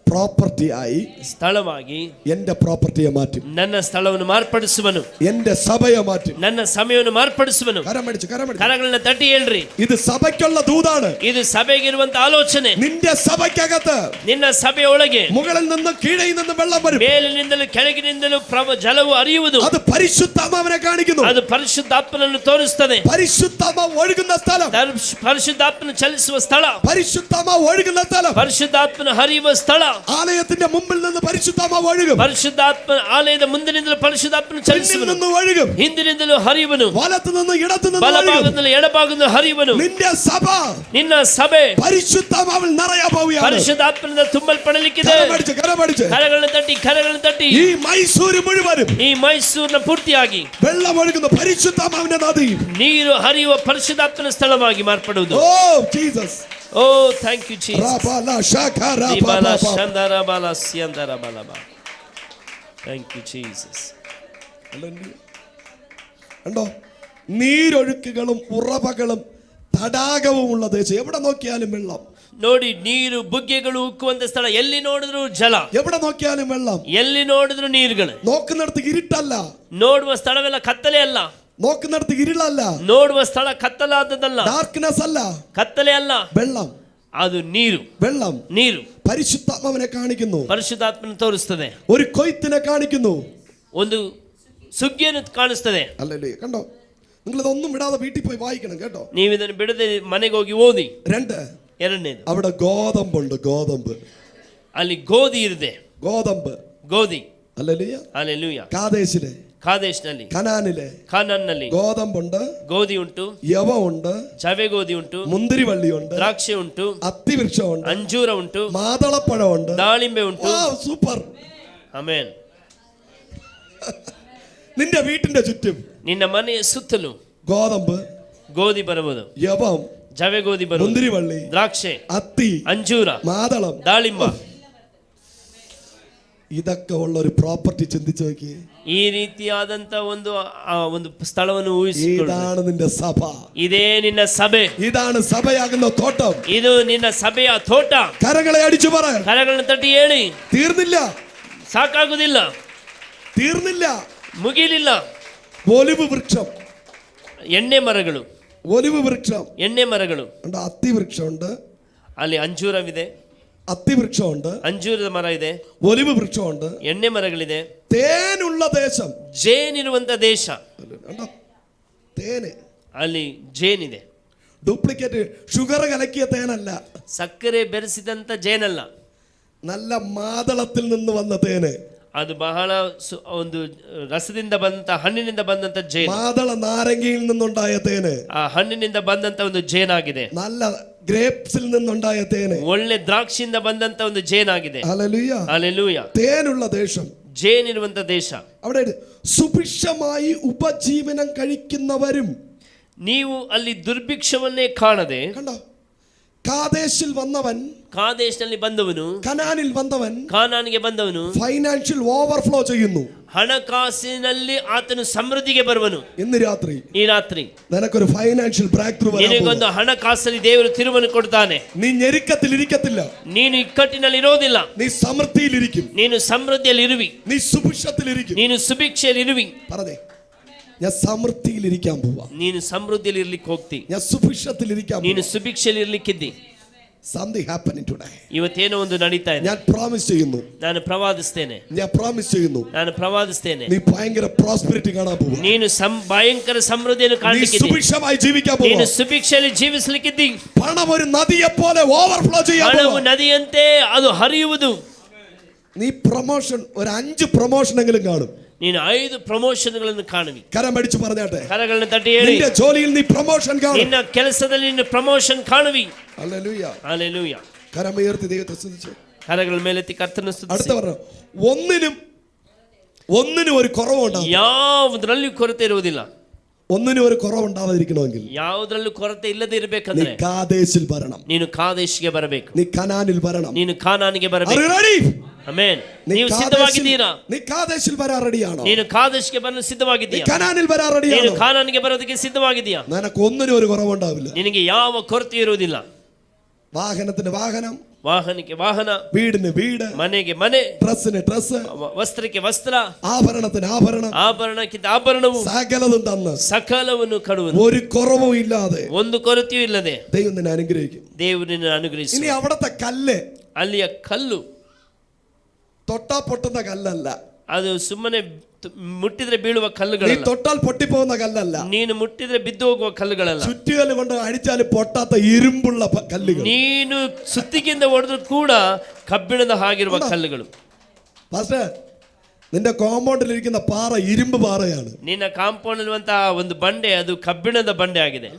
പ്രോപ്പർട്ടി ആയി ಸ್ಥಳವಾಗಿ എന്റെ പ്രോപ്പർട്ടിയെ മാറ്റും. ನನ್ನ ಸ್ಥಳವನ್ನು ಮಾರ್ಪಡಿಸುವನು. എന്റെ സഭയെ മാറ്റും. ನನ್ನ ಸಮಯವನ್ನು ಮಾರ್ಪಡಿಸುವನು. ಕರಗಳನ್ನು ತಟ್ಟಿ ಹೇಳ್ರಿ, ഇത് സഭയ്ക്കുള്ള ദൂതാണ്. ಇದು ಸಭೆಗಿರುವಂತ ಆಲೋಚನೆ. നിന്റെ സഭയ്ക്കകത്ത്, ನಿನ್ನ ಸಭೆಯೊಳಗೆ മുകളിൽ നിന്ന് കീഴയിൽ നിന്ന് വെള്ളം വരും. ಮೇಲಿನಿಂದಲೂ ಕೆಳಗಿನಿಂದಲೂ ಜಲವು ಹರಿಯುವುದು. അത് പരിശുദ്ധാത്മാവിനെ കാണിക്കുന്നു. ಅದು ಪರಿಶುದ್ಧಾತ್ಮನನ್ನು ತೋರಿಸುತ್ತದೆ. പരിശുദ്ധാത്മാവ് ഒഴുകുന്ന സ്ഥലം, ಪರಿಶುದ್ಧಾತ್ಮನ ಚಲಿಸುವ ಸ್ಥಳ, പരിശുദ്ധാത്മാവ് ഒഴുകുന്ന സ്ഥലം, ಪರಿಶುದ್ಧಾತ್ಮನ ಹರಿಯುವ ಸ್ಥಳ. ആലയത്തിന്റെ മുമ്പിൽ നിന്ന് പരിശുദ്ധാത്മാവ് ഒഴുകും. ಪರಿಶುದ್ಧಾತ್ಮ ಆಲಯದ ಮುಂದಿನಿಂದಲೂ ಪರಿಶುದ್ಧಾತ್ಮನ ಚಲಿಸುವನು. ഒഴുകും. ಹಿಂದಿನಿಂದಲೂ ಹರಿಯುವನು. വലത്തു നിന്ന് ഇടത്തു നിന്ന് ಬಲಭಾಗದಲ್ಲಿ ಎಡಭಾಗದಲ್ಲಿ ಹರಿಯುವನು. നിന്റെ സഭ, ನಿನ್ನ ಸಭೆ പരിശുദ്ധാത്മാവിൽ നിറയാൻ പോവുകയാണ്. ಪರಿಶುದ್ಧಾತ್ಮನಿಂದ ತುಂಬಲ್ಪಡಲಿಕ್ಕಿದೆ. ಕರಗಳನ್ನು ತಟ್ಟಿ ഈ മൈസൂർ മുഴുവനും, ಈ ಮೈಸೂರಿನ ಪೂರ್ತಿಯಾಗಿ വെള്ളം ഒഴുകുന്ന പരിശുദ്ധാത്മാവിന്റെ നദി, ನೀರು ಹರಿಯುವ ಪರಿಶುದ್ಧಾತ್ಮನ ಸ್ಥಳವಾಗಿ ಮಾರ್ಪಡುವುದು. Oh Jesus, oh thank you Jesus. Thank you Jesus. കണ്ടോ, നീരൊഴുക്കുകളും ഉറവകളും തടാകവും ഉള്ള ദേശം. എവിടെ നോക്കിയാലും വെള്ളം. ನೋಡಿ, ನೀರು ಬುಗ್ಗೆಗಳು ಉಕ್ಕುವಂತ ಸ್ಥಳ. ಎಲ್ಲಿ ನೋಡಿದ್ರು ಜಲ, എവിടെ നോക്കിയാലും വെള്ളം. ಎಲ್ಲಿ ನೋಡಿದ್ರು ನೀರುಗಳು. നോക്കുന്നിടത്ത് ഇരുട്ടല്ല, ನೋಡುವ ಸ್ಥಳವೆಲ್ಲ ಕತ್ತಲೆ ಅಲ್ಲ. നോക്കുന്നിടത്ത് ഇരുളല്ല, ನೋಡುವ ಸ್ಥಳ ಕತ್ತಲಾದದಲ್ಲ. ഡാർക്ക്നെസ് അല്ല, ಕತ್ತಲೆ ಅಲ್ಲ, വെള്ളം. ಅದು ನೀರು. വെള്ളം ನೀರು പരിശുദ്ധാത്മാവിനെ കാണിക്കുന്നു. ಪರಿಶುದ್ಧಾತ್ಮನ ತೋರಿಸ್ತದೆ. ഒരു കൊയ്ത്തിനെ കാണിക്കുന്നു. ಒಂದು ಸುಗ್ಗಿಯನ್ನು ಕಾಣಿಸ್ತದೆ. അല്ലല്ലേ, കണ്ടോ? നിങ്ങൾ ഇതൊന്നും വിടാതെ വീട്ടിൽ പോയി വായിക്കണം കേട്ടോ. ನೀವು ಇದನ್ನು ಬಿಡದೆ ಮನೆಗೆ ಹೋಗಿ ಓದಿ. ಎರಡನೇದು, അവിടെ ഗോതമ്പുണ്ട്. ഗോതമ്പ്, ಅಲ್ಲಿ ಗೋಧಿ ಇದೆ. ಗೋಧಿ ಅಲ್ಲೆಲೂಯಾ, ಅಲ್ಲೆಲೂಯಾ. ಕಾದೇಶ್ನಲ್ಲಿ, ಕಾನಾನ್ನಲ್ಲಿ ഗോതമ്പുണ്ട്, ಗೋಧಿ ಉಂಟು, യവ ഉണ്ട്, ಜವೆ ಗೋಧಿ ಉಂಟು, മുന്തിരിവള്ളി ഉണ്ട്, ದ್ರಾಕ್ಷಿ ಉಂಟು, അത്തിവൃക്ഷം ഉണ്ട്, ಅಂಜೂರ ಉಂಟು, മാതളപ്പഴം ഉണ്ട്, ದಾಳಿಂಬೆ ಉಂಟು. സൂപ്പർ. ಆಮೆನ್. നിന്റെ വീട്ടിന്റെ ചുറ്റും, ನಿನ್ನ ಮನೆಯ ಸುತ್ತಲೂ ഗോതമ്പ്, ಗೋಧಿ ಬರುವುದು, യവം, ಜವೆ ಗೋಧಿ ಬರುವುದು, മുന്തിരിവള്ളി, ದ್ರಾಕ್ಷಿ, അത്തി, ಅಂಜೂರ, മാതളം, ದಾಳಿಂಬ. ഇതൊക്കെ ഉള്ള ഒരു പ്രോപ്പർട്ടി ചിന്തിച്ചു നോക്കി. ಈ ರೀತಿಯಾದಂತ ಒಂದು ಸ್ಥಳವನ್ನು ಊಹಿಸಿಕೊಳ್ಳಿ. ഇതാണ് നിന്റെ സഭ, ಇದೇ ನಿನ್ನ ಸಭೆ, ഇതാണ് സഭയാകുന്ന തോട്ടം, ಇದು ನಿನ್ನ ಸಭೆಯ ತೋಟ. കരങ്ങളെ അടിച്ചു പറ, ಕರಗಳನ್ನು ತಟ್ಟಿ ಹೇಳಿ. തീർന്നില്ല, ಸಾಕಾಗುವುದಿಲ್ಲ, തീർന്നില്ല, ಮುಗಿಲಿಲ್ಲ. ഒലിവ് വൃക്ഷം, ಎಣ್ಣೆ ಮರಗಳು, ഒലിവ് വൃക്ഷം, ಎಣ್ಣೆ ಮರಗಳು. അത്തിവൃക്ഷമുണ്ട്, ಅಲ್ಲಿ ಅಂಜೂರವಿದೆ, അത്തിവൃക്ഷമുണ്ട്, ಅಂಜೂರದ ಮರ ಇದೆ, ഒലിവ് വൃക്ഷമുണ്ട്, ಎಣ್ಣೆ ಮರಗಳಿದೆ. തേനുള്ള ദേശം, ಜೇನಿರುವಂತ ದೇಶ. തേന്, ಅಲ್ಲಿ ಜೇನಿದೆ. ഡ്യൂപ്ലിക്കേറ്റ് ഷുഗർ കലക്കിയ തേനല്ല, ಸಕ್ಕರೆ ಬೆರೆಸಿದಂತ ಜೇನಲ್ಲ, നല്ല മാതളത്തിൽ നിന്ന് വന്ന തേന്. ಅದು ಬಹಳ ಒಂದು ರಸದಿಂದ ಬಂದಂತ ಹಣ್ಣಿನಿಂದ ಬಂದಂತ ಜೇನು. മാതള നാരങ്ങയിൽ നിന്നുണ്ടായ തേന്. ಆ ಹಣ್ಣಿನಿಂದ ಬಂದಂತ ಒಂದು ಜೇನಾಗಿದೆ. നല്ല ഗ്രേപ്സിൽ നിന്നുണ്ടായ തേന്. ಒಳ್ಳೆ ದ್ರಾಕ್ಷಿಯಿಂದ ಬಂದಂತ ಒಂದು ಜೇನಾಗಿದೆ. ഹല്ലേലൂയ. ഹല്ലേലൂയ. തേനുള്ള ദേശം, ജേനിರುವಂತ ದೇಶ. അവിടെ സുഭിക്ഷമായി ഉപജീവനം കഴിക്കുന്നവരും. ನೀವು ಅಲ್ಲಿ ದುರ್ಭಿಕ್ಷವನ್ನೇ ಕಾಣದೆ, കണ്ടോ, കാദേശിൽ വന്നവൻ, ಕಾದೇಶನಲ್ಲಿ ಬಂದವನು, കനാനിൽ വന്നവൻ ಕಾನಾನಿಗೆ ಬಂದವನು ഫൈനാൻഷ്യൽ ഓവർഫ്ലോ ചെയ്യുന്നു. ಹಣಕಾಸಿನಲ್ಲಿ ಆತನು ಸಮೃದ್ಧಿಗೆ ಬರುವನು. ഇന്ന് രാത്രി ಈ ರಾತ್ರಿ നിനക്കൊരു ഫൈനാൻഷ്യൽ ബ്രേക്ക് ത്രൂ ನಿನಗೊಂದು ಹಣಕಾಸಲ್ಲಿ ದೇವರು ತಿರುವನ್ನು ಕೊಡ್ತಾನೆ. നീ ഞെരുക്കത്തിൽ ഇരിക്കത്തില്ല, ನೀನು ಇಕ್ಕಟ್ಟಿನಲ್ಲಿ ಇರೋದಿಲ್ಲ, നീ സമൃദ്ധിയിലിരിക്കും. ನೀನು ಸಮೃದ್ಧಿಯಲ್ಲಿ ಇರುವಿ, നീ സുഭിക്ഷത്തിലിരിക്കും. ನೀನು ಸುಭಿಕ್ಷೆಯಲ್ಲಿ ಇರುವಿ. പറഞ്ഞേ, ഞാൻ സമൃദ്ധിയിലിരിക്കാൻ പോവാ. ನೀನು ಸಮೃದ್ಧಿಯಲ್ಲಿ ಇರ್ಲಿಕ್ಕೆ ಹೋಗ್ತಿ, ഞാൻ സുഭിക്ഷത്തിലിരിക്കാൻ ನೀನು പോവാ. ಸುಭಿಕ್ಷೆಯಲ್ಲಿ ಇರ್ಲಿಕ್ಕಿದ್ದಿ. Something happening today. ಇವತ್ತೇನೋ ಒಂದು ನಡೀತಾ ಇದೆ. ഞാൻ പ്രോമിസ് ചെയ്യുന്നു, ನಾನು ಪ್ರವಾದಿಸ್ತೇನೆ, ഞാൻ പ്രോമിസ് ചെയ്യുന്നു, ನಾನು ಪ್ರವಾದಿಸ್ತೇನೆ. നീ ഭയങ്കര പ്രോസ്പെരിറ്റി കാണാൻ പോവാ. ನೀನು ಭಯಂಕರ ಸಮೃದ್ಧಿಯನ್ನು നീ ಕಾಣಲಿಕ್ಕಿದ್ದಿ, സുഭിക്ഷമായി ജീവിക്കാൻ പോവാ. ನೀನು ಸುಭಿಕ್ಷೆಯಲ್ಲಿ ಜೀವಿಸಲಿಕ್ಕಿದ್ದಿ. പണം ഒരു നദിയെ പോലെ ഓവർഫ്ലോ ചെയ്യാൻ ಹಣವು പോവാ. ನದಿಯಂತೆ ಅದು ಹರಿಯುವುದು. നീ പ്രൊമോഷൻ ഒരു 5 പ്രൊമോഷൻ എങ്കിലും കാണും. ನೀನು 5 ಪ್ರಮೋಷನ್ಗಳನ್ನು ಕಾಣುವಿ. കരം അടിച്ചു പറഞ്ഞാട്ടെ, ಕರಗಳನ್ನು ತಟ್ಟಿ ಹೇಳಿ, നിന്റെ ജോലിയിൽ നീ പ്രൊമോഷൻ കാണും. ನಿನ್ನ ಕೆಲಸದಲ್ಲಿ ನೀನು ಪ್ರಮೋಷನ್ ಕಾಣುವಿ. ഹല്ലേലൂയ. ഹല്ലേലൂയ. കരം ഉയർത്തി ദൈവത്തെ സ്തുതിച്ചു. കരಗಳ ಮೇಲೆತ್ತಿ ಕರ್ತನ ಸ್ತುತಿಸಿ. അടുത്ത പറഞ്ഞു, ഒന്നിനും ഒരു കുറവുണ്ടാവും. ಯಾವುದರಲ್ಲಿಯೂ ಕೊರತೆ ಇರುವುದಿಲ್ಲ. ഒന്നിനും ഒരു കുറവുണ്ടാവാതിരിക്കണമെങ്കിൽ ಯಾವುದರಲ್ಲೂ ಕೊರತೆ ಇಲ್ಲದೆ നീ ಇರಬೇಕಂದ್ರೆ കാദേശിൽ വരണം. ನೀನು ಕಾದೇಶಿಗೆ ಬರಬೇಕು, നീ കനാനിൽ വരണം. ನೀನು ಕಾನಾನಿಗೆ ಬರಬೇಕು. Are you ready? ಆಮೆನ್. നീ ನೀವು ಸಿದ್ಧವಾಗಿದ್ದೀರಾ? നീ കാദേശിൽ വരാൻ റെഡിയാണോ? ನೀನು ಕಾದೇಶಿಗೆ ಬರಲು നീ ಸಿದ್ಧವಾಗಿದ್ದೀಯಾ? കനാനിൽ വരാൻ ನೀನು റെഡിയാണോ? ಕಾನಾನಿಗೆ ಬರೋದಕ್ಕೆ ಸಿದ್ಧವಾಗಿದ್ದೀಯಾ? നിനക്ക് ഒന്നിനും ഒരു കുറവുണ്ടാവില്ല. ನಿನಗೆ ಯಾವ ಕೊರತೆ ಇರುವುದಿಲ್ಲ. വാഹനത്തിന് വാഹനം, ವಾಹನಕ್ಕೆ ವಾಹನ, വീടിന് വീട്, ಮನೆಗೆ ಮನೆ, ഡ്രസ്സിന് ഡ്രസ്, ವಸ್ತ್ರಕ್ಕೆ ವಸ್ತ್ರ, ആഭരണത്തിന് ആഭരണം, ಆಭರಣಕ್ಕಿಂತ ಆಭರಣವು, സകലതും തന്ന് ಸಕಲವನ್ನು ಕೊಡುವನು. ഒരു കുറവും ഇല്ലാതെ ಒಂದು ಕೊರತೆಯೂ ಇಲ್ಲದೆ ദൈവം നിന്നെ അനുഗ്രഹിക്കും. ದೇವರು ನಿನ್ನನ್ನು ಅನುಗ್ರಹಿಸಿ. ഇനി അവിടത്തെ കല്ല് ಅಲ್ಲಿಯ ಕಲ್ಲು തൊട്ടാ പൊട്ടുന്ന കല്ലല്ല, ಅದು ಸುಮ್ಮನೆ ಮುಟ್ಟಿದ್ರೆ ಬೀಳುವ നീ ಕಲ್ಲುಗಳಲ್ಲ. തൊട്ടാൽ പൊട്ടിപ്പോകുന്ന കല്ലല്ല, ನೀನು ಮುಟ್ಟಿದ್ರೆ ಬಿದ್ದು ಹೋಗುವ ಕಲ್ಲುಗಳಲ್ಲ. ചുറ്റുകല്ല് കൊണ്ട് അടിച്ചാൽ പൊട്ടാത്ത ഇരുമ്പുള്ള കല്ലുകൾ. ನೀನು ಸುತ್ತಿಗೆಯಿಂದ ಹೊಡೆದ್ರು ಕೂಡ ಕಬ್ಬಿಣದ ಹಾಗಿರುವ ಕಲ್ಲುಗಳು. പാസ്റ്റർ, നിന്റെ കോമ്പൗണ്ടിലിരിക്കുന്ന പാറ ഇരുമ്പ് പാറയാണ്. ನಿನ್ನ ಕಾಂಪೌಂಡ್ ಇರುವಂತಹ ಒಂದು ಬಂಡೆ ಅದು ಕಬ್ಬಿಣದ ಬಂಡೆ ಆಗಿದೆ.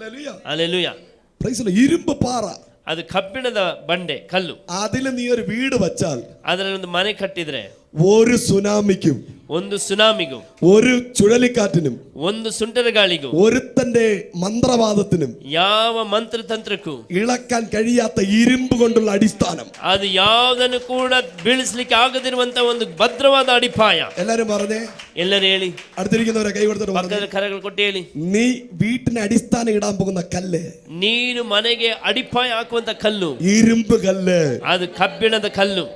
ಹಲ್ಲೆಲೂಯಾ. Praise the Lord. ഇരുമ്പ് പാറ, ಅದು ಕಬ್ಬಿಣದ ಬಂಡೆ ಕಲ್ಲು. അതിൽ നീ ഒരു വീട് വച്ചാൽ ಅದರಲ್ಲಿ ಒಂದು ಮನೆ ಕಟ್ಟಿದ್ರೆ ഒരു സുനാമിക്കും, ಒಂದು ಸುನಾಮಿಗೂ, ഒരു ചുഴലിക്കാറ്റിനും, ಒಂದು ಸುಂಟರ ಗಾಳಿಗೂ, ഒരുത്തന്റെ മന്ത്രവാദത്തിനും ಯಾವ ಮಂತ್ರತಂತ್ರಕ್ಕೂ ഇളക്കാൻ കഴിയാത്ത ഇരുമ്പ് കൊണ്ടുള്ള അടിസ്ഥാനം. ಅದು ಯಾವುದನ್ನು ಕೂಡ ಬೀಳಿಸ್ಲಿಕ್ಕೆ ಆಗದಿರುವಂತ ಒಂದು ಭದ್ರವಾದ ಅಡಿಪಾಯ. എല്ലാരും പറഞ്ഞേ, ಎಲ್ಲರೂ ಹೇಳಿ, അടുത്തിരിക്കുന്നവരെ കൈ കൊടുത്തിട്ട് പറഞ്ഞു, ಪಕ್ಕದ ಕರಗಳು ಕೊಟ್ಟು ಹೇಳಿ, നീ വീട്ടിന് അടിസ്ഥാനം ഇടാൻ പോകുന്ന കല്ല് ನೀನು ಮನೆಗೆ ಅಡಿಪಾಯ ಹಾಕುವಂತ ಕಲ್ಲು ഇരുമ്പ് കല്ല്. ಅದು ಕಬ್ಬಿಣದ ಕಲ್ಲು.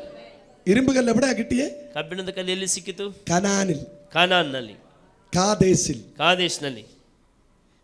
ഇരുമ്പ് കല്ല് എവിടെയാ കിട്ടിയേ? ಕಬ್ಬಿಣದ ಕಲ್ಲು ಎಲ್ಲಿ ಸಿಕ್ಕಿತು? കനാനിൽ, ಕಾನಾನ್ನಲ್ಲಿ, കാദേശിൽ. ಕಾದೇಶ್ನಲ್ಲಿ.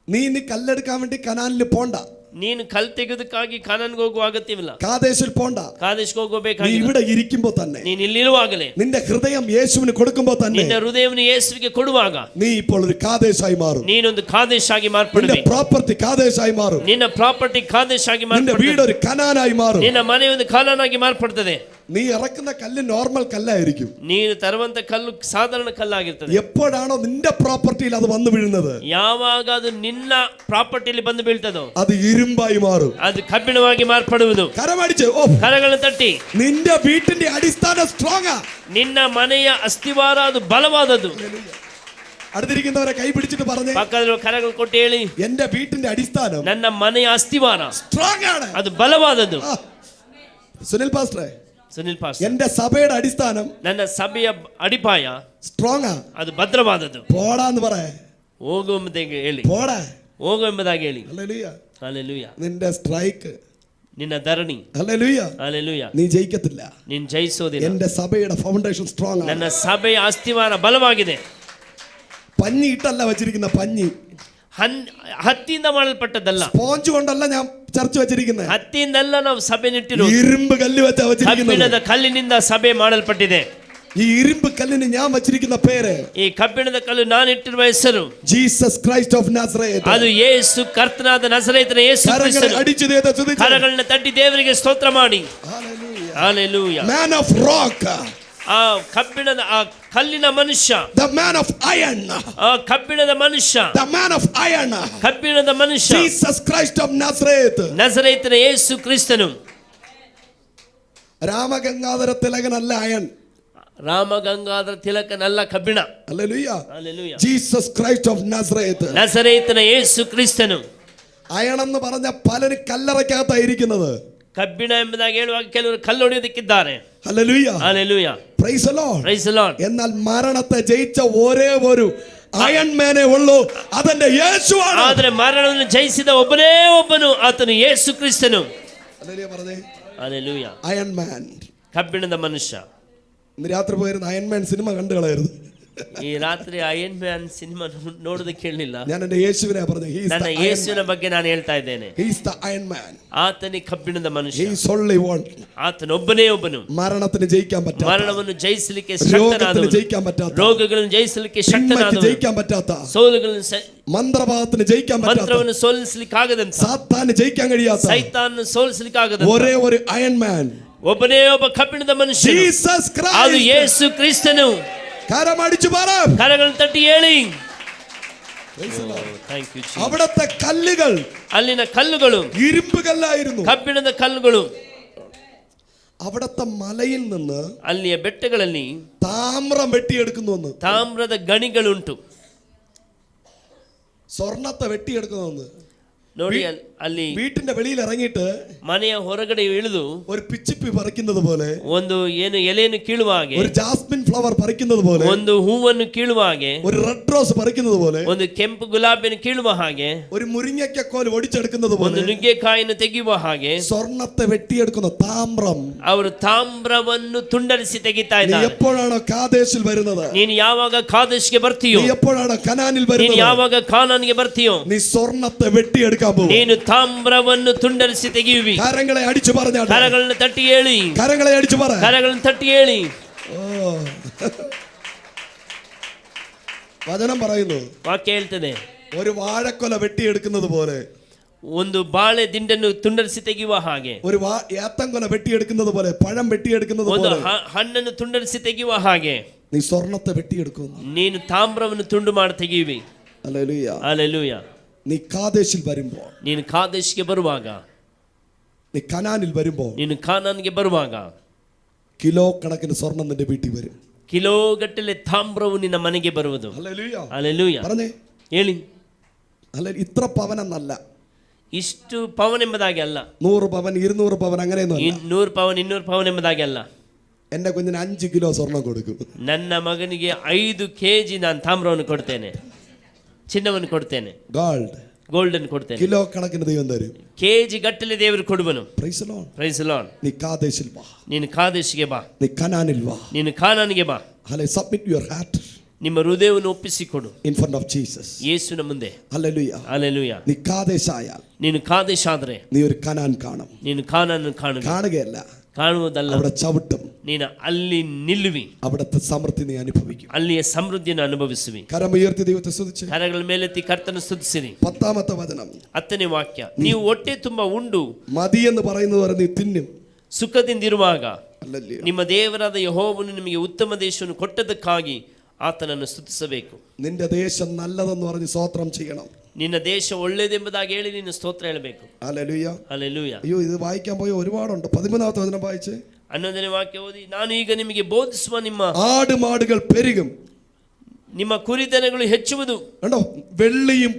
നീ ഇനി കല്ലെടുക്കാൻ വേണ്ടി കനാനിൽ പോണ്ട, ನೀನು ಕಲ್ ತೆಗೆದಕ್ಕಾಗಿ ಕಾನಾನ್ಗೆ ಹೋಗುವ ಅಗತ್ಯವಿಲ್ಲ. കാദേശിൽ പോണ്ട. ಕಾದೇಶ್ಗೆ നീ ಹೋಗಬೇಕಾಗಿಲ್ಲ. ഇവിടെ ഇരിക്കുമ്പോ തന്നെ, ನೀನು ಇಲ್ಲಿರುವಾಗಲೇ, നിന്റെ ഹൃദയം യേശുവിന് കൊടുക്കുമ്പോ തന്നെ ನಿನ್ನ ಹೃದಯವನ್ನು ಯೇಸುವಿಗೆ ಕೊಡುವಾಗ നീ ഇപ്പോൾ ഒരു കാദേശായി മാറും. ನೀನೊಂದು ಕಾದೇಶ್ ಆಗಿ നിന്റെ ಮಾರ್ಪಡಬೇಕು. പ്രോപ്പർട്ടി കാദേശായി മാറും. ನಿನ್ನ ಪ್ರಾಪರ್ಟಿ ಕಾದೇಶ್ ಆಗಿ നിന്റെ വീട് ಮಾರ್ಪಡುತ್ತದೆ. ഒരു കനാനായി മാറും. ನಿನ್ನ ಮನೆ ಒಂದು ಕಾನಾನಾಗಿ ಮಾರ್ಪಡ್ತದೆ. നീ ഇറക്കുന്ന കല്ല് നോർമൽ കല്ലായിരിക്കും. ನೀನು ತರುವಂತ ಕಲ್ಲು ಸಾಧಾರಣ ಕಲ್ಲಾಗಿರ್ತದೆ. എപ്പോഴാണോ നിന്റെ പ്രോപ്പർട്ടിയിൽ അത് വന്നു വീഴുന്നത്, ಯಾವಾಗ ಅದು ನಿನ್ನ ಪ್ರಾಪರ್ಟಿಯಲ್ಲಿ ಬಂದು ಬೀಳ್ತದೋ അത് ഇരുമ്പായി മാറും. ಅದು ಕಬ್ಬಿಣವಾಗಿ ಮಾರ್ಪಡುವುದು. കരമടിച്ച് ಕರಗಳನ್ನು ತಟ್ಟಿ, നിന്റെ വീട്ടിന്റെ അടിസ്ഥാനം സ്ട്രോങ്. ನಿನ್ನ ಮನೆಯ ಅಸ್ಥಿವಾರ ಅದು ಬಲವಾದದ್ದು. അടുത്തിരിക്കുന്നവരെ കൈ പിടിച്ചിട്ട് പറഞ്ഞേ, ಪಕ್ಕದಲ್ಲಿರುವ ಕರಗಳು ಕೊಟ್ಟು ಹೇಳಿ, എന്റെ വീട്ടിന്റെ അടിസ്ഥാനം ನನ್ನ ಮನೆಯ ಅಸ್ಥಿವಾರ സ്ട്രോങ് ആണ്. ಅದು ಬಲವಾದದ್ದು. സുനിൽ പാസ്റ്ററെ, ಸುನಿಲ್ ಪಾಸ್, എന്റെ സഭയുടെ അടിസ്ഥാനം ನನ್ನ ಸಭೆಯ ಅಡಿಪಾಯ സ്ട്രോങ്. ಅದು ಭದ್ರವಾದದ್ದು. പോടാന്ന് പറ, ಹೋಗುವುದಾಗಿ ಹೇಳಿ, പോടാ. ಹೋಗು ಎಂಬುದಾಗಿ ಹೇಳಿ. ഹല്ലേലൂയ. ಹಲ್ಲೆಲೂಯ. നിന്റെ സ്ട്രൈക്ക്, ನಿನ್ನ ಧರಣಿ, ഹല്ലേലൂയ, ಹಲ್ಲೆಲೂಯ, നീ ജയിക്കത്തില്ല. ನೀನು ಜಯಿಸೋದಿಲ್ಲ. എന്റെ സഭയുടെ ഫൗണ്ടേഷൻ സ്ട്രോങ് ആണ്. ನನ್ನ ಸಭೆಯ ಅಸ್ಥಿವಾರ ಬಲವಾಗಿದೆ. പഞ്ഞി ഇട്ടല്ല വെച്ചിരിക്കുന്ന, പഞ്ഞി ಹತ್ತಿಯಿಂದ ಮಾಡಲ್ಪಟ್ಟದ್ದಲ್ಲ, സ്പോഞ്ച് കൊണ്ടല്ല ഞാൻ ചർച്ച വെച്ചിരിക്കുന്നത്, ಹತ್ತಿಯಿಂದಲ್ಲ ನಾವು ಸಭೆ ನಿಟ್ಟಿರುವುದು, ഇരുമ്പ് കല്ല് വെച്ചാ വെച്ചിരിക്കുന്നത്. ಕಬ್ಬಿಣದ ಕಲ್ಲಿನಿಂದ ಸಭೆ ಮಾಡಲ್ಪಟ್ಟಿದೆ. ഈ ഇരുമ്പ് കല്ലിന് ഞാൻ വെച്ചിരിക്കുന്ന പേര്, ಈ ಕಬ್ಬಿಣದ ಕಲ್ಲು ನಾನು ಇಟ್ಟಿರುವ ಹೆಸರು ജീസസ് ക്രൈസ്റ്റ് ഓഫ് നാസറേത്ത്. ಅದು ಯೇಸು ಕರ್ತನಾದ ನಜರೇತನ ಯೇಸು ಕ್ರಿಸ್ತನು. അടിച്ചു ദൈവത്തെ സ്തുതിച്ച്, ಕರಗಳನ್ನ ತಟ್ಟಿ ದೇವರಿಗೆ ಸ್ತೋತ್ರ ಮಾಡಿ. Hallelujah. Hallelujah. Man of rock, ಆ ಕಬ್ಬಿಣದ ಆ ಕಲ್ಲಿನ ಮನುಷ್ಯ, the man of iron, ಆ ಕಬ್ಬಿಣದ ಮನುಷ್ಯ, the man of iron, ಕಬ್ಬಿಣದ ಮನುಷ್ಯ, Jesus Christ of Nazareth. ನಜರೇತಿನ ಯೇಸು ಕ್ರಿಸ್ತನು. രാമഗംഗാധര തിലകനല്ല അയൺ, ರಾಮಗಂಗಾಧರ ತಿಲಕನಲ್ಲ ಕಬ್ಬಿಣ. Hallelujah. Hallelujah. Jesus Christ of Nazareth. ನಜರೇತಿನ ಯೇಸು ಕ್ರಿಸ್ತನು. അയൺ എന്ന് പറഞ്ഞ പലരും കല്ലറയ്ക്കകത്തായിരിക്കുന്നത്. ಕಬ್ಬಿಣ ಎಂಬುದಾಗಿ ಹೇಳುವಾಗ ಕೆಲವರು ಕಲ್ಲೊಡೆಯೋದಕ್ಕಿದ್ದಾರೆ. Hallelujah. Hallelujah. Praise the Lord. Praise the Lord. എന്നാൽ മരണത്തെ ജയിച്ച ഒരേ ഒരു അയൺ മേനേ ഉള്ളൂ, അതെന്റെ യേശുവാണ്. ಆದರೆ ಮರಣವನ್ನು ಜಯಿಸಿದ ಒಬ್ಬನೇ ಒಬ್ಬನು, ಆತನು ಯೇಸು ಕ್ರಿಸ್ತನು. ഹല്ലേലൂയ പറഞ്ഞേ. Hallelujah. അയൺ മാൻ. ಕಬ್ಬಿಣದ ಮನುಷ್ಯ. ഇന്ന് രാത്രി പോയിരുന്ന അയൺ മാൻ സിനിമ കണ്ടു കളയരുത്. ಈ ರಾತ್ರಿ ಅಯನ್ ಮ್ಯಾನ್ ಸಿನಿಮಾ ನೋಡೋದಕ್ಕೆ ಕೇಳಲಿಲ್ಲ. ഞാൻ എൻ്റെ യേശുവിനെ പറഞ്ഞു. ನನ್ನ ಯೇಸುವಿನ ಬಗ್ಗೆ ನಾನು ಹೇಳ್ತಾ ಇದ್ದೇನೆ. He is the iron man. ಆತನೇ ಕಬ್ಬಿಣದ ಮನುಷ್ಯ. He is only one. ಆತನೊಬ್ಬನೇ ಒಬ್ಬನು. മരണത്തിന് ജയിക്കാൻ പറ്റാത്ത, ಮರಣವನ್ನು ಜಯಿಸಲಿಕ್ಕೆ രോഗത്തിന് ಶಕ್ತನಾದವನು, ജയിക്കാൻ പറ്റാത്ത, ರೋಗಗಳನ್ನು ಜಯಿಸಲಿಕ್ಕೆ ಶಕ್ತನಾದವನು, ജയിക്കാൻ പറ്റാത്ത, ಸೋಲುಗಳನ್ನು മന്ത്രവാദത്തിന് ജയിക്കാൻ പറ്റാത്ത, ಮಂತ್ರವನ್ನು ಸೋಲಿಸಲಿಕ್ಕಾಗದಂತ, സാത്താന് ജയിക്കാൻ കഴിയാത്ത ಸೈತಾನನ್ನು ಸೋಲಿಸಲಿಕ್ಕಾಗದಂತ ഒരേ ഒരു അയൺ മാൻ, ಒಬ್ಬನೇ ಒಬ್ಬ ಕಬ್ಬಿಣದ ಮನುಷ್ಯ, ജീസസ് ಅದು ക്രൈസ്റ്റ്. ಯೇಸು ಕ್ರಿಸ್ತನು. കരമടിച്ചു പറ. ಕರಗಳನ್ನು ತಟ್ಟಿ ಹೇಳಿ. Thank you, Jesus. അവിടത്തെ കല്ലുകൾ, ಅಲ್ಲಿನ ಕಲ್ಲುಗಳು ഇരുമ്പ് കല്ലായിരുന്നു. ಕಬ್ಬಿಣದ ಕಲ್ಲುಗಳು. അവിടത്തെ മലയിൽ നിന്ന് ಅಲ್ಲಿಯ ಬೆಟ್ಟಗಳಲ್ಲಿ താമ്രം വെട്ടിയെടുക്കുന്നു. ತಾಮ್ರದ ಗಣಿಗಳುಂಟು. സ്വർണത്തെ വെട്ടിയെടുക്കുന്നു. ನೋಡಿ ಅಲ್ಲಿ വീട്ടിന്റെ വെളിയിൽ ഇറങ്ങിയിട്ട് ಮನೆಯ ಹೊರಗಡೆ ಇಳಿದು ഒരു പിച്ചിപ്പി പറിക്കുന്നത് പോലെ, ಒಂದು ಏನು ಎಲೆಯನ್ನು ಕೀಳುವ ಹಾಗೆ, ഒരു ജാസ്മിൻ ഫ്ലവർ പറിക്കുന്നത് പോലെ, ಒಂದು ಹೂವನ್ನು ಕೀಳುವ ಹಾಗೆ, ഒരു റെഡ് റോസ് പറിക്കുന്നത് പോലെ, ಒಂದು ಕೆಂಪು ಗುಲಾಬಿಯನ್ನು ಕೀಳುವ ಹಾಗೆ, ഒരു മുരിങ്ങയ്ക്കക്കോൽ ഒടിച്ചെടുക്കുന്നത് ಒಂದು പോലെ, ನುಗ್ಗೆಕಾಯಿಯನ್ನು ತೆಗೆಯುವ ಹಾಗೆ സ്വർണത്തെ വെട്ടിയെടുക്കുന്ന താമ്രം. ಅವರು ತಾಮ್ರವನ್ನು ತುಂಡರಿಸಿ ತೆಗಿತಾ നീ ಇದ್ದಾರೆ. എപ്പോഴാണോ കാദേശിൽ വരുന്നത്, ನೀನು ಯಾವಾಗ ಕಾದೇಶ್ಗೆ ಬರ್ತೀಯೋ, നീ എപ്പോഴാണോ കനാനിൽ ನೀನು വരുന്നത്, ಯಾವಾಗ ಕಾನಾನಿಗೆ ಬರ್ತೀಯೋ, നീ സ്വർണത്തെ വെട്ടിയെടുക്കാൻ പോകും. ನೀನು ತಾಮ್ರವನ್ನು ತುಂಡರಿಸಿ ತೆಗೆಯುವಿ. കരങ്ങളെ അടിച്ചു പറഞ്ഞാൽ, ಕರಗಳನ್ನು ತಟ್ಟಿ ಹೇಳಿ. കരങ്ങളെ അടിച്ചു പറ. ಕರಗಳನ್ನು ತಟ್ಟಿ ಹೇಳಿ. ഓ, വചനം പറയുന്നു, ವಾಕ್ಯ ಹೇಳ್ತದೆ, ഒരു വാഴക്കൊല വെട്ടിയെടുക്കുന്നത് പോലെ, ಒಂದು ಬಾಳೆ ದಿಂಡನ್ನು ತುಂಡರಿಸಿ ತೆಗೆಯುವ ಹಾಗೆ, ഒരു ഏത്തങ്കൊല വെട്ടിയെടുക്കുന്നത് പോലെ, പഴം വെട്ടിയെടുക്കുന്നത് ಒಂದು പോലെ, ಹಣ್ಣನ್ನು ತುಂಡರಿಸಿ ತೆಗೆಯುವ ಹಾಗೆ നീ സ്വർണത്തെ വെട്ടിയെടുക്കുന്നു. ನೀನು ತಾಮ್ರವನ್ನು ತುಂಡು ಮಾಡಿ ತೆಗೆಯುವಿ. ഹല്ലേലൂയ. ಹಲ್ಲೆಲೂಯ. നീ കാദേശിൽ വരുമ്പോൾ, ನೀನು ಕಾದೇಶ್ಗೆ ಬರುವಾಗ, നീ കനാനിൽ വരുമ്പോൾ, ನೀನು ಕಾನಾನ್ಗೆ ಬರುವಾಗ കിലോ കണക്കിന് സ്വർണം നിന്റെ വീട്ടിൽ വരും. ಕಿಲೋ ಗಟ್ಟಲೆ ತಾಮ್ರವು ನಿನ್ನ ಮನೆಗೆ ಬರುವುದು. ഹല്ലേലൂയ. ಹಲ್ಲೆಲೂಯ. പറഞ്ഞേ. ಹೇಳಿ. അല്ല, ഇത്ര പവനെന്നല്ല, ಇಷ್ಟು ಪವನ್ ಎಂಬುದಾಗಿ ಅಲ್ಲ, 100 പവൻ 200 പവൻ അങ്ങനെയൊന്നും അല്ല. 100 ಪವನ್ 200 ಪವನ್ ಎಂಬುದಾಗಿ ಅಲ್ಲ. എന്റെ കുഞ്ഞിന് 5 കിലോ സ്വർണം കൊടുക്കും. ನನ್ನ ಮಗನಿಗೆ 5 kg ನಾನು ತಾಮ್ರವನ್ನು ಕೊಡ್ತೇನೆ, ಚಿನ್ನವನ್ನು ಕೊಡ್ತೇನೆ, ಗೋಲ್ಡ್ ಅನ್ನು ಕೊಡ್ತೇನೆ. കിലോ കണക്കിന് ദൈവം തരും. kg ಗಟ್ಟಲೆ ದೇವರು ಕೊಡುವನು. Praise the Lord. Praise the Lord. നീ കാദേശിൽ വാ, ನೀನು ಕಾದೇಶಿಗೆ ಬಾ, നീ കനാനിൽ വാ. ನೀನು ಕಾನಾನಿಗೆ ಬಾ. ഹല്ലേലൂയ. സബ്മിറ്റ് യുവർ ഹാർട്ട് ನಿಮ್ಮ ಹೃದಯವನ್ನು ಒಪ್ಪಿಸಿಕೊಡು in front of Jesus. ಯೇಸುವಿನ ಮುಂದೆ. ഹല്ലേലൂയ. ಹಲ್ಲೆಲೂಯ. നീ കാദേശായാൽ ನೀನು ಕಾದೇಶ ಆದ್ರೆ നീ ഒരു കനാൻ കാണും. ನೀನು ಕಾನಾನನ್ನು കാണുകയല്ല, ಕಾಣುವುದಲ್ಲ, അവിടെ ചവിട്ടും. ನೀನು ಅಲ್ಲಿ ನಿಲ್ಲುವಿ, അവിടുത്തെ സമൃദ്ധി നീ അനുഭവിക്കും. ಅಲ್ಲಿಯ ಸಮೃದ್ಧಿಯನ್ನು ಅನುಭವಿಸುವಿ. കരമുയർത്തി ദൈവത്തെ സ്തുതിച്ച് ಕರಗಳ ಮೇಲೆತ್ತಿ ಕರ್ತನ ಸ್ತುತಿಸಿರಿ. 10ാമത്തെ വചനം, 10ನೇ ವಾಕ್ಯ, ನೀವು ಹೊಟ್ಟೆ ತುಂಬ ಉಂಡು മതി എന്ന് പറയുന്നത് നീ തിന്നും. ಸುಖದಿಂದಿರುವಾಗ അല്ലല്ലേ? ನಿಮ್ಮ ದೇವರಾದ ಯೆಹೋವನು ನಿಮಗೆ ಉತ್ತಮ ದೇಶವನ್ನು ಕೊಟ್ಟದಕ್ಕಾಗಿ ಆತನನ್ನು ಸ್ತುತಿಸಬೇಕು. നിന്റെ ദേശം നല്ലതെന്ന് പറഞ്ഞ് സ്തോത്രം ചെയ്യണം. ನಿನ್ನ ದೇಶ ಒಳ್ಳೆಯದೆಂಬುದಾಗಿ ಹೇಳಿ ನೀನು ಸ್ತೋತ್ರ ಹೇಳಬೇಕು. ഹല്ലേലൂയ. ಹಲ್ಲೆಲೂಯ. അയ്യോ, ഇത് വായിക്കാൻ പോയ ഒരുപാടുണ്ട്. 13ാമത്തെ വചനം വായിച്ച്. 11ನೇ ವಾಕ್ಯ ಓದಿ, ನಾನು ಈಗ ನಿಮಗೆ ಬೋಧಿಸುವ ನಿಮ್ಮ ആടുമാടുകൾ പെരുകും. ನಿಮ್ಮ ಕುರಿದನಗಳು ಹೆಚ್ಚುವುದು. കണ്ടോ, വെള്ളിയും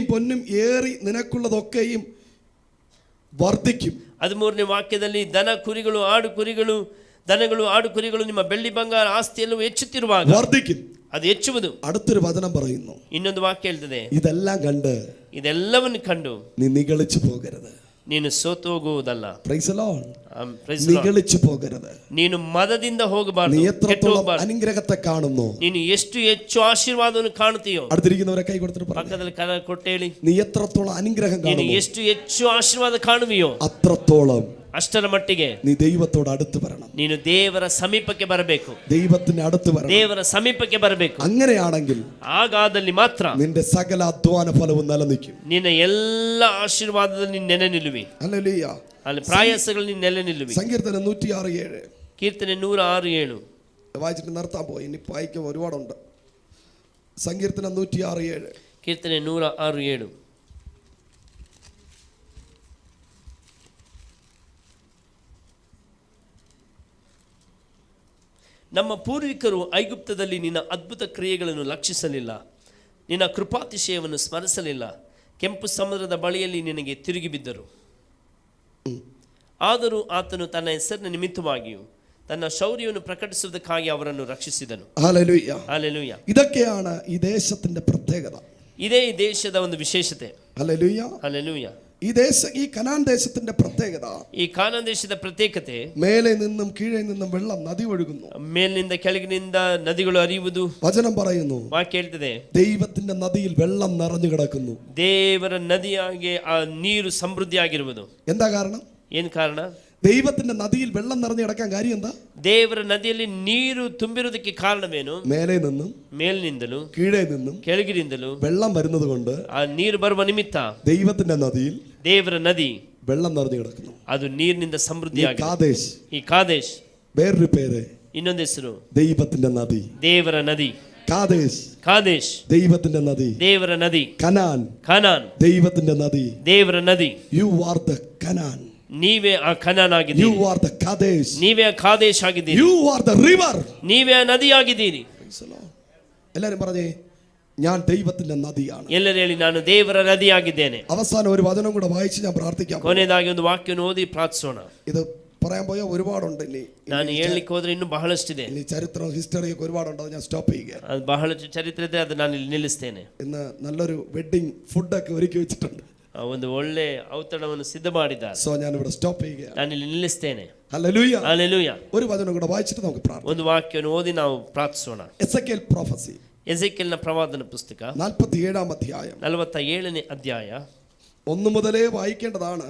പൊന്നും ഏറി നിനക്കുള്ളതൊക്കെയും വർദ്ധിക്കും. 13ನೇ ವಾಕ್ಯದಲ್ಲಿ ದನ ಕುರಿಗಳು ಆಡು ಕುರಿಗಳು ದನಗಳು ಆಡು ಕುರಿಗಳು ನಿಮ್ಮ ಬೆಳ್ಳಿ ಬಂಗಾರ ಆಸ್ತಿಯೆಲ್ಲವೂ ಹೆಚ್ಚುತ್ತಿರುವಾಗ വർദ്ധിക്കും, ಅದು ಹೆಚ್ಚುವುದು. അടുത്തൊരു വചനം പറയുന്നു, ಇನ್ನೊಂದು ವಾಕ್ಯ ಹೇಳ್ತದೆ, ഇതെല്ലാം കണ്ട് ಇದೆಲ್ಲವನ್ನು ಕಂಡು നീ നിഗളിച്ചു പോകരുത്. ನೀನು ಸೋತು ಹೋಗುವುದಲ್ಲ. Praise the Lord. Praise the Lord. നിഗളിച്ചു പോകരുത്. ನೀನು ಮದದಿಂದ നീ ಹೋಗಬಾರದು, ಕೆಟ್ಟು എത്രത്തോളം ಹೋಗಬಾರದು. അനുഗ്രഹത്തെ കാണുന്നു, ನೀನು ಎಷ್ಟು ಹೆಚ್ಚು ಆಶೀರ್ವಾದವನ್ನು ಕಾಣುತ್ತೀಯೋ, അടുത്തിരിക്കുന്നവരെ ಕೈ കൊടുത്തിട്ട് പറ, ಪಕ್ಕದಲ್ಲಿ ಕರ ಕೊಟ್ಟೇಳಿ, നീ എത്രത്തോളം അനുഗ്രഹം ನೀನು കാണുന്നു, ಎಷ್ಟು ಹೆಚ್ಚು ಆಶೀರ್ವಾದ ಕಾಣುವಿಯೋ അത്രത്തോളം ಅಷ್ಟರ ಮಟ್ಟಿಗೆ നീ ദൈവത്തോട് അടുത്ത് വരണം. ನೀನು ದೇವರ ಸಮೀಪಕ್ಕೆ ಬರಬೇಕು, ദൈവത്തിന് അടുത്ത് വരണം. ದೇವರ ಸಮೀಪಕ್ಕೆ ಬರಬೇಕು. അങ്ങനെയാണെങ്കിൽ ಹಾಗಾದಲ್ಲಿ ಮಾತ್ರ നിന്റെ സകല അധ്വാന ഫലവും നിലനിൽക്കും. ನಿನ್ನ ಎಲ್ಲ ಆಶೀರ್ವಾದದಲ್ಲಿ ನೀನು ನೆನೆ ನಿಲ್ಲುವಿ. ഹല്ലേലൂയ. ಅಲ್ಲಿ ಪ್ರಯಾಸಗಳಲ್ಲಿ ನೆಲೆ ನಿಲ್ಲುವಿ. സങ്കീർത്തനം 106:7. ಕೀರ್ತನೆ 106:7 വായിച്ചിട്ട് നിർത്താൻ പോയി, ഇനി വായിക്കാൻ ഒരുപാടുണ്ട്. സങ്കീർത്തനം 106:7. ಕೀರ್ತನೆ 106:7. ನಮ್ಮ ಪೂರ್ವಿಕರು ಐಗುಪ್ತದಲ್ಲಿ ನಿನ್ನ ಅದ್ಭುತ ಕ್ರಿಯೆಗಳನ್ನು ಲಕ್ಷಿಸಲಿಲ್ಲ, ನಿನ್ನ ಕೃಪಾತಿಶಯವನ್ನು ಸ್ಮರಿಸಲಿಲ್ಲ. ಕೆಂಪು ಸಮುದ್ರದ ಬಳಿಯಲ್ಲಿ ನಿನಗೆ ತಿರುಗಿ ಬಿದ್ದರು. ಆದರೂ ಆತನು ತನ್ನ ಹೆಸರಿನ ನಿಮಿತ್ತವಾಗಿಯೂ ತನ್ನ ಶೌರ್ಯವನ್ನು ಪ್ರಕಟಿಸುವುದಕ್ಕಾಗಿ ಅವರನ್ನು ರಕ್ಷಿಸಿದನು. ഹല്ലേലൂയ. ಹಲ್ಲೆಲೂಯ. ഇതൊക്കെയാണ് ഈ ദേശത്തിന്റെ പ്രത്യേകത. ಇದೇ ಈ ದೇಶದ ಒಂದು ವಿಶೇಷತೆ. ഹല്ലേലൂയ. ಹಲ್ಲೆಲೂಯ. ഈ കനാൻ ദേശത്തിന്റെ പ്രത്യേകത, ಈ ಕಾನಾನ್ ದೇಶದ ಪ್ರತ್ಯೇಕತೆ, മേലെ നിന്നും കീഴെ നിന്നും വെള്ളം നദി ഒഴുകുന്നു. ಮೇಲಿನಿಂದ ಕೆಳಗಿನಿಂದ ನದಿಗಳು ಹರಿಯುವುದು. വചനം പറയുന്നു, ವಾಕ್ಯ ಹೇಳ್ತದೆ, ദൈവത്തിന്റെ നദിയിൽ വെള്ളം നിറഞ്ഞു കിടക്കുന്നു. ದೇವರ ನದಿಯಾಗಿ ಆ ನೀರು ಸಮೃದ್ಧಿಯಾಗಿರುವುದು. എന്താ കാരണം? ಏನು ಕಾರಣ? ദൈവത്തിന്റെ നദിയിൽ വെള്ളം നിറഞ്ഞു കിടക്കാൻ കാര്യം എന്താ? ದೇವರ ನದಿಯಲ್ಲಿ ನೀರು ತುಂಬಿರುವುದಕ್ಕೆ ಕಾರಣವೇನು? മേലെ നിന്നും ಮೇಲಿನಿಂದಲೂ കീഴെ നിന്നും ಕೆಳಗಿನಿಂದಲೂ വെള്ളം വരുന്നത് കൊണ്ട് ಆ ನೀರು ಬರುವ ನಿಮಿತ್ತ ദൈവത്തിന്റെ നദിയിൽ ದೇವರ ನದಿ വെള്ളം നിറഞ്ഞു കിടക്കുന്നു. ಅದು ನೀರಿನಿಂದ ಸಮೃದ್ಧಿಯಾಗಿದೆ. കാദേശ്, ಈ ಕಾದೇಶ್ വേറൊരു പേര്, ಇನ್ನೊಂದು ಹೆಸರು ദൈവത്തിന്റെ നദി. ದೇವರ ನದಿ. കാദേശ്, ಕಾದೇಶ್ ദൈവത്തിന്റെ നദി. ದೇವರ ನದಿ. കനാൻ, ಕಾನಾನ್ ദൈവത്തിന്റെ നദി. ದೇವರ ನದಿ. You are the Canaan. ನೀವೇ ಆ ಕನಾನ್ ಆಗಿದ್ದೀರಿ. You are the Kadesh. ನೀವೇ ಆ ಕಾದೇಶ್ ಆಗಿದ್ದೀರಿ. You are the river. ನೀವೇ ಆ ನದಿ ಆಗಿದ್ದೀರಿ. എല്ലാരും പറഞ്ഞേ, ഞാൻ ദൈവത്തിന്റെ നദിയാണ്. ಎಲ್ಲರೂ ಹೇಳಿ, ನಾನು ದೇವರ ನದಿ ಆಗಿದ್ದೇನೆ. അവസാനം ഒരു വചനം കൂടെ വായിച്ച് ഞാൻ പ്രാർത്ഥിക്കാം. ಕೊನೆಯದಾಗಿ ಒಂದು ವಾಕ್ಯವನ್ನು ಓದಿ ಪ್ರಾರ್ಥಿಸೋಣ. ഇത് പറയാൻ പോയാൽ ഒരുപാടുണ്ട്. ನಾನು ಹೇಳಲಿಕ್ಕೆ ಹೋದ್ರೆ ಇನ್ನೂ ಬಹಳಷ್ಟಿದೆ. ഇനി ചരിത്രം ഹിസ്റ്ററിയൊക്കെ ഒരുപാടുണ്ട്. അത് ഞാൻ സ്റ്റോപ്പ് ചെയ്യുക. ಅದು ಬಹಳಷ್ಟು ಚರಿತ್ರೆ ಇದೆ, ಅದು ನಾನು ಇಲ್ಲಿ ನಿಲ್ಲಿಸ್ತೇನೆ. ഇന്ന് നല്ലൊരു വെഡിങ് ഫുഡൊക്കെ ഒരുക്കി വെച്ചിട്ടുണ്ട്. ಒಂದು ಒಳ್ಳೆ ಔತಣವನ್ನು ಸಿದ್ಧ ಮಾಡಿದ್ದಾರೆ. സോ ഞാൻ ഇവിടെ സ്റ്റോപ്പ് ചെയ്യുക. ನಾನು ಇಲ್ಲಿ ನಿಲ್ಲಿಸ್ತೇನೆ. ഹല്ലേലൂയ. ಹಲ್ಲೆಲೂಯ. ഒരു വചനം കൂടെ വായിച്ചിട്ട് നമുക്ക് പ്രാർത്ഥിക്കാം. ಒಂದು ವಾಕ್ಯವನ್ನು ಓದಿ ನಾವು ಪ್ರಾರ್ಥಿಸೋಣ. എസെക്കിയേൽ പ്രൊഫസി, ಎಸೆಕಿಯೇಲನ ಪ್ರವಾದನ ಪುಸ್ತಕ 47-ാം അധ്യായം 47ನೇ ಅಧ್ಯಾಯ 1 മുതലേ വായിക്കേണ്ടതാണ്.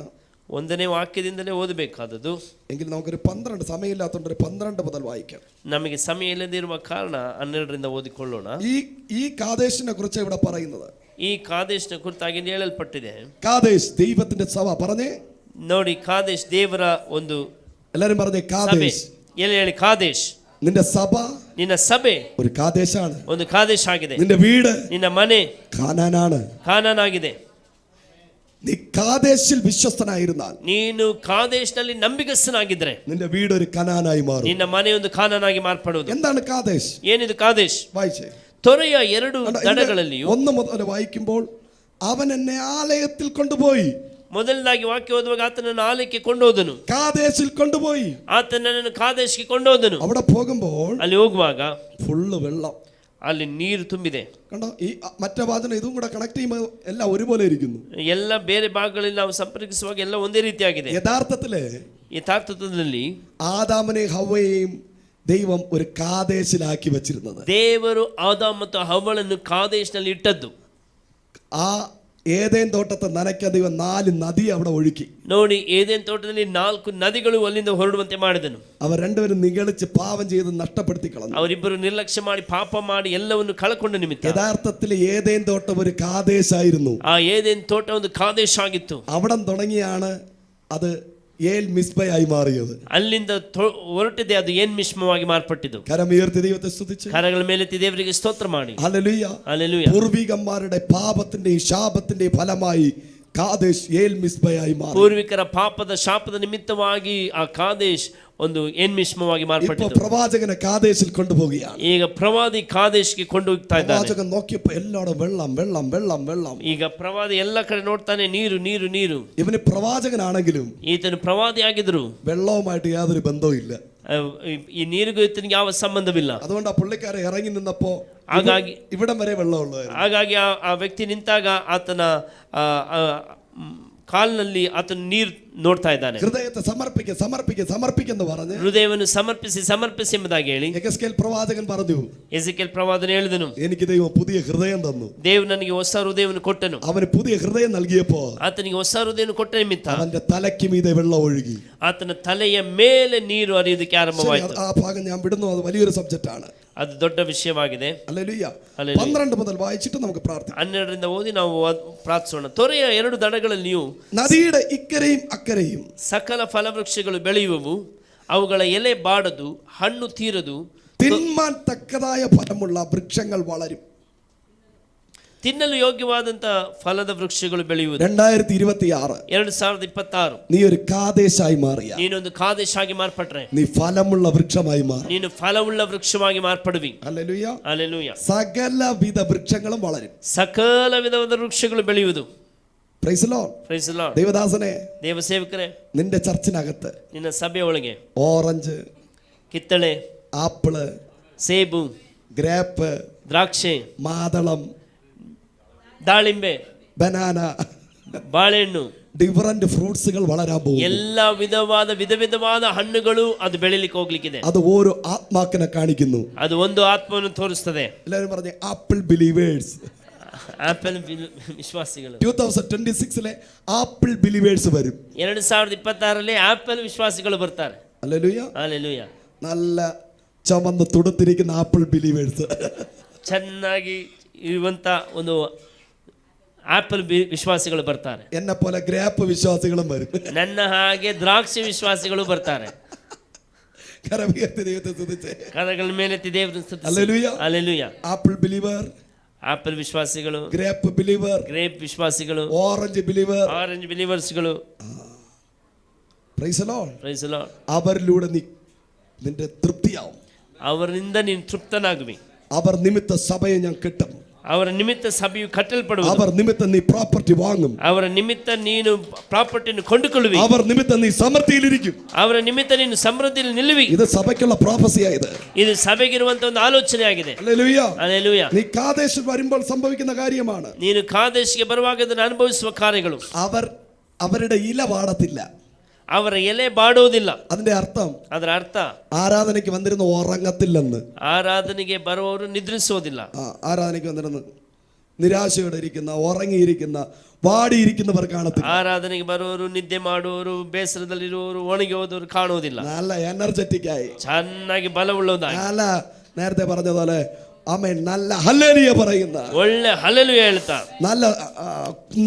1ನೇ ವಾಕ್ಯದಿಂದಲೇ ಓದಬೇಕಾದದ್ದು. എങ്കിൽ നമുക്കൊരു 12 സമയമില്ലാത്തതുകൊണ്ട് ഒരു 12 മുതൽ വായിക്കാം. ನಮಗೆ ಸಮಯ ಇಲ್ಲದಿರುವ ಕಾರಣ 12ರಿಂದ ಓದಿಕೊಳ್ಳೋಣ. ഈ കാദേശിനെ കുറിച്ച് ഇവിടെ പറയുന്നത്. ಈ ಕಾದೇಶ್ನ ಕುರಿತಾಗಿ ಹೇಳಲ್ಪಟ್ಟಿದೆ. കാദേശ് ദൈവത്തിന്റെ സഭ. പറഞ്ഞേ, ನೋಡಿ, ಕಾದೇಶ್ ದೇವರ ಒಂದು എല്ലാരും പറഞ്ഞേ, ಸಭೆ. കാദേശ്. ಎಲ್ಲಿ ಹೇಳಿ, ಕಾದೇಶ್. നിന്റെ സഭ ನಿನ್ನ ಸಭೆ ഒരു കാദേശാണ്. ಒಂದು ಕಾದೇಶ್ ಆಗಿದೆ. നിന്റെ വീട്, ನಿನ್ನ ಮನೆ കാനാനാണ്. ಕಾನಾನ್ ಆಗಿದೆ. നീ കാദേശിൽ വിശ്വസ്തനായിരുന്നാൽ, ನೀನು ಕಾದೇಶ್ನಲ್ಲಿ ನಂಬಿಗಸ್ತನಾಗಿದ್ರೆ നിന്റെ വീട് ഒരു കനാനായി മാറും. ನಿನ್ನ ಮನೆ ಒಂದು ಕಾನಾನ್ ಆಗಿ ಮಾರ್ಪಡುವುದು. എന്താണ് കാദേശ്? ಏನಿದು ಕಾದೇಶ್? വായിച്ചേ. ತೊರೆಯ ಎರಡು ದಡಗಳಲ್ಲಿಯೂ 1 മുതൽ വായിക്കുമ്പോൾ അവൻ എന്നെ ആലയത്തിൽ കൊണ്ടുപോയി. ಮೊದಲದಾಗಿ ವಾಕ್ಯ ಓದುವಾಗ ಆತನನ್ನು ಆಲಯಕ್ಕೆ ಕೊಂಡೋದನು. കാദേശിൽ കൊണ്ടുപോയി. ಆತನನ್ನು ಕಾದೇಶ್ಗೆ ಕೊಂಡೋದನು. അവിടെ പോകുമ്പോൾ ಅಲ್ಲಿ ಹೋಗುವಾಗ ഫുള്ള് വെള്ളം, ಅಲ್ಲಿ ನೀರು ತುಂಬಿದೆ. കണ്ടോ? ഈ മറ്റേ വാചനം ഇതും കൂടെ കണക്ട് ചെയ്യുമ്പോൾ എല്ലാം ഒരുപോലെ ഇരിക്കുന്നു. ಎಲ್ಲ ಬೇರೆ ಭಾಗಗಳಲ್ಲಿ ನಾವು ಸಂಪರ್ಕಿಸುವಾಗ ಎಲ್ಲ ಒಂದೇ ರೀತಿಯಾಗಿದೆ. യഥാർത്ഥത്തില് ಯಥಾರ್ಥದಲ್ಲಿ ആദാമിനെയും ഹവ്വയെയും ദൈവം ഒരു കാദേശിലാക്കി വെച്ചിരുന്നത്. ದೇವರು ಆದಾಮ್ ಮತ್ತು ಹವ್ವಳನ್ನು ಕಾದೇಶ್ನಲ್ಲಿ ಇಟ್ಟದ್ದು. ആ ഏദേൻ തോട്ടത്തെ നനയ്ക്കാൻ ദൈവം 4 നദി അവിടെ ഒഴുക്കി. ನೋಡಿ, ಏದೇನ್ ತೋಟದಲ್ಲಿ 4 ನದಿಗಳು ಅಲ್ಲಿಂದ ಹೊರಡುವಂತೆ ಮಾಡಿದನು. അവർ രണ്ടുപേരും നിഗളിച്ച് പാപം ചെയ്ത് നഷ്ടപ്പെടുത്തി കളഞ്ഞു. ಅವರಿಬ್ಬರು ನಿರ್ಲಕ್ಷ್ಯ ಮಾಡಿ ಪಾಪ ಮಾಡಿ ಎಲ್ಲವನ್ನು ಕಳಕೊಂಡ ನಿಮಿತ್ತ യഥാർത്ഥത്തിൽ ഏദേൻ തോട്ടം ഒരു കാദേശായിരുന്നു. ಆ ಏದೇನ್ ತೋಟ ಒಂದು ಕಾದೇಶ್ ಆಗಿತ್ತು. അവിടെ തുടങ്ങിയാണ് അത് ഏൽ മിസ്ബയായി മാറിയത്. ಅಲ್ಲಿಂದ ಹೊರಟಿದೆ, ಅದು ಏನ್ ಮಿಶ್ಮವಾಗಿ ಮಾರ್ಪಟ್ಟಿದ್ದು. കരമുയർത്തി ദൈവത്തെ സ്തുതിച്ച് ಕರಗಳ ಮೇಲೆತ್ತಿ ದೇವರಿಗೆ ಸ್ತೋತ್ರ ಮಾಡಿ. ഹല്ലേലൂയ. ഹല്ലേലൂയ. പൂർവികന്മാരുടെ പാപത്തിന്റെയും ശാപത്തിന്റെയും ഫലമായി കാദേശ് ഏൽ മിസ്ബയായി മാറി. ಪೂರ್ವಿಕರ ಪಾಪದ ಶಾಪದ ನಿಮಿತ್ತವಾಗಿ ಆ ಕಾದೇಶ್ ಒಂದು ಏನ್ಮಿಶ್ಮವಾಗಿ ഇപ്പോൾ ಮಾರ್ಪಟ್ಟಿತು. പ്രവാചകനെ കാദേശിൽ കൊണ്ടുപോവുകയാണ്. ಈಗ ಪ್ರವಾದಿ ಕಾದೇಶ್ಗೆ ಕೊಂಡು ಹೋಗ್ತಾ ಇದ್ದಾನೆ. പ്രവാചകൻ നോക്കിയപ്പോൾ എല്ലായിടം വെള്ളം വെള്ളം വെള്ളം വെള്ളം. ಈಗ ಪ್ರವಾದಿ ಎಲ್ಲ ಕಡೆ ನೋಡ್ತಾನೆ, ನೀರು ನೀರು ನೀರು. ഇവന് പ്രവാചകനാണെങ്കിലും ಈತನು ಪ್ರವಾದಿ ಆಗಿದ್ರು വെള്ളവുമായിട്ട് യാതൊരു ബന്ധവും ഇല്ല. ಈ ನೀರಿಗೂ ಈತನಿಗೆ ಯಾವ ಸಂಬಂಧವಿಲ್ಲ. അതുകൊണ്ട് ആ പുള്ളിക്കാരെ ഇറങ്ങി നിന്നപ്പോ ಹಾಗಾಗಿ ഇവിടം വരെ വെള്ളമുള്ളതായിരുന്നു. ಹಾಗಾಗಿ ಆ ವ್ಯಕ್ತಿ ನಿಂತಾಗ ಆತನ ಕಾಲಿನಲ್ಲಿ ಆತನು ನೀರು ನೋಡ್ತಾ ಇದ್ದಾನೆ. ഹൃദയത്തെ സമർപ്പിക്കുക സമർപ്പിക്കുക സമർപ്പിക്കെന്ന് പറഞ്ഞ് ಹೃದಯವನ್ನು ಸಮರ್ಪಿಸಿ ಸಮರ್ಪಿಸಿ ಎಂಬುದಾಗಿ ಹೇಳಿ യെഹെസ്കേൽ പ്രവാചകൻ പറഞ്ഞു, ಎಸೆಕಿಯೇಲ್ ಪ್ರವಾದನ ಹೇಳಿದನು, എനിക്ക് ദൈവം പുതിയ ഹൃദയം തന്നു. ದೇವರು ನನಗೆ ಹೊಸ ಹೃದಯವನ್ನು ಕೊಟ್ಟನು. അവന് പുതിയ ഹൃദയം നൽകിയപ്പോ ಆತನಿಗೆ ಹೊಸ ಹೃದಯವನ್ನು ಕೊಟ್ಟ ನಿಮಿತ್ತ അവന്റെ തലയ്ക്ക് മീതെ വെള്ളം ഒഴുകി. ಆತನ ತಲೆಯ ಮೇಲೆ ನೀರು ಹರಿಯುವುದಕ್ಕೆ ಆರಂಭವಾಯಿತು. ആ ഭാഗം ഞാൻ വിടുന്നു, അത് വലിയൊരു സബ്ജക്റ്റ് ആണ്. ಅದು ದೊಡ್ಡ ವಿಷಯವಾಗಿದೆ. ഹല്ലേലൂയ. ഹല്ലേലൂയ. 12 മുതൽ വായിച്ചിട്ട് നമുക്ക് പ്രാർത്ഥിക്കാം. 12ರಿಂದ ಓದಿ ನಾವು ಪ್ರಾರ್ಥಿಸೋಣ. ತೊರೆಯ ಎರಡು ದಡಗಳಲ್ಲಿಯೂ നദിയുടെ ഇക്കരയും അക്കരയും ಸಕಲ ಫಲವೃಕ್ಷಗಳು ಬೆಳೆಯುವವು, ಅವುಗಳ ಎಲೆ ಬಾಡದು, ಹಣ್ಣು ತೀರದು, തിന്മാൻ തക്കതായ ഫലമുള്ള വൃക്ഷങ്ങൾ വളരും. ತಿನ್ನಲು ಯೋಗ್ಯವಾದಂತ ಫಲದ ವೃಕ್ಷಗಳು ಬೆಳೆಯುವುದು. 2026 2026 നീ ഒരു കാദേശായി മാറിയ, ನೀನೊಂದು ಕಾದೇಶ್ ಆಗಿ ಮಾರ್ಪಟ್ರೆ നീ ഫലമുള്ള വൃക്ഷമായി മാറും. ನೀನು ಫಲವುಳ್ಳ ವೃಕ್ಷವಾಗಿ ಮಾರ್ಪಡುವಿ. ഹല്ലേലൂയ. ಹಲ್ಲೆಲೂಯ. സകലവിധ വൃക്ഷങ്ങളും വളരും. ಸಕಲ ವಿಧವಾದ ವೃಕ್ಷಗಳು ಬೆಳೆಯುವುದು. Praise the Lord. Praise the Lord. ദൈവദാസനെ, ದೇವ ಸೇವಕರೇ, നിന്റെ ചർച്ചിനകത്ത് ನಿನ್ನ ಸಭೆಯ ಒಳಗೆ ഓറഞ്ച്, ಕಿತ್ತಳೆ, ആപ്പിള്, ಸೇಬು, ഗ്രേപ്പ്, ದ್ರಾಕ್ಷಿ, മാതളം, ದಾಳಿಂಬೆ, ബനാന, ಬಾಳೆಹಣ್ಣು, ഡിഫറന്റ് ഫ്രൂട്ട്സുകൾ വളരാൻ പോകും. ಎಲ್ಲ ವಿಧವಾದ ಹಣ್ಣುಗಳು ಅದು ಬೆಳಿಲಿಕ್ಕೆ ಹೋಗ್ಲಿಕ್ಕಿದೆ. അത് ഓരോ ആത്മാക്കിനെ കാണിക്കുന്നു. ಅದು ಒಂದು ಆತ್ಮವನ್ನು ತೋರಿಸ್ತದೆ. എല്ലാവരും പറഞ്ഞേ ആപ്പിൾ ബിലീവേഴ്സ്. ಆಪಲ್ ವಿಶ್ವಾಸಿಗಳು 2026 ആപ്പിൾ ബിലീവേഴ്സ് വരും. 2026 ಆಪಲ್ ವಿಶ್ವಾಸಿಗಳು ಬರ್ತಾರೆ. ഹല്ലേലൂയ. ಹಲ್ಲೆಲೂಯ. നല്ല ചുമന്ന് തുടുത്തിരിക്കുന്ന ആപ്പിൾ ബിലീവേഴ്സ്, ಚೆನ್ನಾಗಿ ಇರುವಂತ ಒಂದು ಆಪಲ್ ವಿಶ್ವಾಸಿಗಳು ಬರ್ತಾರೆ. എന്നെ പോലെ ഗ്രേപ്പ് വിശ്വാസികളും വരും. ನನ್ನ ಹಾಗೆ ದ್ರಾಕ್ಷಿ ವಿಶ್ವಾಸಿಗಳು ಬರ್ತಾರೆ. ಕರಗಳ ಮೇಲೆತ್ತಿ ದೇವರನ್ನು ಸ್ತುತಿಸಿ. Hallelujah. Hallelujah. Apple believer, apple ವಿಶ್ವಾಸಿಗಳು, ഗ്രേപ്പ് ബിലീവർ, ಗ್ರೇಪ್ ವಿಶ್ವಾಸಿಗಳು, ഓറഞ്ച് ബിലീവർ, ಆರೆಂಜ್ ಬಿಲೀವರ್ಸ್ಗಳು. Praise the Lord. Praise the Lord. അവരിലൂടെ നിന്റെ തൃപ്തിയാവും. ಅವರಿಂದ ನೀನು ತೃಪ್ತನಾಗುವಿ. അവർ നിമിത്ത സഭയെ ഞാൻ കിട്ടും. ಅವರ ನಿಮಿತ್ತ ಸಭೆಯು ಕಟ್ಟಲ್ಪಡುವುದು. അവർ നിമിത്തം നീ പ്രോപ്പർട്ടി വാങ്ങും. ಅವರ ನಿಮಿತ್ತ ನೀನು ಪ್ರಾಪರ್ಟಿಯನ್ನು ಕೊಂಡುಕೊಳ್ಳುವಿ. അവർ നിമിത്തം നീ സമൃദ്ധിയിലിരിക്കും. ಅವರ ನಿಮಿತ್ತ ನೀನು ಸಮೃದ್ಧಿಯಲ್ಲಿ ನಿಲ್ಲುವಿ. ഇത് സഭയ്ക്കുള്ള പ്രോഫസിയായത്. ಇದು ಸಭೆಗಿರುವಂತ ಒಂದು ಆಲೋಚನೆ ಆಗಿದೆ. ഹല്ലേലൂയ. ಹಲ್ಲೆಲೂಯ. നീ കാദേശ് വരുമ്പോൾ സംഭവിക്കുന്ന കാര്യമാണ്. ನೀನು ಕಾದೇಶಿಗೆ ಬರುವಾಗ ಅದನ್ನು ಅನುಭವಿಸುವ ಕಾರ್ಯಗಳು. അവരുടെ ഇല വാടത്തില്ല. ಅವರ ಎಲೆ ಬಾಡೋದಿಲ್ಲ. അതിന്റെ അർത്ഥം, ಅದರ ಅರ್ಥ ആരാധനയ്ക്ക് വന്നിരുന്ന ഉറങ്ങത്തില്ലെന്ന്. ಆರಾಧನೆಗೆ ಬರುವವರು ನಿದ್ರಿಸೋದಿಲ್ಲ. ആരാധനയ്ക്ക് വന്നിരുന്ന നിരാശയോടെ ഇരിക്കുന്ന, ഉറങ്ങിയിരിക്കുന്ന, വാടിയിരിക്കുന്നവർ കാണത്തില്ല. ಆರಾಧನೆಗೆ ಬರುವವರು, ನಿದ್ದೆ ಮಾಡುವವರು, ಬೇಸರದಲ್ಲಿರುವವರು, ಒಣಗಿ ಹೋದವರು ಕಾಣುವುದಿಲ್ಲ. നല്ല എനർജറ്റിക് ആയി, ಚೆನ್ನಾಗಿ ಬಲವುಳ್ಳದಾಗಿ, നല്ല നേരത്തെ പറഞ്ഞതുപോലെ ആമേൻ, നല്ല ഹല്ലേലൂയ പറയുന്ന, ಒಳ್ಳೆ ಹಲ್ಲೆಲೂಯ ಹೇಳ್ತಾ, നല്ല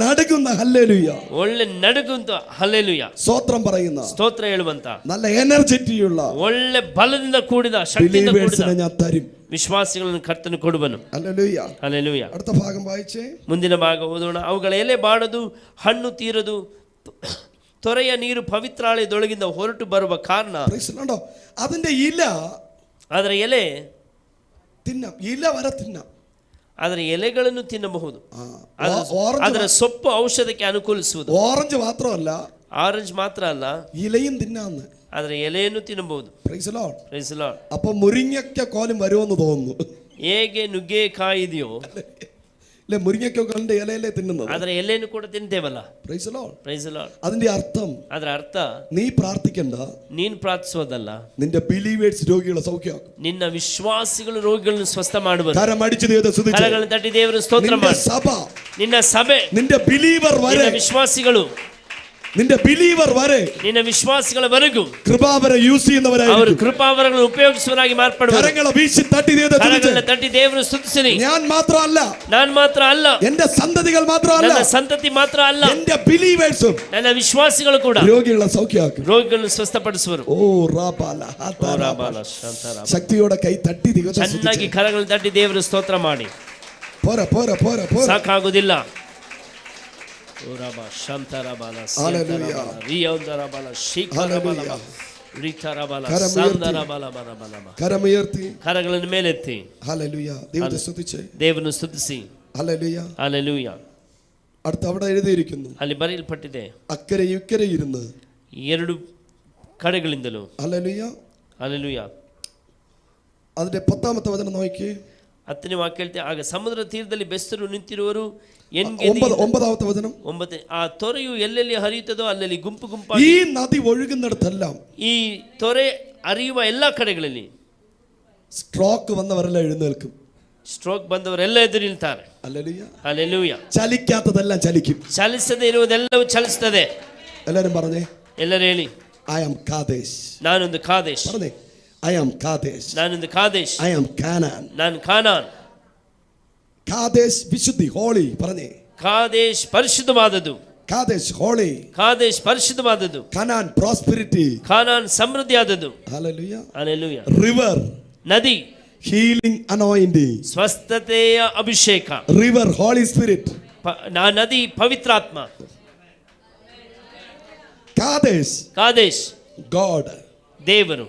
നടുങ്ങുന്ന ഹല്ലേലൂയ, ಒಳ್ಳೆ ನಡುಗುಂತ ಹಲ್ಲೆಲೂಯ സ്തോത്രം പറയുന്ന, ಸ್ತೋತ್ರ ಹೇಳುವಂತ, നല്ല എനർജറ്റി ഉള്ള ಒಳ್ಳೆ ಬಲದಿಂದ ಕೂಡಿದ, ಶಕ್ತಿಯಿಂದ ಕೂಡಿದ ഞാൻ തരും. ವಿಶ್ವಾಸಿಗಳನ್ನು ಕರ್ತನು ಕೊಡುವನು. ഹല്ലേലൂയ. ಹಲ್ಲೆಲೂಯ. അടുത്ത ഭാഗം വായിച്ചേ. ಮುಂದಿನ ಭಾಗ ಓದೋಣ. ಅವುಗಳ ಎಲೆ ಬಾಡದು, ಹಣ್ಣು ತೀರದು, ತೊರೆಯ ನೀರು ಪವಿತ್ರಾಲಯದೊಳಗಿಂದ ಹೊರಟು ಬರುವ ಕಾರಣ. അതിന്റെ ഇല, ಅದರ ಎಲೆ തിന്നാം, ഇല വരെ തിന്നാം. ಅದರ ಎಲೆಗಳನ್ನು ತಿನ್ನಬಹುದು. ಅದರ ಸೊಪ್ಪು ಔಷಧಕ್ಕೆ ಅನುಕೂಲಿಸುವುದು. ഓറഞ്ച് മാത്രമല്ല, ಆರೆಂಜ್ ಮಾತ್ರ ಅಲ್ಲ, ഇലയും തിന്നാന്ന്. ಅದರ ಎಲೆಯನ್ನು ತಿನ್ನಬಹುದು. Praise the Lord. Praise the Lord. അപ്പൊ മുരിങ്ങയ്ക്ക കോലും വരുമെന്ന് തോന്നുന്നു. ಹೇಗೆ ನುಗ್ಗೆಕಾಯಿ ಇದೆಯೋ, അല്ലെ, മുരിങ്ങയ്ക്കോലിന്റെ ഇലയല്ലേ തിന്നുന്നത്. ಅದರ ಎಲೆಯನ್ನು ಕೂಡ ತಿಂತೇವಲ್ಲ. Praise the Lord. Praise the Lord. അതിന്റെ അർത്ഥം, ಅದರ ಅರ್ಥ, നീ പ്രാർത്ഥിക്കണ്ട, ನೀನು ಪ್ರಾರ್ಥಿಸೋದಲ್ಲ, നിന്റെ ബിലീവേഴ്സ് രോഗികളെ സൗഖ്യമാക്കും. ನಿನ್ನ ವಿಶ್ವಾಸಿಗಳು ರೋಗಿಗಳನ್ನು ಸ್ವಸ್ಥ ಮಾಡುವರು. കരം അടിച്ചു ദൈവത്തെ സ്തുതിച്ച്. ಕರಗಳನ್ನು ತಟ್ಟಿ ದೇವರ ಸ್ತೋತ್ರ ಮಾಡಿ. സഭ, ನಿನ್ನ ಸಭೆ, നിന്റെ ബിലീവർ വരെ, ನಿನ್ನ ವಿಶ್ವಾಸಿಗಳು, നിന്റെ ബിലീവർ വരെ, ನಿನ್ನ ವಿಶ್ವಾಸಿಗಳವರೆಗೂ കൃപാവരം യൂസ് ಅವರು ചെയ്യുന്നവരായിരിക്കും. ಕೃಪಾವರಗಳನ್ನು ಉಪಯೋಗಿಸುವರಾಗಿ ಮಾರ್ಪಡುವರು. കരങ്ങളെ വീശി തട്ടി ദൈവത്തെ ಕರಗಳನ್ನು സ്തുതിച്ച്. ತಟ್ಟಿ ದೇವರು ಸ್ತುತಿಸಿರಿ. ഞാൻ മാത്രമല്ല, ನಾನು ಮಾತ್ರ ಅಲ್ಲ, എന്റെ സന്തതികൾ മാത്രമല്ല, ನನ್ನ ಸಂತತಿ ಮಾತ್ರ ಅಲ್ಲ, എന്റെ ബിലീവേഴ്സും ನನ್ನ ವಿಶ್ವಾಸಿಗಳು ಕೂಡ രോഗികളെ സൗഖ്യമാക്കും. ರೋಗಿಗಳನ್ನು ಸ್ವಸ್ಥಪಡಿಸುವರು. ഓ റാബാല ಓ ರಾಬಾಲ ಶಾಂತಾರಾಮ. ശക്തിയോടെ കൈ തട്ടി ദൈവത്തെ ಚೆನ್ನಾಗಿ സ്തുതിച്ച്. ಕರಗಳನ್ನು ತಟ್ಟಿ ದೇವರು ಸ್ತೋತ್ರ ಮಾಡಿ. പോരാ പോരാ പോരാ പോരാ. ಸಾಕಾಗುವುದಿಲ್ಲ. ಓ ರಾಬಾ ಶಾಂತಾರಾಬಾಲ ഹല്ലേലൂയ. ರಿಯೌಂದರಾಬಾಲ ಶೀಕರಾಬಾಲ ರಿತಾರಾಬಾಲ കരമുയർത്തി. ಸಾಂದರಾಬಾಲ ಬರಬಾಲ. കരമുയർത്തി. ಕರಗಳನ್ನು ಮೇಲೆತ್ತಿ ഹല്ലേലൂയ. ദൈവത്തെ സ്തുതിച്ച്. ದೇವರನ್ನು ಸ್ತುತಿಸಿ. ഹല്ലേലൂയ. ಹಲ್ಲೆಲೂಯ. അടുത്ത അവിടെ എഴുതിയിരിക്കുന്നു, ಅಲ್ಲಿ ಬರೆಯಲ್ಪಟ್ಟಿದೆ, അക്കരെ ഇക്കരെ ഇരുന്ന്. ಎರಡು ಕಡೆಗಳಿಂದಲೂ. ഹല്ലേലൂയ. ಹಲ್ಲೆಲೂಯ. അതിന്റെ 10ാമത്തെ വചനം നോക്കിയേ. 10ನೇ ವಾಕ್ಯ ಹೇಳ್ತೆ, ಆಗ ಸಮುದ್ರ ತೀರದಲ್ಲಿ ಬೆಸ್ತರು ನಿಂತಿರುವರು. 9ാമത്തെ വചനം. 9. ಆ ತೊರೆಯು ಎಲ್ಲೆಲ್ಲಿ ಹರಿಯುತ್ತದೋ ಅಲ್ಲಲ್ಲಿ ಗುಂಪು ഈ ಗುಂಪಾಗಿ, നദി ഒഴുകുന്നിടത്തെല്ലാം ಈ ತೊರೆ ಹರಿಯುವ ಎಲ್ಲಾ ಕಡೆಗಳಲ್ಲಿ സ്ട്രോക്ക് വന്നവരെല്ലാം എഴുന്നേൽക്കും. ಸ್ಟ್ರೋಕ್ ಬಂದವರೆಲ್ಲ ಎದುರು ನಿಲ್ತಾರೆ. ഹല്ലേലൂയ. ಹಲ್ಲೆಲೂಯ. ചലിക്കാത്തതെല്ലാം ചലിക്കും. ಚಲಿಸದೇ ಇರುವುದೆಲ್ಲವೂ ಚಲಿಸುತ್ತದೆ. എല്ലാരും പറഞ്ഞേ, ಎಲ್ಲರೂ ಹೇಳಿ, ഐ ആം കാദേശ്. ನಾನೊಂದು ಕಾದೇಶ್. പറഞ്ഞേ, I am Kadesh. ನಾನೊಂದು ಕಾದೇಶ್, I am Canaan. ನಾನು ಕಾನಾನ್. Kadesh വിശുദ്ധി, holy പറഞ്ഞേ. Kadesh ಪರಿಶುದ್ಧವಾದದ್ದು, Kadesh holy. Kadesh ಪರಿಶುದ್ಧವಾದದ್ದು, Canaan prosperity. ಕಾನಾನ್ ಸಮೃದ್ಧಿಯಾದದ್ದು. Hallelujah. ಹಲ್ಲೆಲೂಯಾ. River ನದಿ, healing anointing. ಸ್ವಸ್ಥತೆಯ ಅಭಿಷೇಕ. River Holy Spirit. ನದಿ ಪವಿತ್ರಾತ್ಮ. Kadesh Kadesh God. ದೇವರು,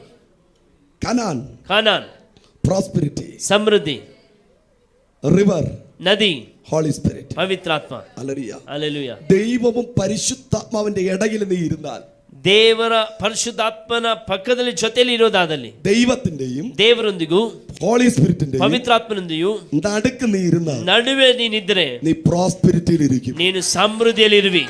Canaan ಕಾನಾನ್ prosperity. ಸಮೃದ್ಧಿ, River ನದಿ Holy Spirit. ಪವಿತ್ರಾತ್ಮ. Hallelujah. ಹಲ್ಲೆಲೂಯಾ. ദൈവവും പരിശുദ്ധാത്മാവിന്റെ ഇടയിൽ നീ ഇരുന്നാൽ, ದೇವರ ಪರಿಶುದ್ಧಾತ್ಮನ ಪಕ್ಕದಲ್ಲಿ ಜೊತೆಯಲ್ಲಿ ಇರೋದಾದಲ್ಲಿ, ദൈവത്തിന്റെയും ದೇವರೊಂದಿಗೂ ഹോളി സ്പിരിറ്റിന്റെയും ಪವಿತ್ರಾತ್ಮನೊಂದಿಗೂ നടുക്ക് നീ ഇരുന്നാൽ ನಡುವೆ ನೀನಿದ್ರೆ നീ പ്രോസ്പെരിറ്റിയിൽ ഇരിക്കും. ನೀನು ಸಮೃದ್ಧಿಯಲ್ಲಿ ಇರುವಿ.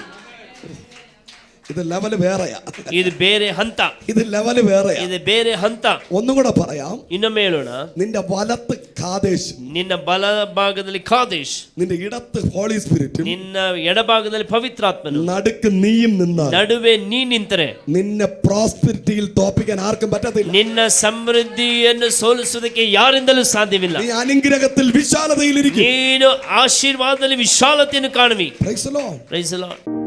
ഇത് ലെവൽ വേറെയാ, ಇದು ಬೇರೆ ಹಂತ, ഇത് ലെവൽ വേറെയാ. ಇದು ಬೇರೆ ಹಂತ. ഒന്നും കൂടെ പറയാം. ಇನ್ನೊಮ್ಮೆ ಹೇಳೋಣ. നിന്റെ വലത്ത് കാദേശും ನಿನ್ನ ಬಲ ಭಾಗದಲ್ಲಿ ಕಾದೇಶ್, നിന്റെ ഇടത്ത് ഹോളി സ്പിരിറ്റും ನಿನ್ನ ಎಡಭಾಗದಲ್ಲಿ ಪವಿತ್ರಾತ್ಮನು, നടുക്ക് നീയും നിന്നാൽ ನಡುವೆ ನೀ ನಿಂತರೆ നിന്നെ പ്രോസ്പെരിറ്റിയിൽ തോപ്പിക്കാൻ ആർക്കും പറ്റത്തില്ല. ನಿನ್ನ ಸಮೃದ್ಧಿಯನ್ನು ಸೋಲಿಸುವುದಕ್ಕೆ ಯಾರಿಂದಲೂ ಸಾಧ್ಯವಿಲ್ಲ. നീ അനുഗ്രഹത്തിൽ വിശാലതയിൽ ഇരിക്കും. ನೀನು ಆಶೀರ್ವಾದದಲ್ಲಿ ವಿಶಾಲತೆಯನ್ನು ಕಾಣುವಿ. Praise the Lord. Praise the Lord.